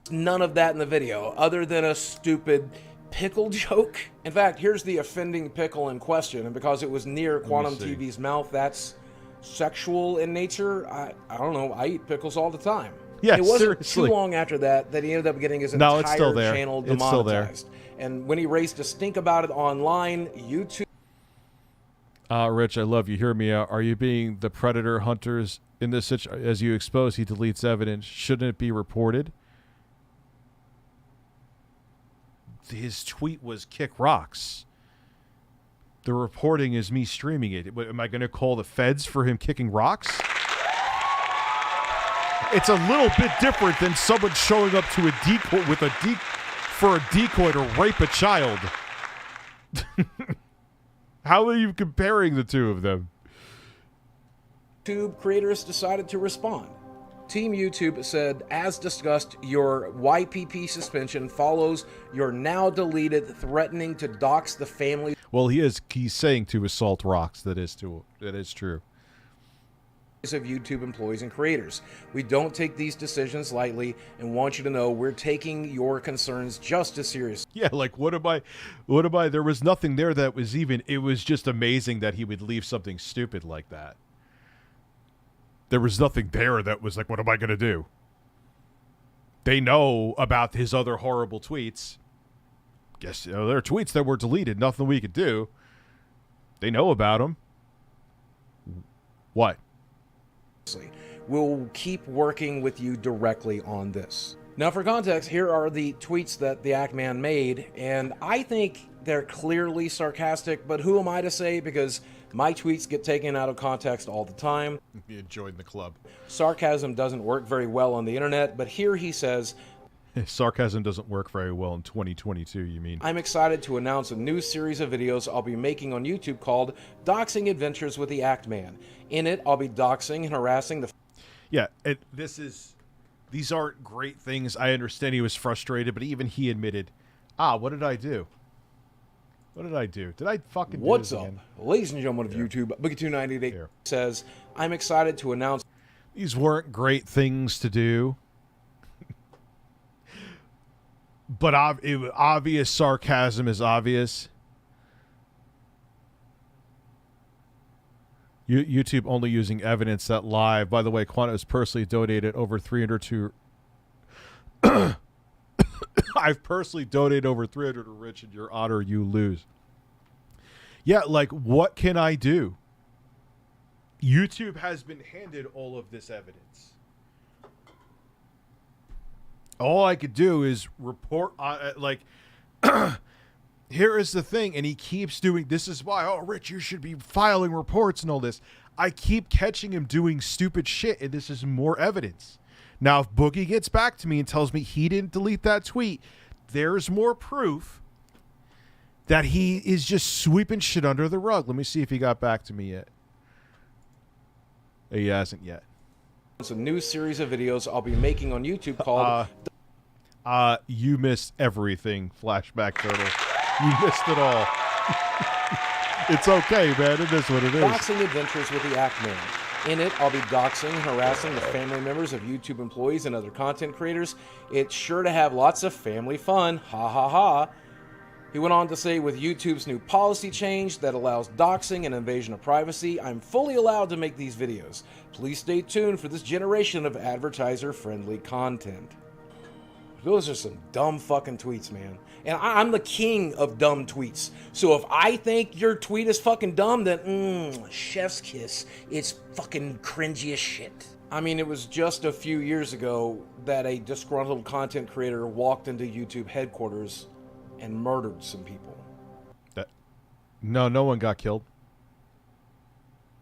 None of that in the video, other than a stupid pickle joke. In fact, here's the offending pickle in question, and because it was near Quantum TV's mouth, that's sexual in nature. I don't know. I eat pickles all the time. Yeah, it wasn't seriously. too long after that he ended up getting his entire it's still there. channel It's still there. demonetized. And when he raised a stink about it online, YouTube... Rich, I love you. Hear me out. Are you being the predator hunters in this situation? As you expose, he deletes evidence. Shouldn't it be reported? His tweet was kick rocks. The reporting is me streaming it. Am I going to call the feds for him kicking rocks? It's a little bit different than someone showing up to a decoy for a decoy to rape a child. How are you comparing the two of them? YouTube creators decided to respond. Team YouTube said, as discussed, your YPP suspension follows your now deleted threatening to dox the family. Well, he's saying to assault rocks. That is true. Of YouTube employees and creators. We don't take these decisions lightly and want you to know we're taking your concerns just as seriously. Yeah, like what am I? There was nothing there that was even, it was just amazing that he would leave something stupid like that. There was nothing there that was like, what am I going to do? They know about his other horrible tweets. Guess there are tweets that were deleted, nothing we could do. They know about them. What? We'll keep working with you directly on this. Now, for context, here are the tweets that the Act Man made, and I think they're clearly sarcastic, but who am I to say, because my tweets get taken out of context all the time. You joined the club. Sarcasm doesn't work very well on the internet, but here he says... Sarcasm doesn't work very well in 2022, you mean? I'm excited to announce a new series of videos I'll be making on YouTube called Doxing Adventures with the Act Man. In it, I'll be doxing and harassing the... Yeah, these aren't great things. I understand he was frustrated, but even he admitted, what did I do? What did I do? Did I fucking do What's this up? again? Ladies and gentlemen of YouTube, Boogie298 says, I'm excited to announce... These weren't great things to do. But obvious sarcasm is obvious. YouTube only using evidence that live. By the way, Quanta has personally donated over 300 to... I've personally donated over 300 to Rich. In your honor, you lose. Yeah, like, what can I do? YouTube has been handed all of this evidence. All I could do is report here is the thing, and he keeps doing this is why, oh Rich, you should be filing reports and all this. I keep catching him doing stupid shit, and this is more evidence. Now, if Boogie gets back to me and tells me he didn't delete that tweet, there's more proof that he is just sweeping shit under the rug. Let me see if he got back to me yet. He hasn't yet. It's a new series of videos I'll be making on YouTube called... You missed everything, Flashback Turtle. You missed it all. It's okay, man. It is what it is. Doxing Adventures with the Act Man. In it, I'll be doxing and harassing the family members of YouTube employees and other content creators. It's sure to have lots of family fun. Ha ha ha. He went on to say, with YouTube's new policy change that allows doxing and invasion of privacy, I'm fully allowed to make these videos. Please stay tuned for this generation of advertiser-friendly content. Those are some dumb fucking tweets, man. And I'm the king of dumb tweets. So if I think your tweet is fucking dumb, then chef's kiss. It's fucking cringy as shit. I mean, it was just a few years ago that a disgruntled content creator walked into YouTube headquarters and murdered some people. No one got killed.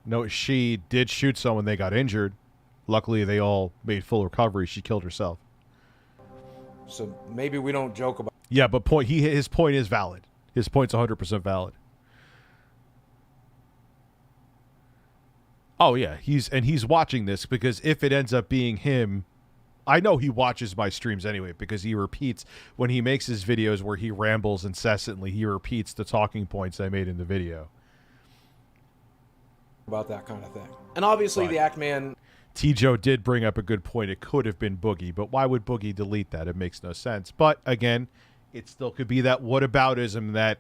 No, she did shoot someone. They got injured. Luckily, they all made full recovery. She killed herself. So maybe we don't joke about... Yeah, but his point is valid. His point's 100% valid. Oh, yeah. He's watching this because if it ends up being him... I know he watches my streams anyway because he repeats... When he makes his videos where he rambles incessantly, he repeats the talking points I made in the video. About that kind of thing. And obviously the Act Man... T-Joe did bring up a good point. It could have been Boogie, but why would Boogie delete that? It makes no sense. But again, it still could be that whataboutism that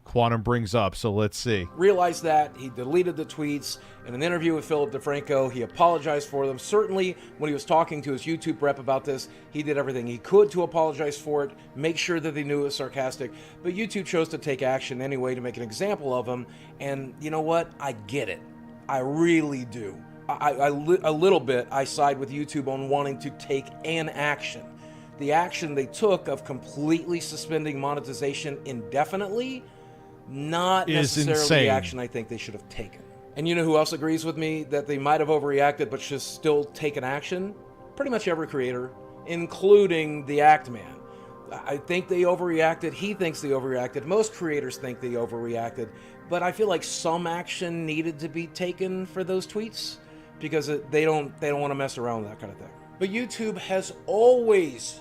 Quantum brings up. So let's see. Realized that. He deleted the tweets. In an interview with Philip DeFranco, he apologized for them. Certainly, when he was talking to his YouTube rep about this, he did everything he could to apologize for it, make sure that they knew it was sarcastic. But YouTube chose to take action anyway to make an example of him. And you know what? I get it. I really do. A little bit, I side with YouTube on wanting to take an action. The action they took of completely suspending monetization indefinitely, not necessarily insane. The action I think they should have taken. And you know who else agrees with me that they might have overreacted but should still take an action? Pretty much every creator, including the Act Man. I think they overreacted. He thinks they overreacted. Most creators think they overreacted. But I feel like some action needed to be taken for those tweets, because they don't want to mess around with that kind of thing. But YouTube has always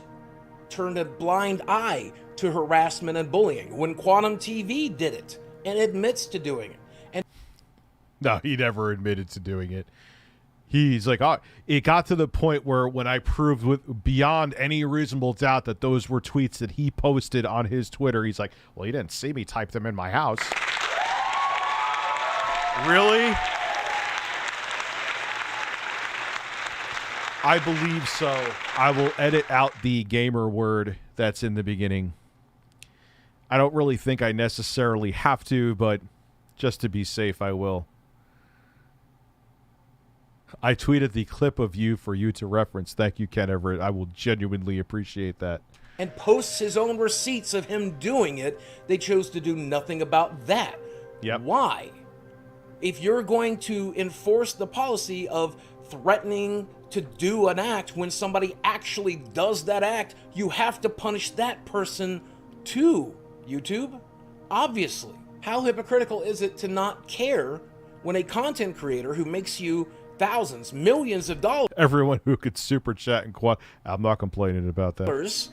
turned a blind eye to harassment and bullying. When Quantum TV did it and admits to doing it. And no, he never admitted to doing it. He's like, oh, it got to the point where when I proved with beyond any reasonable doubt that those were tweets that he posted on his Twitter, he's like, well, you didn't see me type them in my house. Really? I believe so. I will edit out the gamer word that's in the beginning. I don't really think I necessarily have to, but just to be safe, I will. I tweeted the clip of you for you to reference. Thank you, Ken Everett. I will genuinely appreciate that. And posts his own receipts of him doing it. They chose to do nothing about that. Yep. Why? If you're going to enforce the policy of threatening to do an act when somebody actually does that act, you have to punish that person too, YouTube. Obviously. How hypocritical is it to not care when a content creator who makes you thousands, millions of dollars... Everyone who could super chat and I'm not complaining about that.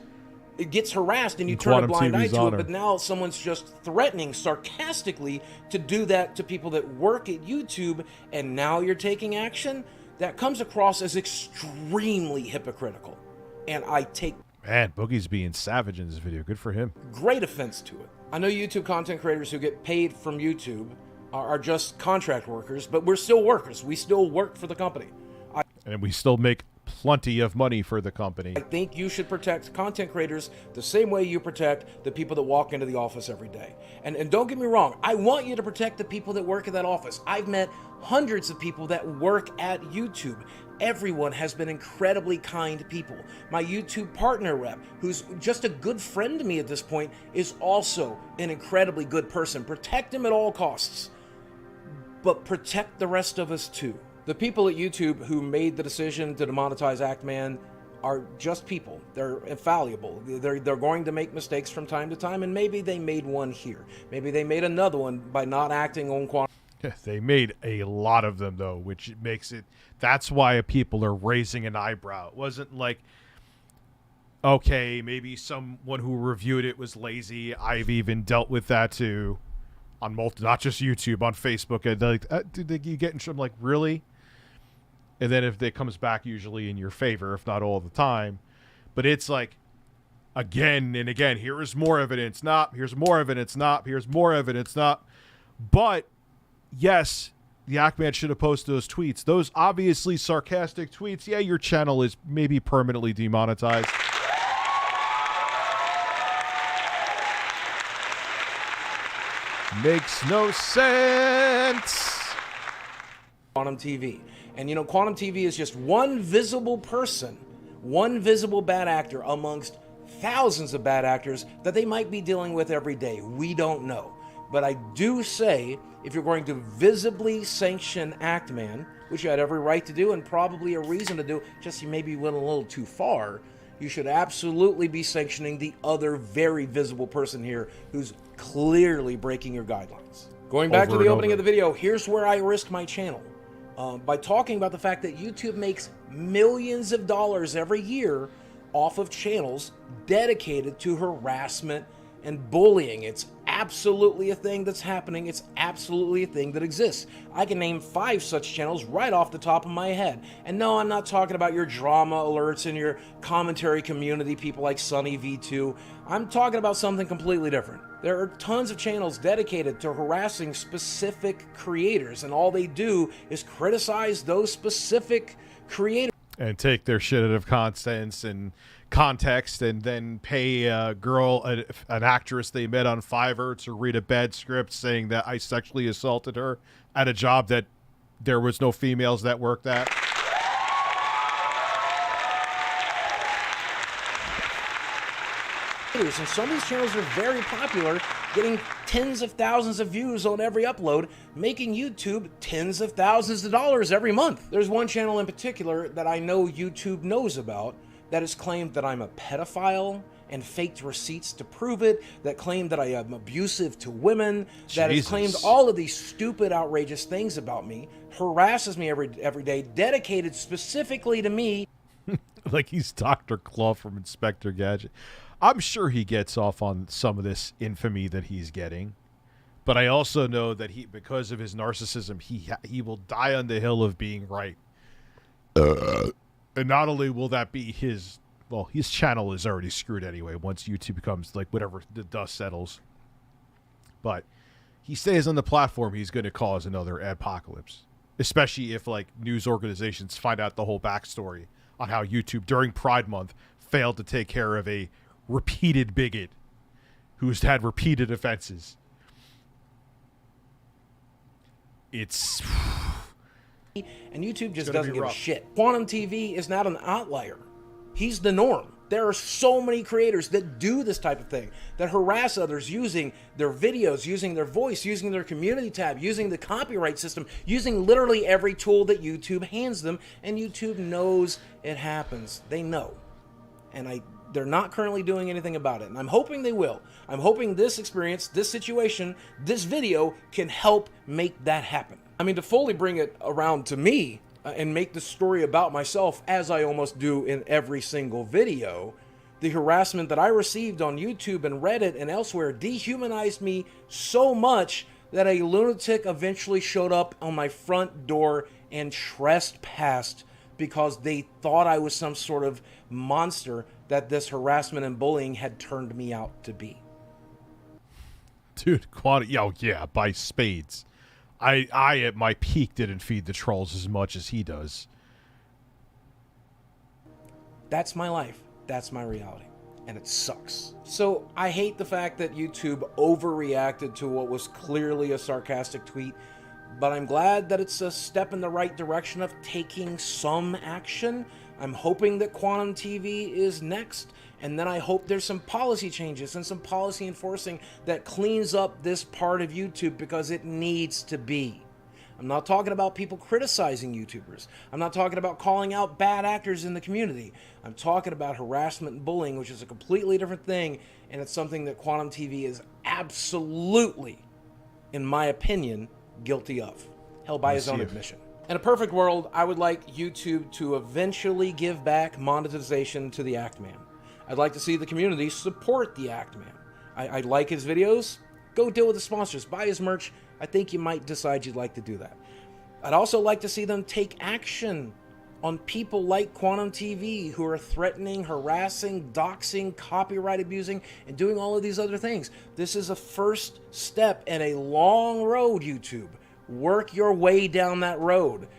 It gets harassed and you turn a blind eye to it, but now someone's just threatening sarcastically to do that to people that work at YouTube, and now you're taking action? That comes across as extremely hypocritical. And I take... Man, Boogie's being savage in this video. Good for him. Great offense to it. I know YouTube content creators who get paid from YouTube are just contract workers, but we're still workers. We still work for the company. And we still make plenty of money for the company. I think you should protect content creators the same way you protect the people that walk into the office every day. And don't get me wrong, I want you to protect the people that work at that office. I've met hundreds of people that work at YouTube, everyone has been incredibly kind people. My YouTube partner rep, who's just a good friend to me at this point, is also an incredibly good person. Protect him at all costs, but protect the rest of us too. The people at YouTube who made the decision to demonetize Actman are just people. They're infallible. They're going to make mistakes from time to time, and maybe they made one here. Maybe they made another one by not acting on quantum. They made a lot of them, though, which makes it... That's why people are raising an eyebrow. It wasn't like, okay, maybe someone who reviewed it was lazy. I've even dealt with that, too, on not just YouTube, on Facebook. And like, did you get in trouble? Like, really? And then if it comes back usually in your favor, if not all the time. But it's like, again and again, here is more evidence, not. Here's more evidence, not. Here's more evidence, not. But... yes, the Actman should have posted those tweets. Those obviously sarcastic tweets. Yeah, your channel is maybe permanently demonetized. Makes no sense. Quantum TV. And you know, Quantum TV is just one visible person, one visible bad actor amongst thousands of bad actors that they might be dealing with every day. We don't know. But I do say, if you're going to visibly sanction Actman, which you had every right to do and probably a reason to do, just you maybe went a little too far, you should absolutely be sanctioning the other very visible person here who's clearly breaking your guidelines. Going back to the opening of the video, here's where I risk my channel. By talking about the fact that YouTube makes millions of dollars every year off of channels dedicated to harassment and bullying. It's absolutely a thing that's happening. It's absolutely a thing that exists. I can name 5 such channels right off the top of my head. And no, I'm not talking about your drama alerts and your commentary community, people like Sunny V2. I'm talking about something completely different. There are tons of channels dedicated to harassing specific creators, and all they do is criticize those specific creators. And take their shit out of context and then pay a girl, an actress they met on Fiverr, to read a bad script saying that I sexually assaulted her at a job that there was no females that worked at. And some of these channels are very popular, getting tens of thousands of views on every upload, making YouTube tens of thousands of dollars every month. There's one channel in particular that I know YouTube knows about that has claimed that I'm a pedophile and faked receipts to prove it, that claimed that I am abusive to women, that has claimed all of these stupid, outrageous things about me, harasses me every day, dedicated specifically to me. Like he's Dr. Claw from Inspector Gadget. I'm sure he gets off on some of this infamy that he's getting, but I also know that because of his narcissism, he will die on the hill of being right. And not only will that be his channel is already screwed anyway once YouTube becomes like whatever the dust settles. But he stays on the platform, he's going to cause another apocalypse, especially if like news organizations find out the whole backstory on how YouTube during Pride Month failed to take care of a repeated bigot who's had repeated offenses. It's and YouTube just doesn't give a shit. Quantum TV is not an outlier. He's the norm. There are so many creators that do this type of thing, that harass others using their videos, using their voice, using their community tab, using the copyright system, using literally every tool that YouTube hands them, and YouTube knows it happens. They know. And they're not currently doing anything about it, and I'm hoping they will. I'm hoping this experience, this situation, this video can help make that happen. I mean, to fully bring it around to me and make the story about myself, as I almost do in every single video, the harassment that I received on YouTube and Reddit and elsewhere dehumanized me so much that a lunatic eventually showed up on my front door and trespassed because they thought I was some sort of monster that this harassment and bullying had turned me out to be. Dude, yeah, by spades. I at my peak didn't feed the trolls as much as he does. That's my life. That's my reality. And it sucks. So I hate the fact that YouTube overreacted to what was clearly a sarcastic tweet. but I'm glad that it's a step in the right direction of taking some action. I'm hoping that Quantum TV is next, and then I hope there's some policy changes and some policy enforcing that cleans up this part of YouTube, because it needs to be. I'm not talking about people criticizing YouTubers. I'm not talking about calling out bad actors in the community. I'm talking about harassment and bullying, which is a completely different thing, and it's something that Quantum TV is absolutely, in my opinion, guilty of. Hell, by his own admission. In a perfect world, I would like YouTube to eventually give back monetization to the Act Man. I'd like to see the community support the Act Man. I like his videos. Go deal with the sponsors. Buy his merch. I think you might decide you'd like to do that. I'd also like to see them take action on people like Quantum TV who are threatening, harassing, doxing, copyright abusing, and doing all of these other things. This is a first step in a long road, YouTube. Work your way down that road.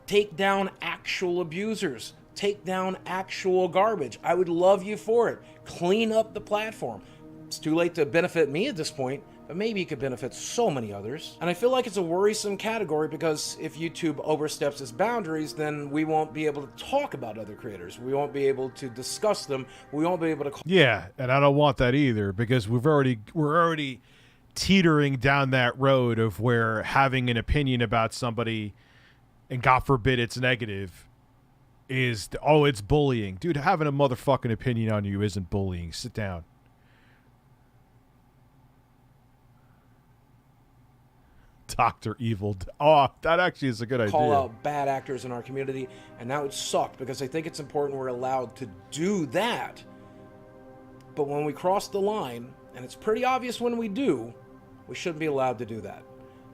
Take down actual abusers. Take down actual garbage. I would love you for it. Clean up the platform. It's too late to benefit me at this point, but maybe it could benefit so many others. And I feel like it's a worrisome category, because if YouTube oversteps its boundaries, then we won't be able to talk about other creators. We won't be able to discuss them. We won't be able to... Yeah, and I don't want that either, because we're already teetering down that road of where having an opinion about somebody, and God forbid it's negative, is, oh, it's bullying. Dude, having a motherfucking opinion on you isn't bullying. Sit down. Dr. Evil. Oh, that actually is a good idea. Call out bad actors in our community, and that would suck, because I think it's important we're allowed to do that. But when we cross the line, and it's pretty obvious when we do, we shouldn't be allowed to do that.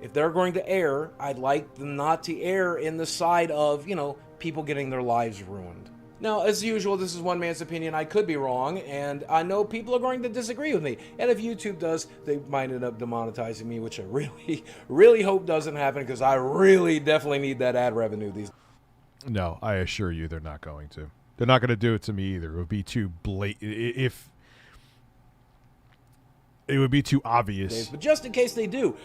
If they're going to err, I'd like them not to err in the side of, you know, people getting their lives ruined. Now, as usual, this is one man's opinion. I could be wrong, and I know people are going to disagree with me. And if YouTube does, they might end up demonetizing me, which I really, really hope doesn't happen, because I really definitely need that ad revenue these. No, I assure you they're not going to. They're not going to do it to me either. It would be too blatant. If it would be too obvious. But just in case they do,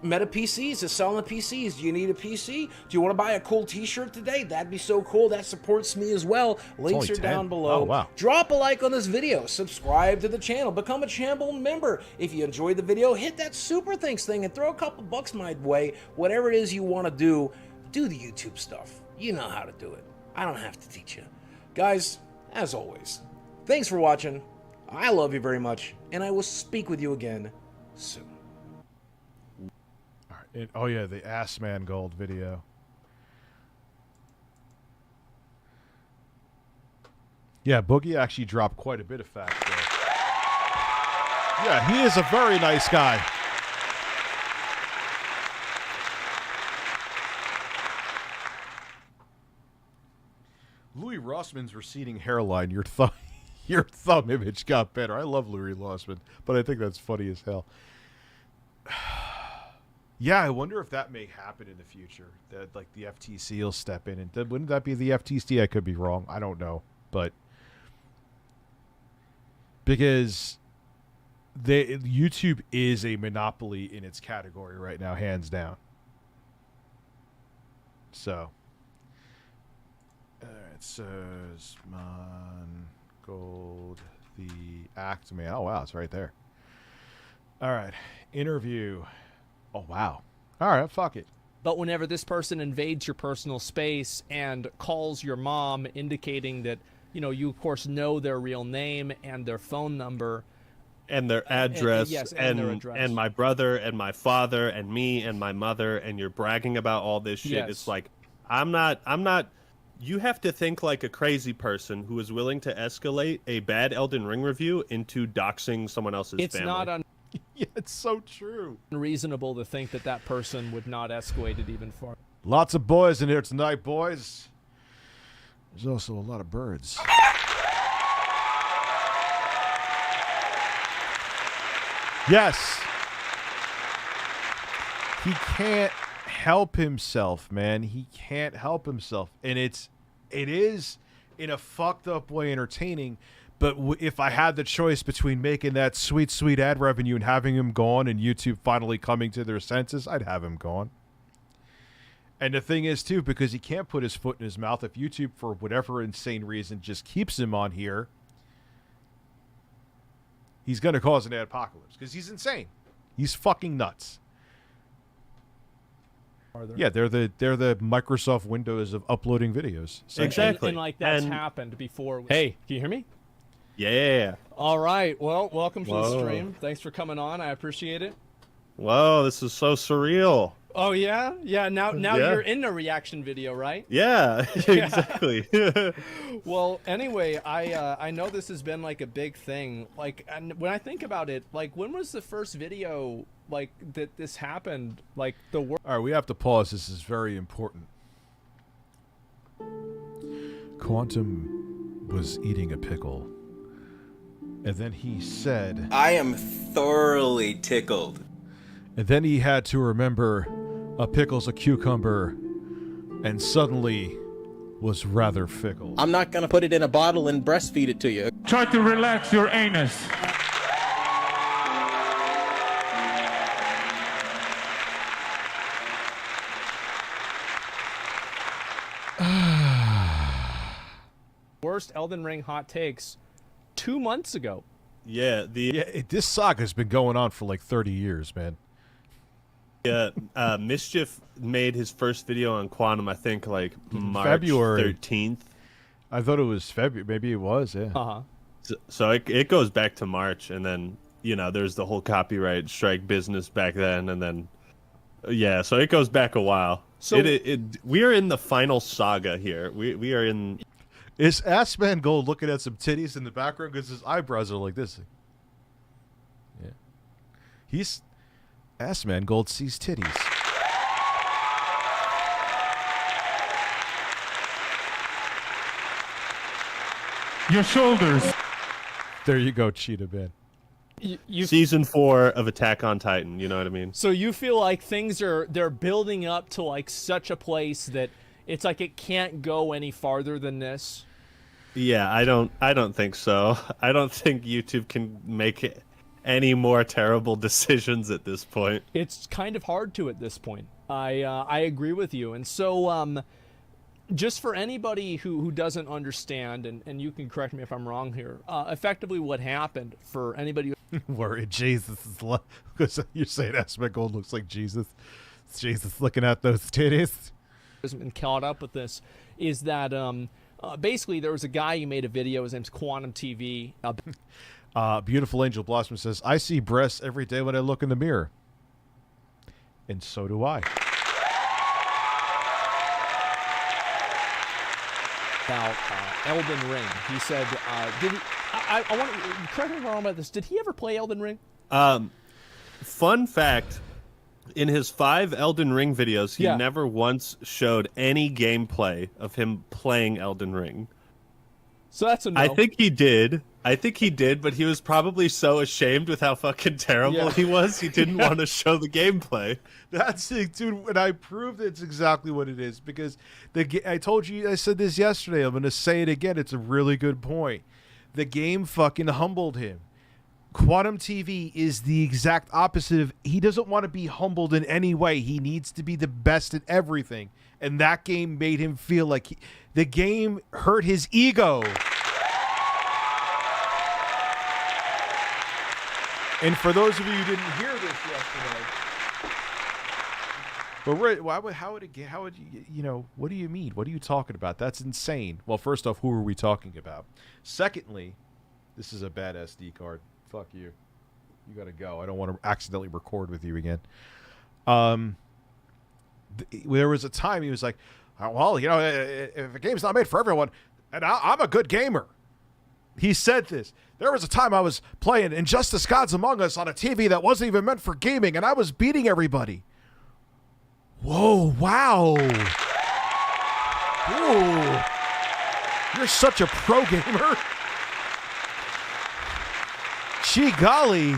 Meta PCs is selling PCs. Do you need a PC? Do you want to buy a cool t-shirt today? That'd be so cool. That supports me as well. Links are down below. Oh, wow. Drop a like on this video. Subscribe to the channel. Become a channel member. If you enjoyed the video, hit that super thanks thing and throw a couple bucks my way. Whatever it is you want to do the YouTube stuff. You know how to do it. I don't have to teach you. Guys, as always, thanks for watching. I love you very much, and I will speak with you again soon. Oh yeah, the Ass Man Gold video. Yeah, Boogie actually dropped quite a bit of facts there. Yeah, he is a very nice guy. Louis Rossman's receding hairline, your thumb image got better. I love Louis Rossman, but I think that's funny as hell. Yeah, I wonder if that may happen in the future. That like the FTC will step in, and wouldn't that be the FTC? I could be wrong. I don't know, but because YouTube is a monopoly in its category right now, hands down. So, it says Mon Gold, the Act Man. Oh wow, it's right there. All right, interview. Oh, wow. All right, fuck it. But whenever this person invades your personal space and calls your mom, indicating that, you know, you, of course, know their real name and their phone number. And their address, and their address. And my brother and my father and me and my mother, and you're bragging about all this shit. Yes. It's like, I'm not, you have to think like a crazy person who is willing to escalate a bad Elden Ring review into doxing someone else's family. It's not yeah, it's so true. Unreasonable to think that that person would not escalate it even farther. Lots of boys in here tonight, boys. There's also a lot of birds. Yes. He can't help himself, man. He can't help himself. And it is, in a fucked up way, entertaining. But if I had the choice between making that sweet, sweet ad revenue and having him gone and YouTube finally coming to their senses, I'd have him gone. And the thing is, too, because he can't put his foot in his mouth, if YouTube, for whatever insane reason, just keeps him on here, he's going to cause an apocalypse because he's insane. He's fucking nuts. Yeah, they're the Microsoft Windows of uploading videos. Exactly. And like that's happened before. Hey, can you hear me? Yeah. All right. Well, welcome to the stream. Thanks for coming on. I appreciate it. Whoa, this is so surreal. Oh yeah, yeah. Now you're in a reaction video, right? Yeah, exactly. Well, anyway, I know this has been like a big thing. Like, and when I think about it, like, when was the first video like that this happened? Like the world. All right, we have to pause. This is very important. Quantum was eating a pickle, and then he said, I am thoroughly tickled. And then he had to remember a pickle's a cucumber, and suddenly was rather fickle. I'm not going to put it in a bottle and breastfeed it to you. Try to relax your anus. Worst Elden Ring hot takes 2 months ago. Yeah, this saga's been going on for like 30 years, man. Yeah, Mischief made his first video on Quantum, I think, like March February 13th. I thought it was February. Maybe it was, yeah. Uh-huh. So it goes back to March, and then, you know, there's the whole copyright strike business back then, and then, yeah, so it goes back a while. So we are in the final saga here. We are in... Is Assman Gold looking at some titties in the background because his eyebrows are like this? Yeah. Assman Gold sees titties. Your shoulders. There you go, Cheetah Man. Season 4 of Attack on Titan, you know what I mean? So you feel like they're building up to like such a place that it's like it can't go any farther than this? Yeah, I don't think so. I don't think YouTube can make it any more terrible decisions at this point. It's kind of hard to at this point. I agree with you. And so just for anybody who doesn't understand, and you can correct me if I'm wrong here, effectively what happened for anybody worried Jesus is because you're saying Aspen Gold looks like Jesus. Jesus looking at those titties. Hasn't been caught up with this is that basically there was a guy who made a video. His name's Quantum TV. Beautiful Angel Blossom says, I see breasts every day when I look in the mirror. And so do I. About Elden Ring. He said, did he, I want to correct me if I'm wrong about this. Did he ever play Elden Ring? Fun fact, in his 5 Elden Ring videos, he never once showed any gameplay of him playing Elden Ring. So that's a no. I think he did, but he was probably so ashamed with how fucking terrible he was, he didn't want to show the gameplay. That's it, dude. And I proved it's exactly what it is because I told you, I said this yesterday. I'm going to say it again. It's a really good point. The game fucking humbled him. Quantum TV is the exact opposite of, he doesn't want to be humbled in any way. He needs to be the best at everything. And that game made him feel like the game hurt his ego. And for those of you who didn't hear this yesterday, but how would you know, what do you mean? What are you talking about? That's insane. Well, first off, who are we talking about? Secondly, this is a bad SD card. Fuck you. You got to go. I don't want to accidentally record with you again. There was a time he was like, well, you know, if a game's not made for everyone, and I'm a good gamer. He said this. There was a time I was playing Injustice Gods Among Us on a TV that wasn't even meant for gaming, and I was beating everybody. Whoa, wow. Ooh. You're such a pro gamer. Gee golly.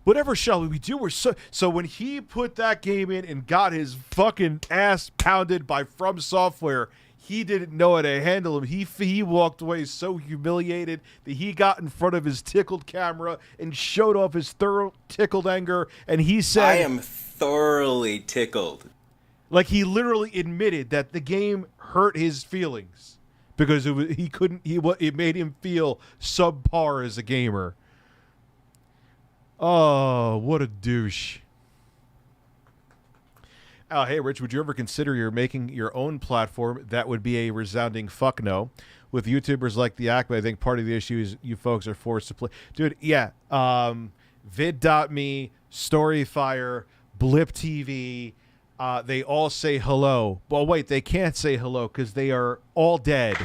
Whatever shall we do? So when he put that game in and got his fucking ass pounded by From Software, he didn't know how to handle him. He walked away so humiliated that he got in front of his tickled camera and showed off his thorough tickled anger. And he said, I am thoroughly tickled. Like, he literally admitted that the game hurt his feelings because it made him feel subpar as a gamer. Oh, what a douche. Oh, hey, Rich, would you ever consider making your own platform? That would be a resounding fuck no. With YouTubers like the Acme, I think part of the issue is you folks are forced to play. Dude, yeah. Vid.me, Storyfire, Blip TV, they all say hello. Well, wait, they can't say hello because they are all dead.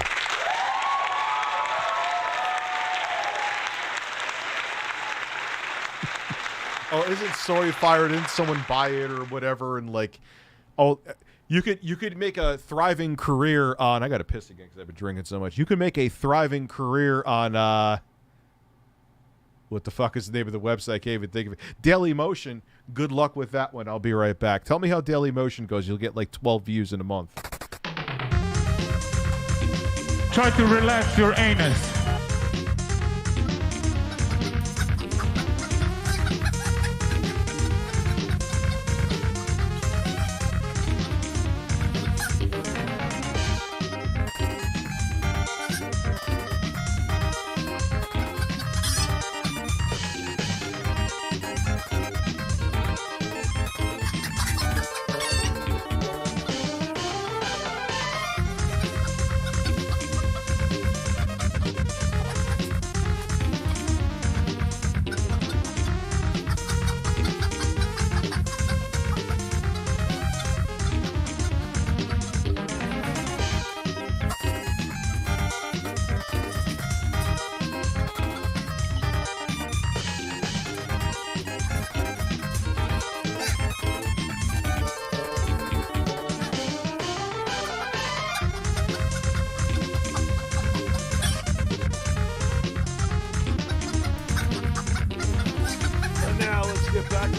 Oh, isn't Storyfire? Didn't someone buy it or whatever? And like, oh, you could make a thriving career on. I got to piss again because I've been drinking so much. You could make a thriving career on. What the fuck is the name of the website? I can't even think of it. Dailymotion. Good luck with that one. I'll be right back. Tell me how Dailymotion goes. You'll get like 12 views in a month. Try to relax your anus.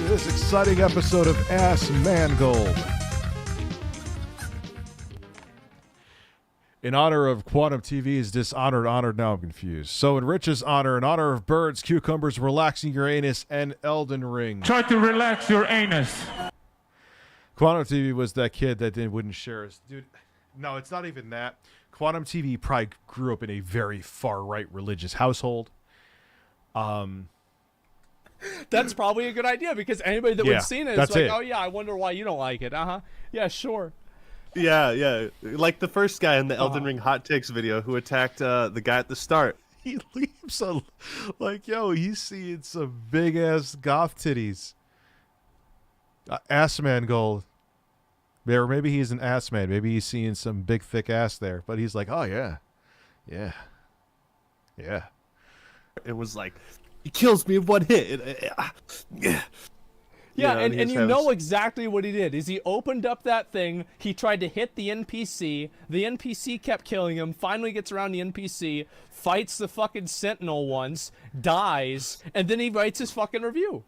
This exciting episode of Ass Mangold. In honor of Quantum TV's honored, now I'm confused. So in Rich's honor, in honor of birds, cucumbers, relaxing your anus, and Elden Ring. Try to relax your anus. Quantum TV was that kid that wouldn't share his... Dude, no, it's not even that. Quantum TV probably grew up in a very far-right religious household. That's probably a good idea because anybody that would have seen it is like, oh yeah, I wonder why you don't like it. Yeah, sure. Yeah. Like the first guy in the Elden Ring hot takes video who attacked the guy at the start. He leaves he's seeing some big ass goth titties. Ass man gold. Or maybe he's an ass man. Maybe he's seeing some big thick ass there. But he's like, oh yeah. It was like, he kills me in one hit. Yeah, and you know exactly what he did. Is he opened up that thing, he tried to hit the NPC kept killing him, finally gets around the NPC, fights the fucking Sentinel once, dies, and then he writes his fucking review.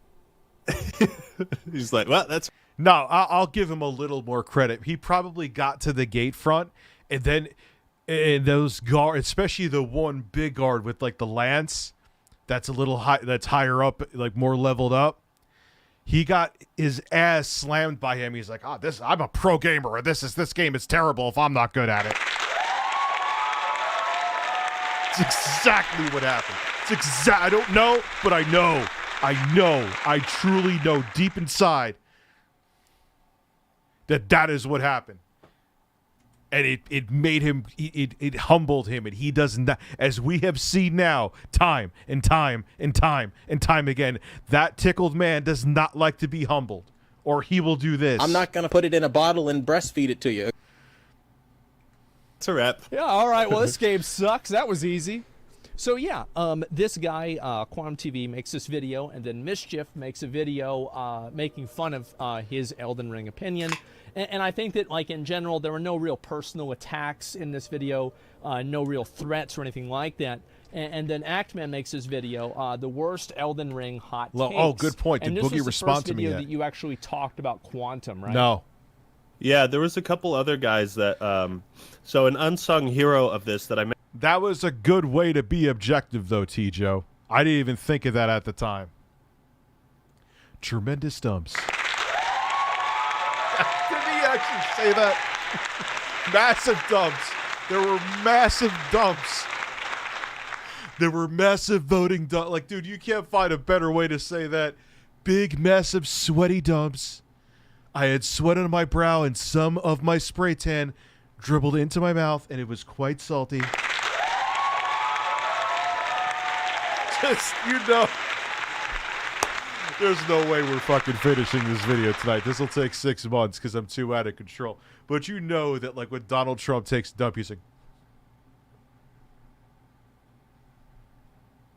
He's like, well, that's... No, I'll give him a little more credit. He probably got to the gate front, and then those guards, especially the one big guard with like the lance, that's a little high, that's higher up, like more leveled up. He got his ass slammed by him. He's like, I'm a pro gamer. This game is terrible if I'm not good at it. It's exactly what happened. I don't know, but I know. I truly know deep inside that is what happened. And it made him, it humbled him, and he does not, as we have seen now, time and time again, that tickled man does not like to be humbled, or he will do this. I'm not going to put it in a bottle and breastfeed it to you. It's a wrap. Yeah, all right, well, this game sucks. That was easy. So yeah, this guy, Quantum TV, makes this video, and then Mischief makes a video making fun of his Elden Ring opinion. And I think that, like, in general, there were no real personal attacks in this video, no real threats or anything like that. And then Actman makes his video, the worst Elden Ring hot takes. Oh, good point. Did Boogie respond to me yet? And this was the first video that you actually talked about Quantum, right? No. Yeah, there was a couple other guys that, so an unsung hero of this that I met. That was a good way to be objective, though, T-Joe. I didn't even think of that at the time. Tremendous dumps. actually say that? Massive dumps. There were massive dumps. There were massive voting dumps. Like, dude, you can't find a better way to say that. Big, massive, sweaty dumps. I had sweat on my brow and some of my spray tan dribbled into my mouth, and it was quite salty. Just, there's no way we're fucking finishing this video tonight. This will take 6 months because I'm too out of control. But you know that, like, when Donald Trump takes a dump, he's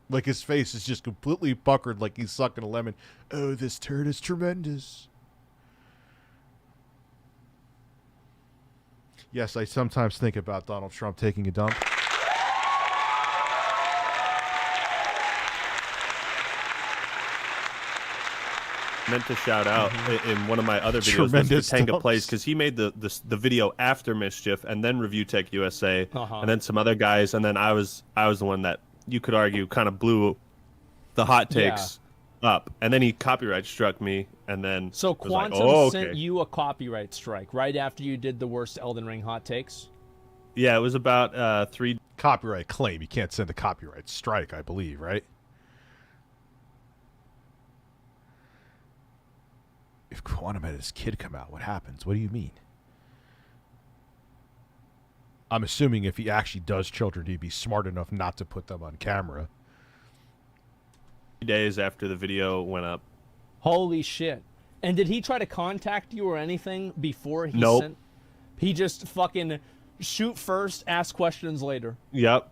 like his face is just completely puckered like he's sucking a lemon. Oh, this turd is tremendous. Yes, I sometimes think about Donald Trump taking a dump. Meant to shout out in one of my other videos, Tremendous Tanga dumps. Plays, because he made the video after Mischief, and then ReviewTechUSA, and then some other guys, and then I was the one that you could argue kind of blew the hot takes up, and then he copyright struck me, and then So was like, Quantum oh, sent okay. you a copyright strike right after you did the worst Elden Ring hot takes? Yeah, it was about 3 Copyright claim. You can't send a copyright strike, I believe, right? If Quantum had his kid come out, what happens? What do you mean? I'm assuming if he actually does children, he'd be smart enough not to put them on camera. days after the video went up. Holy shit. And did he try to contact you or anything before he Nope. sent? He just fucking shoot first, ask questions later. Yep.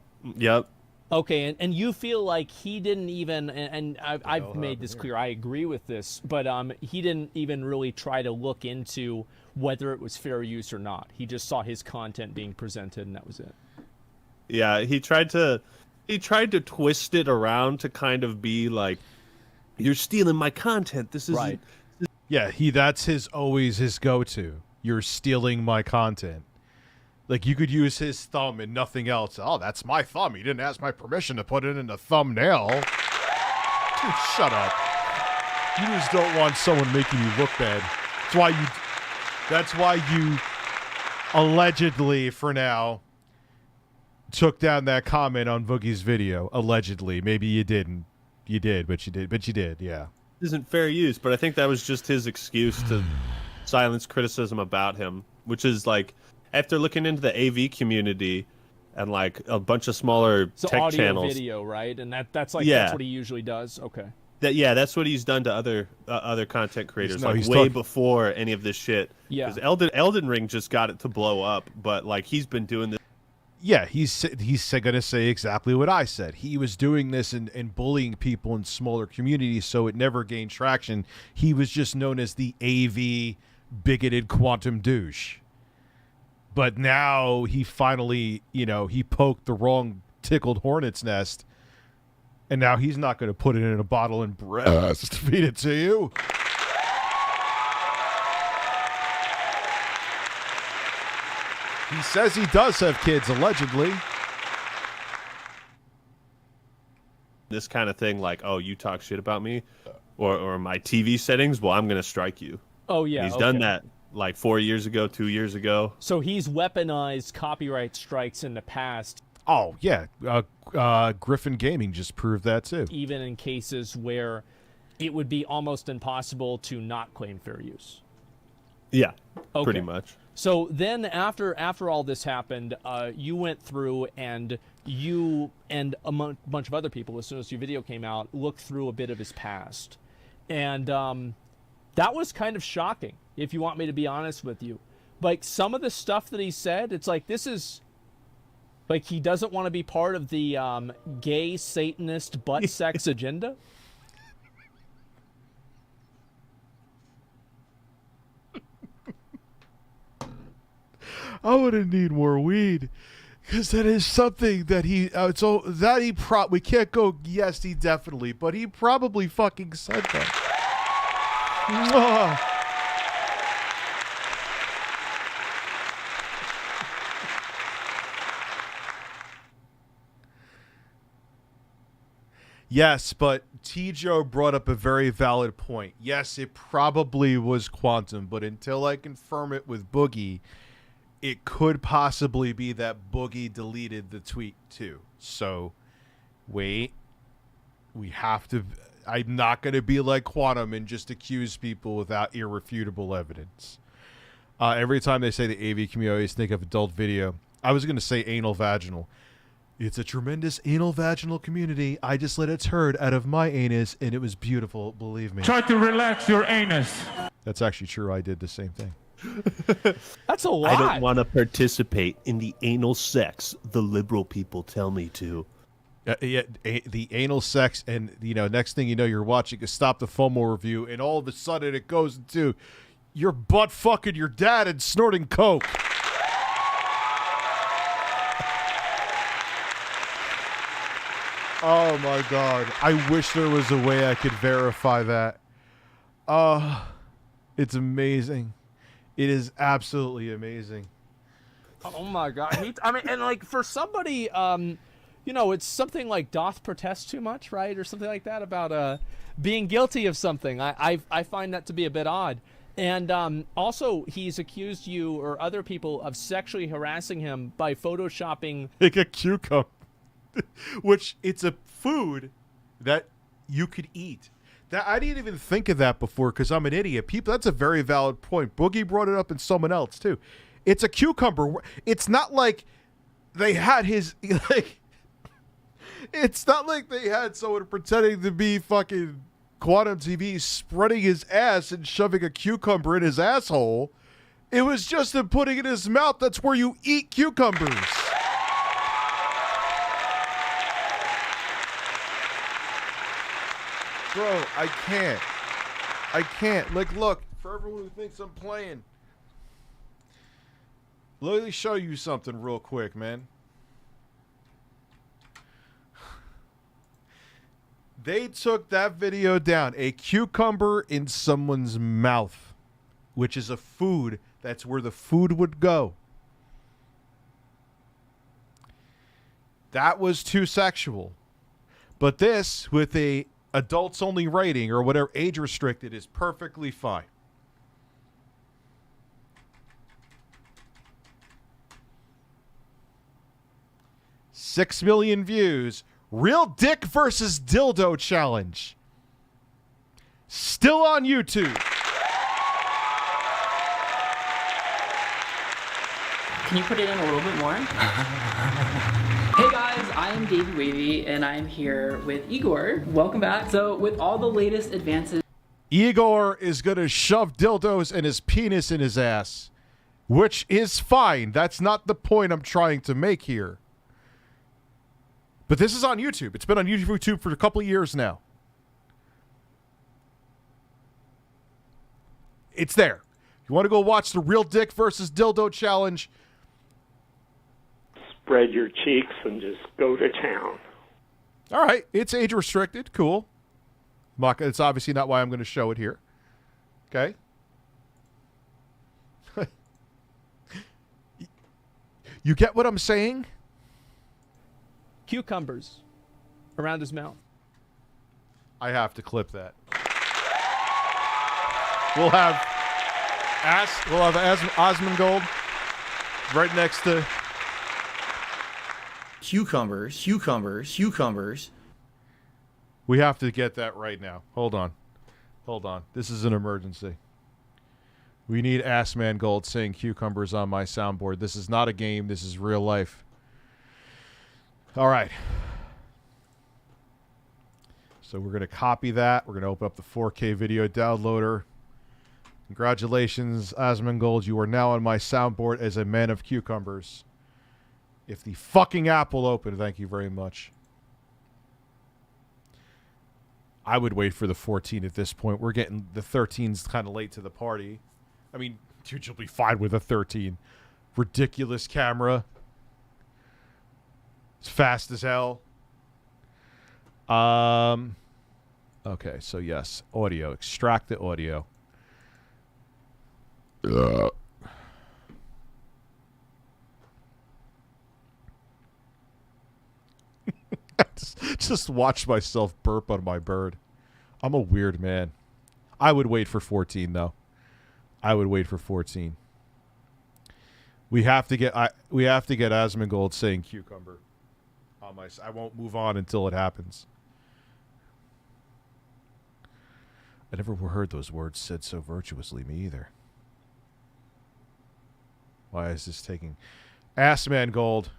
Okay, and you feel like he didn't even, and I've made this clear, I agree with this, but he didn't even really try to look into whether it was fair use or not. He just saw his content being presented, and that was it. Yeah, he tried to twist it around to kind of be like, you're stealing my content. This is right. Yeah, that's always his go-to. You're stealing my content. Like, you could use his thumb and nothing else. Oh, that's my thumb. He didn't ask my permission to put it in the thumbnail. Dude, shut up. You just don't want someone making you look bad. That's why you allegedly, for now, took down that comment on Boogie's video. Allegedly. Maybe you didn't. You did, but you did, yeah. Isn't fair use, but I think that was just his excuse to silence criticism about him, which is like, after looking into the AV community and like a bunch of smaller So tech audio, channels, video, right? And that's what he usually does. Okay. That's what he's done to other content creators, he's way before any of this shit. Yeah. Because Elden Ring just got it to blow up, but like he's been doing this. Yeah, he's going to say exactly what I said. He was doing this and bullying people in smaller communities, so it never gained traction. He was just known as the AV bigoted quantum douche. But now he finally, he poked the wrong tickled hornet's nest, and now he's not going to put it in a bottle and feed it to you. He says he does have kids, allegedly. This kind of thing, like, oh, you talk shit about me, or my TV settings. Well, I'm going to strike you. Oh yeah, He's done that like 4 years ago, 2 years ago. So he's weaponized copyright strikes in the past. Oh yeah, Griffin Gaming just proved that too. Even in cases where it would be almost impossible to not claim fair use. Yeah, Okay. pretty much. So then after all this happened, you went through and you and a bunch of other people, as soon as your video came out, looked through a bit of his past. And that was kind of shocking, if you want me to be honest with you. Like, some of the stuff that he said, it's like, this is... Like, he doesn't want to be part of the gay Satanist butt sex agenda? I'm gonna need more weed, because that is something that we can't go. Yes, he definitely, but he probably fucking said that. Mwah. Yes, but T-Joe brought up a very valid point. Yes, it probably was quantum, but until I confirm it with Boogie, it could possibly be that Boogie deleted the tweet too. So, wait. We have to... I'm not going to be like Quantum and just accuse people without irrefutable evidence. Every time they say the AV community, I always think of adult video. I was going to say anal vaginal. It's a tremendous anal vaginal community. I just let a turd out of my anus, and it was beautiful, believe me. Try to relax your anus. That's actually true. I did the same thing. That's a lot. I don't want to participate in the anal sex the liberal people tell me to. The anal sex, and next thing you know, you're watching a Stop the FOMO review, and all of a sudden it goes into you're butt fucking your dad and snorting coke. Oh my god! I wish there was a way I could verify that. It's amazing. It is absolutely amazing. Oh my god! I mean, and like for somebody, it's something like doth protest too much, right, or something like that about being guilty of something. I find that to be a bit odd. And also, he's accused you or other people of sexually harassing him by photoshopping like a cucumber, which it's a food that you could eat. That I didn't even think of that before because I'm an idiot. People, that's a very valid point. Boogie brought it up and someone else too. It's a cucumber. It's not like they had his like. It's not like they had someone pretending to be fucking Quantum TV spreading his ass and shoving a cucumber in his asshole. It was just him putting it in his mouth. That's where you eat cucumbers. Bro, I can't. Like, look, for everyone who thinks I'm playing, let me show you something real quick, man. They took that video down. A cucumber in someone's mouth, which is a food. That's where the food would go. That was too sexual. But this, with a adults only rating or whatever, age restricted, is perfectly fine. $6 million views. Real dick versus dildo challenge. Still on YouTube. Can you put it in a little bit more? Hey guys, I am Davey Wavy and I'm here with Igor. Welcome back. So with all the latest advances... Igor is going to shove dildos and his penis in his ass, which is fine. That's not the point I'm trying to make here. But this is on YouTube. It's been on YouTube for a couple of years now. It's there. If you want to go watch the Real Dick versus Dildo Challenge, spread your cheeks and just go to town. All right. It's age restricted. Cool. It's obviously not why I'm going to show it here. Okay. You get what I'm saying? Cucumbers around his mouth. I have to clip that. We'll have Osmongold right next to cucumbers. We have to get that right now. Hold on. This is an emergency. We need Assman Gold saying cucumbers on my soundboard. This is not a game. This is real life. All right. So we're going to copy that. We're going to open up the 4K video downloader. Congratulations, Asmongold. You are now on my soundboard as a man of cucumbers. If the fucking app will open, thank you very much. I would wait for the 14 at this point. We're getting the 13's kind of late to the party. I mean, dude, you'll be fine with a 13. Ridiculous camera. It's fast as hell. Okay, so yes, audio. Extract the audio. just just watched myself burp on my bird. I'm a weird man. I would wait for 14 though. I would wait for 14. We have to get Asmongold saying cucumber on my. I won't move on until it happens. I never heard those words said so virtuously. Me either. Why is this taking Asmongold?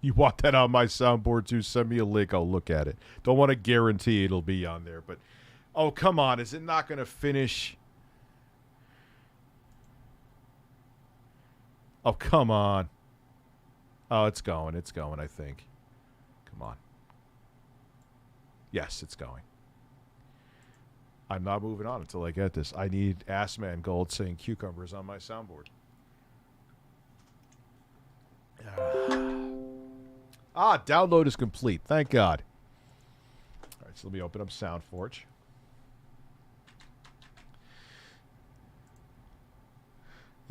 You want that on my soundboard too? Send me a link. I'll look at it. Don't want to guarantee it'll be on there, but oh come on, is it not going to finish? Oh, come on. Oh, it's going. It's going, I think. Come on. Yes, it's going. I'm not moving on until I get this. I need Assmangold saying cucumbers on my soundboard. Download is complete. Thank God. All right, so let me open up SoundForge.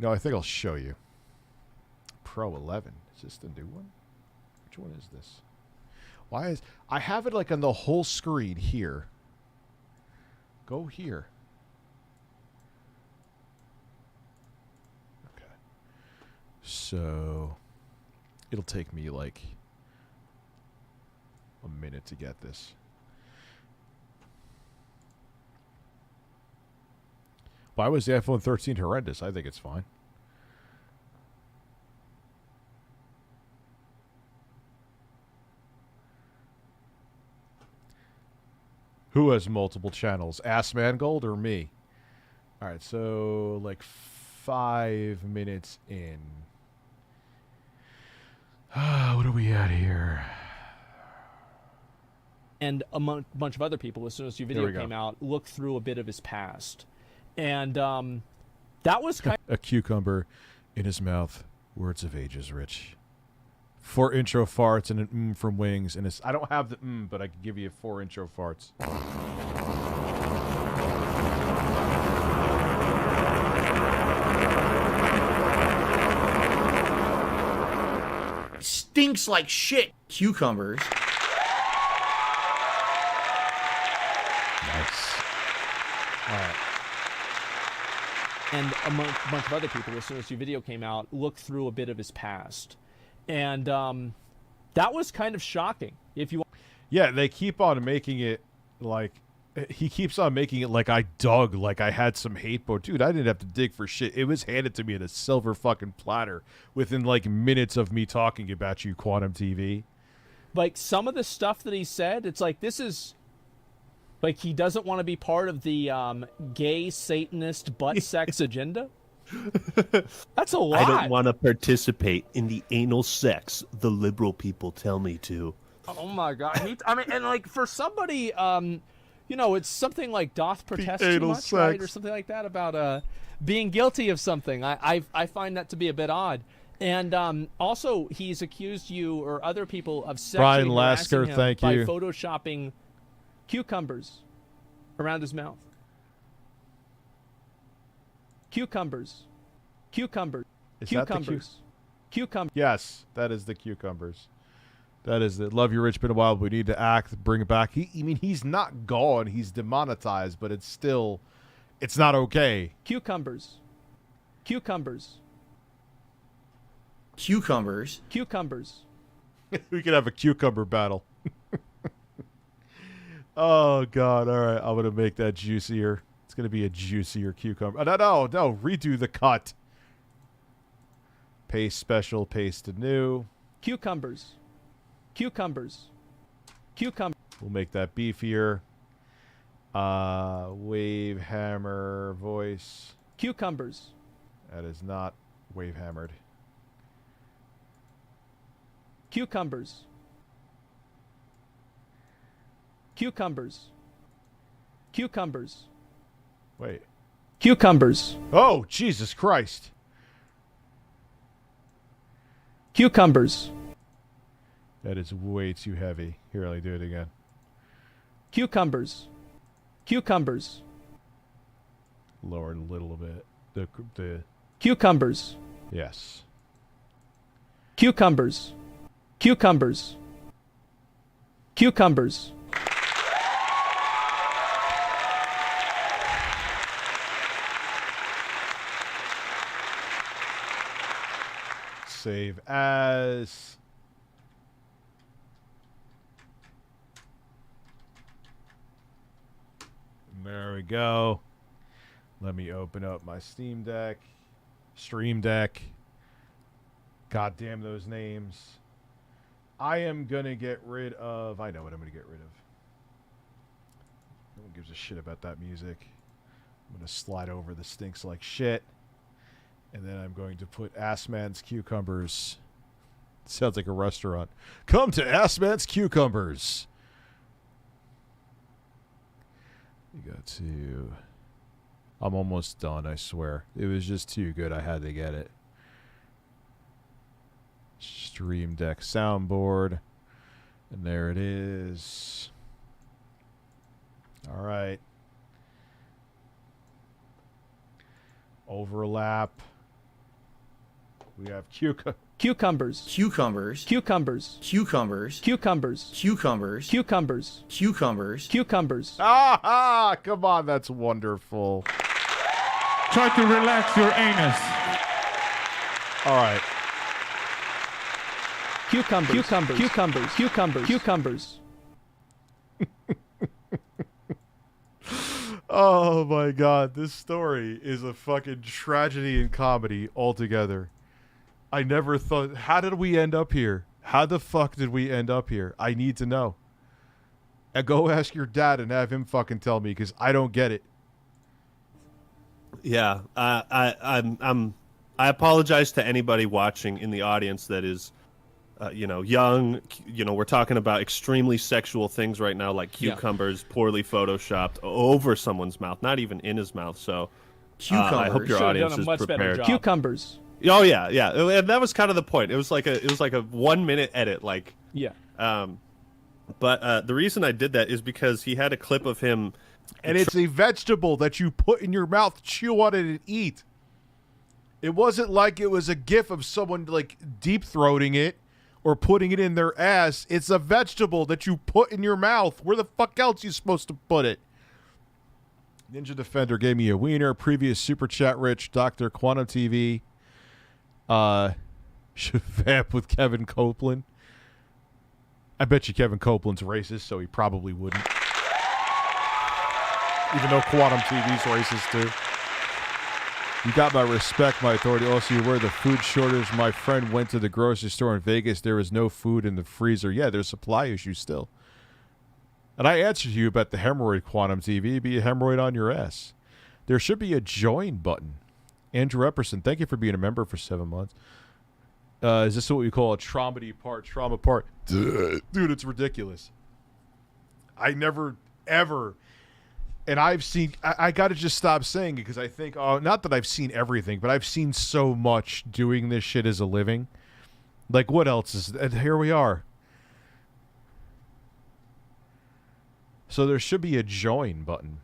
I think I'll show you. Pro 11. Is this the new one? Which one is this? Why is... I have it like on the whole screen here. Go here. Okay. So... it'll take me like... a minute to get this. Why was the iPhone 13 horrendous? I think it's fine. Who has multiple channels? Assmangold or me? All right, so like 5 minutes in. What are we at here? And a bunch of other people, as soon as your video came out, looked through a bit of his past. And that was kind of... A cucumber in his mouth. Words of ages rich. 4 intro farts and an from Wings. And I don't have the but I can give you 4 intro farts. Stinks like shit. Cucumbers. All right. And a bunch of other people, as soon as your video came out, looked through a bit of his past. And that was kind of shocking. If you... Yeah, they keep on making it like... He keeps on making it like I dug, like I had some hate. But dude, I didn't have to dig for shit. It was handed to me in a silver fucking platter within like minutes of me talking about you, Quantum TV. Like some of the stuff that he said, it's like this is... Like, he doesn't want to be part of the gay Satanist butt sex agenda? That's a lot. I don't want to participate in the anal sex the liberal people tell me to. Oh, my God. I mean, and, like, for somebody, it's something like doth protest too much, sex. right? Or something like that about being guilty of something. I find that to be a bit odd. And also, he's accused you or other people of sexually harassing him by photoshopping cucumbers around his mouth. Cucumbers. Cucumbers. Is cucumbers. Cucumbers. Yes, that is the cucumbers. That is it. Love you, Rich. Been a while. But we need to act, bring it back. He's not gone. He's demonetized, but it's still, it's not okay. Cucumbers. Cucumbers. Cucumbers. Cucumbers. We could have a cucumber battle. Oh, God. All right. I'm going to make that juicier. It's going to be a juicier cucumber. No. Redo the cut. Paste special. Paste to new. Cucumbers. Cucumbers. Cucumber. We'll make that beefier. Wave hammer voice. Cucumbers. That is not wave hammered. Cucumbers. Cucumbers. Cucumbers. Wait. Cucumbers. Oh, Jesus Christ. Cucumbers. That is way too heavy. Here, let me do it again. Cucumbers. Cucumbers. Lower it a little bit. The Cucumbers. Yes. Cucumbers. Cucumbers. Cucumbers. Save as. There we go. Let me open up my Steam Deck. Stream Deck. God damn those names. I am going to get rid of... I know what I'm going to get rid of. No one gives a shit about that music. I'm going to slide over the stinks like shit. And then I'm going to put Assman's Cucumbers. Sounds like a restaurant. Come to Assman's Cucumbers. You got to... I'm almost done, I swear. It was just too good. I had to get it. Stream Deck soundboard. And there it is. All right. Overlap. We have cucumbers. Cucumbers. Cucumbers. Cucumbers. Cucumbers. Cucumbers. Cucumbers. Cucumbers. Cucumbers. Ah, come on, that's wonderful. Try to relax your anus. All right. Cucumbers. Cucumbers. Cucumbers. Cucumbers. Cucumbers. Oh my god, this story is a fucking tragedy and comedy altogether. I never thought... How did we end up here? How the fuck did we end up here? I need to know. And go ask your dad and have him fucking tell me, because I don't get it. Yeah, I apologize to anybody watching in the audience that is, young. We're talking about extremely sexual things right now, like cucumbers poorly photoshopped over someone's mouth, not even in his mouth. So, I hope your audience is prepared. Cucumbers. Oh yeah, and that was kind of the point. It was like a 1 minute edit, like yeah. But the reason I did that is because he had a clip of him. And it's a vegetable that you put in your mouth, chew on it, and eat. It wasn't like it was a gif of someone, like, deep-throating it or putting it in their ass. It's a vegetable that you put in your mouth. Where the fuck else are you supposed to put it? Ninja Defender gave me a wiener. Previous Super Chat Rich, Dr. Quantum TV. Should vamp with Kevin Copeland. I bet you Kevin Copeland's racist, so he probably wouldn't. Even though Quantum TV's racist too. You got my respect, my authority. Also, you're aware of the food shortage. My friend went to the grocery store in Vegas. There was no food in the freezer. Yeah, there's supply issues still. And I answered you about the hemorrhoid, Quantum TV. Be a hemorrhoid on your ass. There should be a join button. Andrew Epperson, thank you for being a member for 7 months. Is this what we call a trauma part? Dude, it's ridiculous. I never, ever... And I've seen... I got to just stop saying it because I think... not that I've seen everything, but I've seen so much doing this shit as a living. Like, what else is... And here we are. So there should be a join button.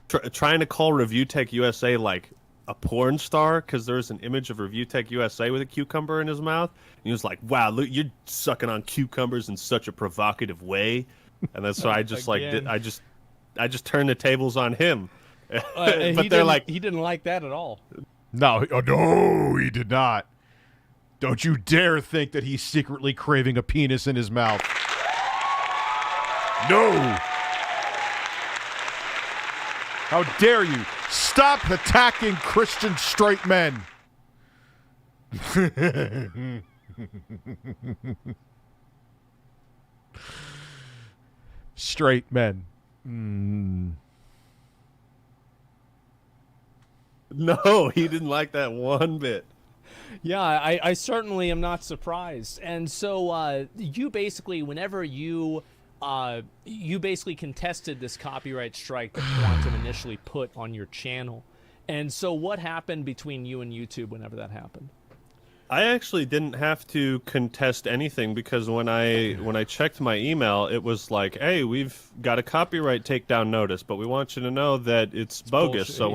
Trying to call ReviewTechUSA like a porn star because there's an image of ReviewTechUSA with a cucumber in his mouth. And he was like, wow, look, you're sucking on cucumbers in such a provocative way. And that's so I just I just turned the tables on him. But they're like... He didn't like that at all. No, no, he did not. Don't you dare think that he's secretly craving a penis in his mouth. No! How dare you? Stop attacking Christian straight men. Straight men. No, he didn't like that one bit. Yeah, I certainly am not surprised. And so you basically, whenever you basically contested this copyright strike that Quantum initially put on your channel. And so what happened between you and YouTube whenever that happened? I actually didn't have to contest anything because when I checked my email, it was like, hey, we've got a copyright takedown notice, but we want you to know that it's bogus, bullshit, so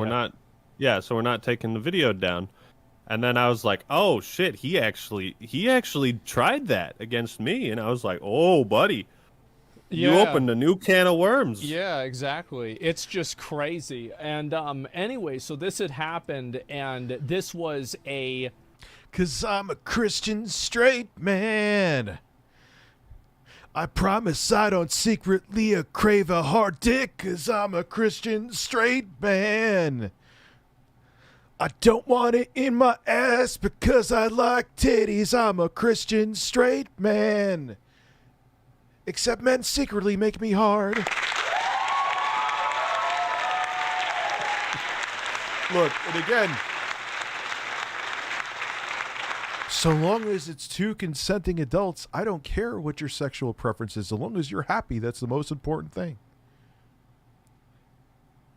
we're not taking the video down. And then I was like, oh shit, he actually tried that against me. And I was like, oh buddy, you opened a new can of worms. Yeah, exactly. It's just crazy. And anyway, so this had happened, and this was a... 'Cause I'm a Christian straight man. I promise I don't secretly crave a hard dick, 'cause I'm a Christian straight man. I don't want it in my ass because I like titties. I'm a Christian straight man. Except men secretly make me hard. Look, and again, so long as it's two consenting adults, I don't care what your sexual preference is. So long as you're happy, that's the most important thing.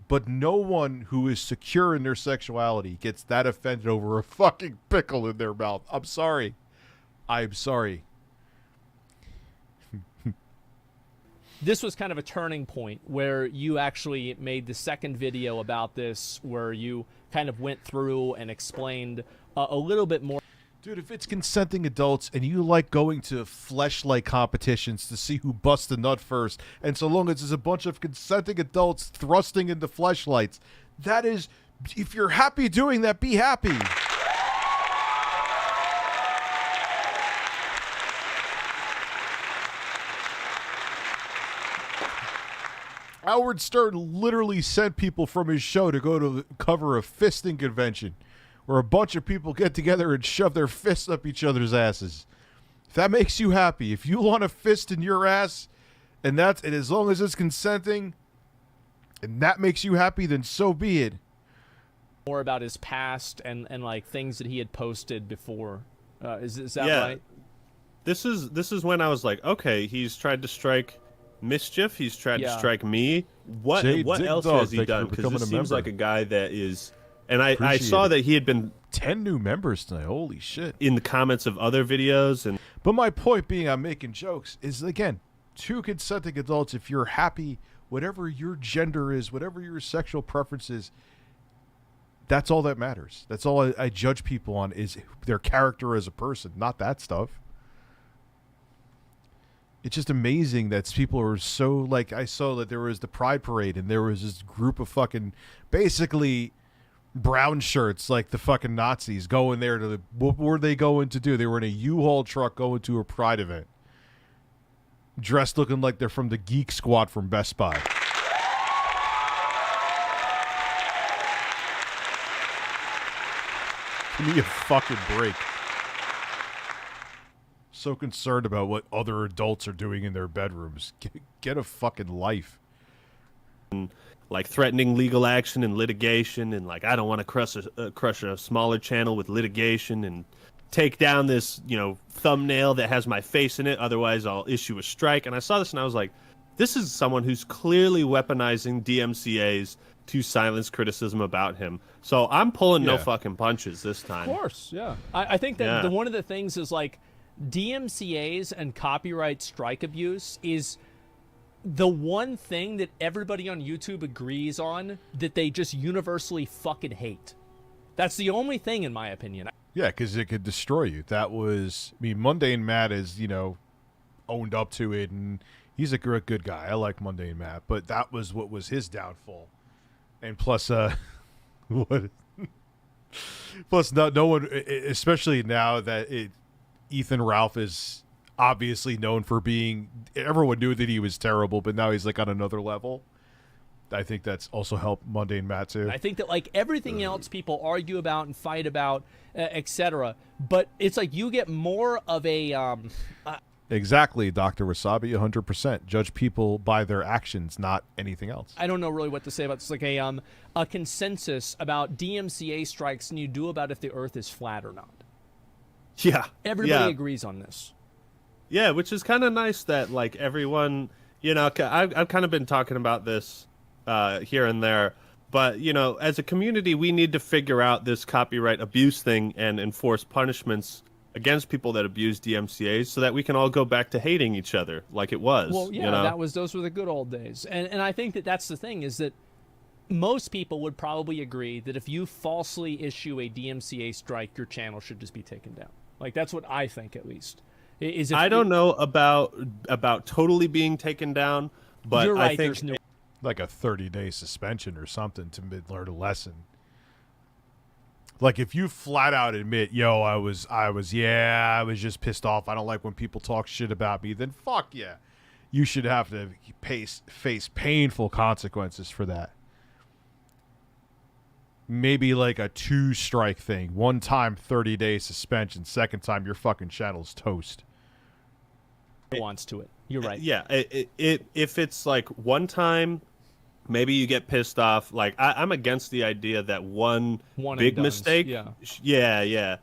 But no one who is secure in their sexuality gets that offended over a fucking pickle in their mouth. I'm sorry. I'm sorry. This was kind of a turning point where you actually made the second video about this, where you kind of went through and explained a little bit more. Dude, if it's consenting adults and you like going to fleshlight competitions to see who busts the nut first, and so long as there's a bunch of consenting adults thrusting into fleshlights, that is, if you're happy doing that, be happy. Howard Stern literally sent people from his show to go to cover a fisting convention where a bunch of people get together and shove their fists up each other's asses. If that makes you happy, if you want a fist in your ass, and as long as it's consenting, and that makes you happy, then so be it. More about his past and like things that he had posted before. Is that right? This is when I was like, okay, he's tried to strike Mischief. He's tried to strike me. What else has he done? Because this seems like a guy that is. And I saw that he had been 10 new members tonight. Holy shit! In the comments of other videos, and but my point being, I'm making jokes. Is again, two consenting adults. If you're happy, whatever your gender is, whatever your sexual preference is, that's all that matters. That's all I judge people on is their character as a person, not that stuff. It's just amazing that people are so, like, I saw that there was the Pride Parade and there was this group of fucking basically brown shirts like the fucking Nazis going there to what were they going to do? They were in a U-Haul truck going to a Pride event, dressed looking like they're from the Geek Squad from Best Buy. Give me a fucking break. So concerned about what other adults are doing in their bedrooms. Get a fucking life. Like threatening legal action and litigation, and like I don't want to crush a smaller channel with litigation, and take down this thumbnail that has my face in it. Otherwise, I'll issue a strike. And I saw this and I was like, this is someone who's clearly weaponizing DMCA's to silence criticism about him. So I'm pulling no fucking punches this time. Of course, yeah. I think that one of the things is like DMCA's and copyright strike abuse is the one thing that everybody on YouTube agrees on that they just universally fucking hate. That's the only thing, in my opinion. Yeah, because it could destroy you. That was, I mean, Mundane Matt is, owned up to it, and he's a good guy. I like Mundane Matt, but that was what was his downfall. And plus, what? Plus, no one, especially now that Ethan Ralph is obviously known for being, everyone knew that he was terrible, but now he's like on another level. I think that's also helped Mundane Matt too. I think that like everything else people argue about and fight about, etc. But it's like you get more of a exactly, Dr. Wasabi, 100%. Judge people by their actions, not anything else. I don't know really what to say about this. Like a consensus about DMCA strikes, and you do about if the Earth is flat or not. Yeah, everybody agrees on this. Yeah, which is kind of nice that like everyone, I've kind of been talking about this here and there, but as a community, we need to figure out this copyright abuse thing and enforce punishments against people that abuse DMCA's so that we can all go back to hating each other like it was. Well, yeah, those were the good old days, and I think that that's the thing is that most people would probably agree that if you falsely issue a DMCA strike, your channel should just be taken down. Like, that's what I think, at least. I don't know about totally being taken down, but you're right, I think there's no... like a 30-day suspension or something to learn a lesson. Like, if you flat out admit, yo, I was just pissed off. I don't like when people talk shit about me. Then fuck yeah, you should have to face painful consequences for that. Maybe like a 2-strike thing. One time, 30-day suspension. Second time, your fucking channel's toast. Wants to it. You're right. Yeah, if it's like one time, maybe you get pissed off. Like I'm against the idea that one big mistake. Yeah.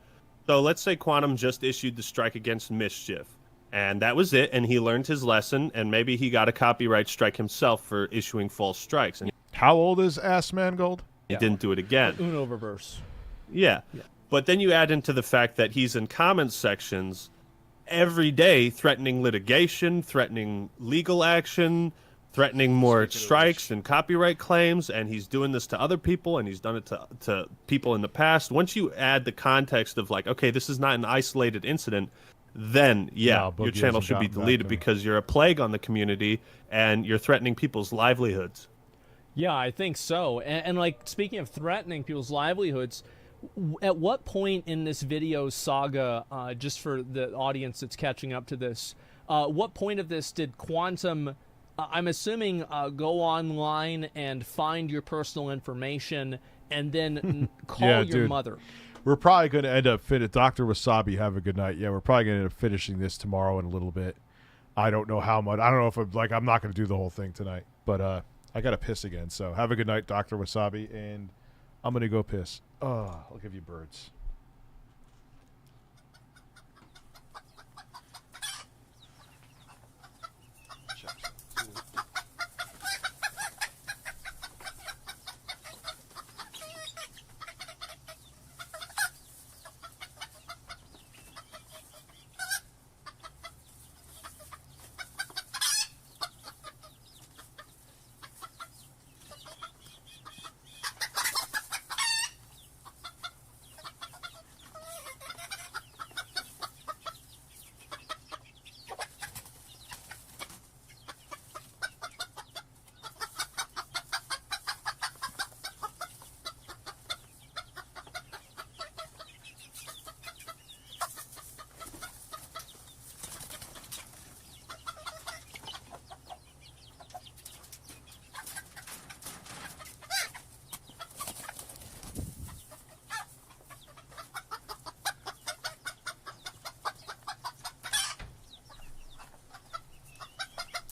So let's say Quantum just issued the strike against Mischief, and that was it. And he learned his lesson, and maybe he got a copyright strike himself for issuing false strikes. And how old is Ass Mangold? He didn't do it again. Uno reverse. Yeah. But then you add into the fact that he's in comment sections every day threatening litigation, threatening legal action, threatening more strikes and copyright claims, and he's doing this to other people, and he's done it to people in the past. Once you add the context of like, okay, this is not an isolated incident, then your channel should be deleted because you're a plague on the community and you're threatening people's livelihoods. Yeah, I think so. And like, speaking of threatening people's livelihoods, at what point in this video saga, just for the audience that's catching up to this, what point of this did Quantum, I'm assuming, go online and find your personal information and then call your mother? We're probably going to end up Dr. Wasabi, have a good night. Yeah, we're probably going to end up finishing this tomorrow in a little bit. I don't know how much. I don't know if I'm not going to do the whole thing tonight, but I got to piss again. So have a good night, Dr. Wasabi, and I'm going to go piss. Oh, I'll give you birds.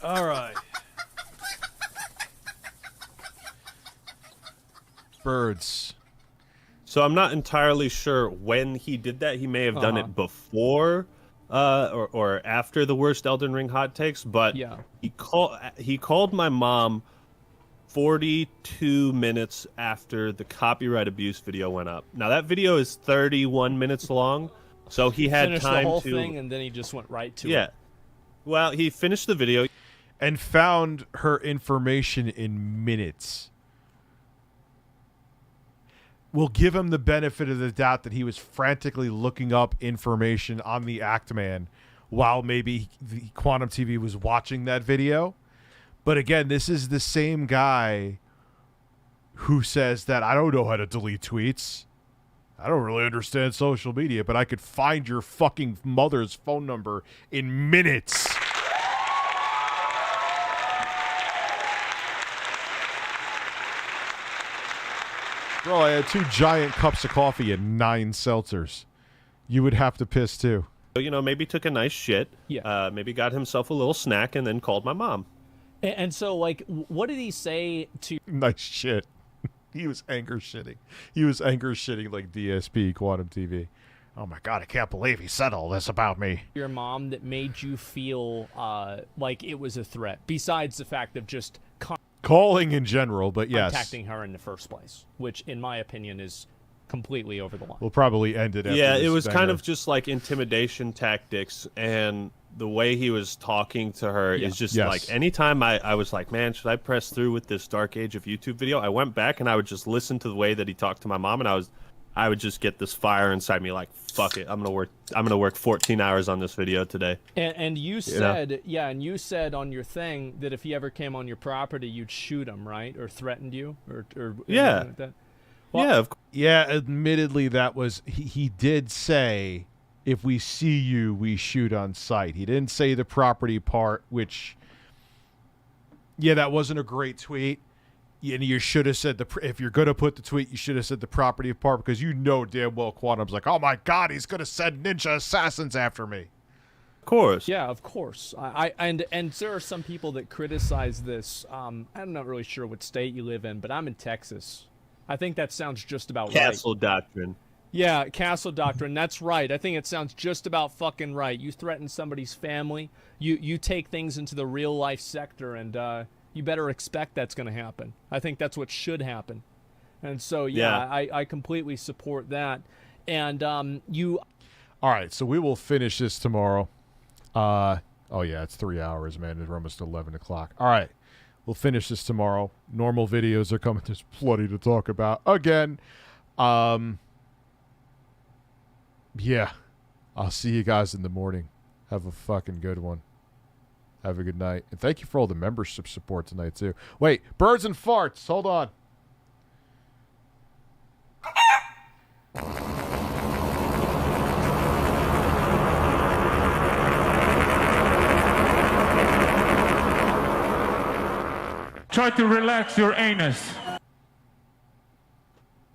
All right. Birds. So I'm not entirely sure when he did that. He may have done it before or after the worst Elden Ring hot takes, but he called my mom 42 minutes after the copyright abuse video went up. Now that video is 31 minutes long, so he had finished time the whole to thing, and then he just went right to it. Yeah. Well, he finished the video and found her information in minutes. We'll give him the benefit of the doubt that he was frantically looking up information on the Actman while maybe the Quantum TV was watching that video. But again, this is the same guy who says that I don't know how to delete tweets. I don't really understand social media, but I could find your fucking mother's phone number in minutes. Bro, I had 2 giant cups of coffee and 9 seltzers. You would have to piss too. You know, maybe took a nice shit. Yeah. Maybe got himself a little snack and then called my mom. And so, like, what did he say to... Nice shit. He was anger shitting. He was anger shitting like DSP, Quantum TV. Oh my God, I can't believe he said all this about me. Your mom that made you feel like it was a threat, besides the fact of just... Calling in general, but yes. Contacting her in the first place, which, in my opinion, is completely over the line. We'll probably end it. After Yeah, this it was banger. kind of just like intimidation tactics, and the way he was talking to her is just like, anytime I was like, man, should I press through with this Dark Age of YouTube video? I went back and I would just listen to the way that he talked to my mom, and I would just get this fire inside me, like, fuck it, I'm gonna work 14 hours on this video today. And you said, and you said on your thing that if he ever came on your property, you'd shoot him, right? Or threatened you, or Yeah. anything like that. Well, yeah, of course. Yeah, admittedly, that was he did say, if we see you, we shoot on sight. He didn't say the property part, which, that wasn't a great tweet. And you should have said if you're going to put the tweet, you should have said the property part, because you know damn well Quantum's like, oh my God, he's going to send ninja assassins after me. Of course. Yeah, of course. And there are some people that criticize this. I'm not really sure what state you live in, but I'm in Texas. I think that sounds just about right. Castle doctrine. Yeah, castle doctrine. That's right. I think it sounds just about fucking right. You threaten somebody's family. You take things into the real life sector, and you better expect that's going to happen. I think that's what should happen. And so, I completely support that. And All right, so we will finish this tomorrow. It's 3 hours, man. It's almost 11 o'clock. All right, we'll finish this tomorrow. Normal videos are coming. There's plenty to talk about. Again, I'll see you guys in the morning. Have a fucking good one. Have a good night. And thank you for all the membership support tonight, too. Wait, birds and farts. Hold on. Try to relax your anus.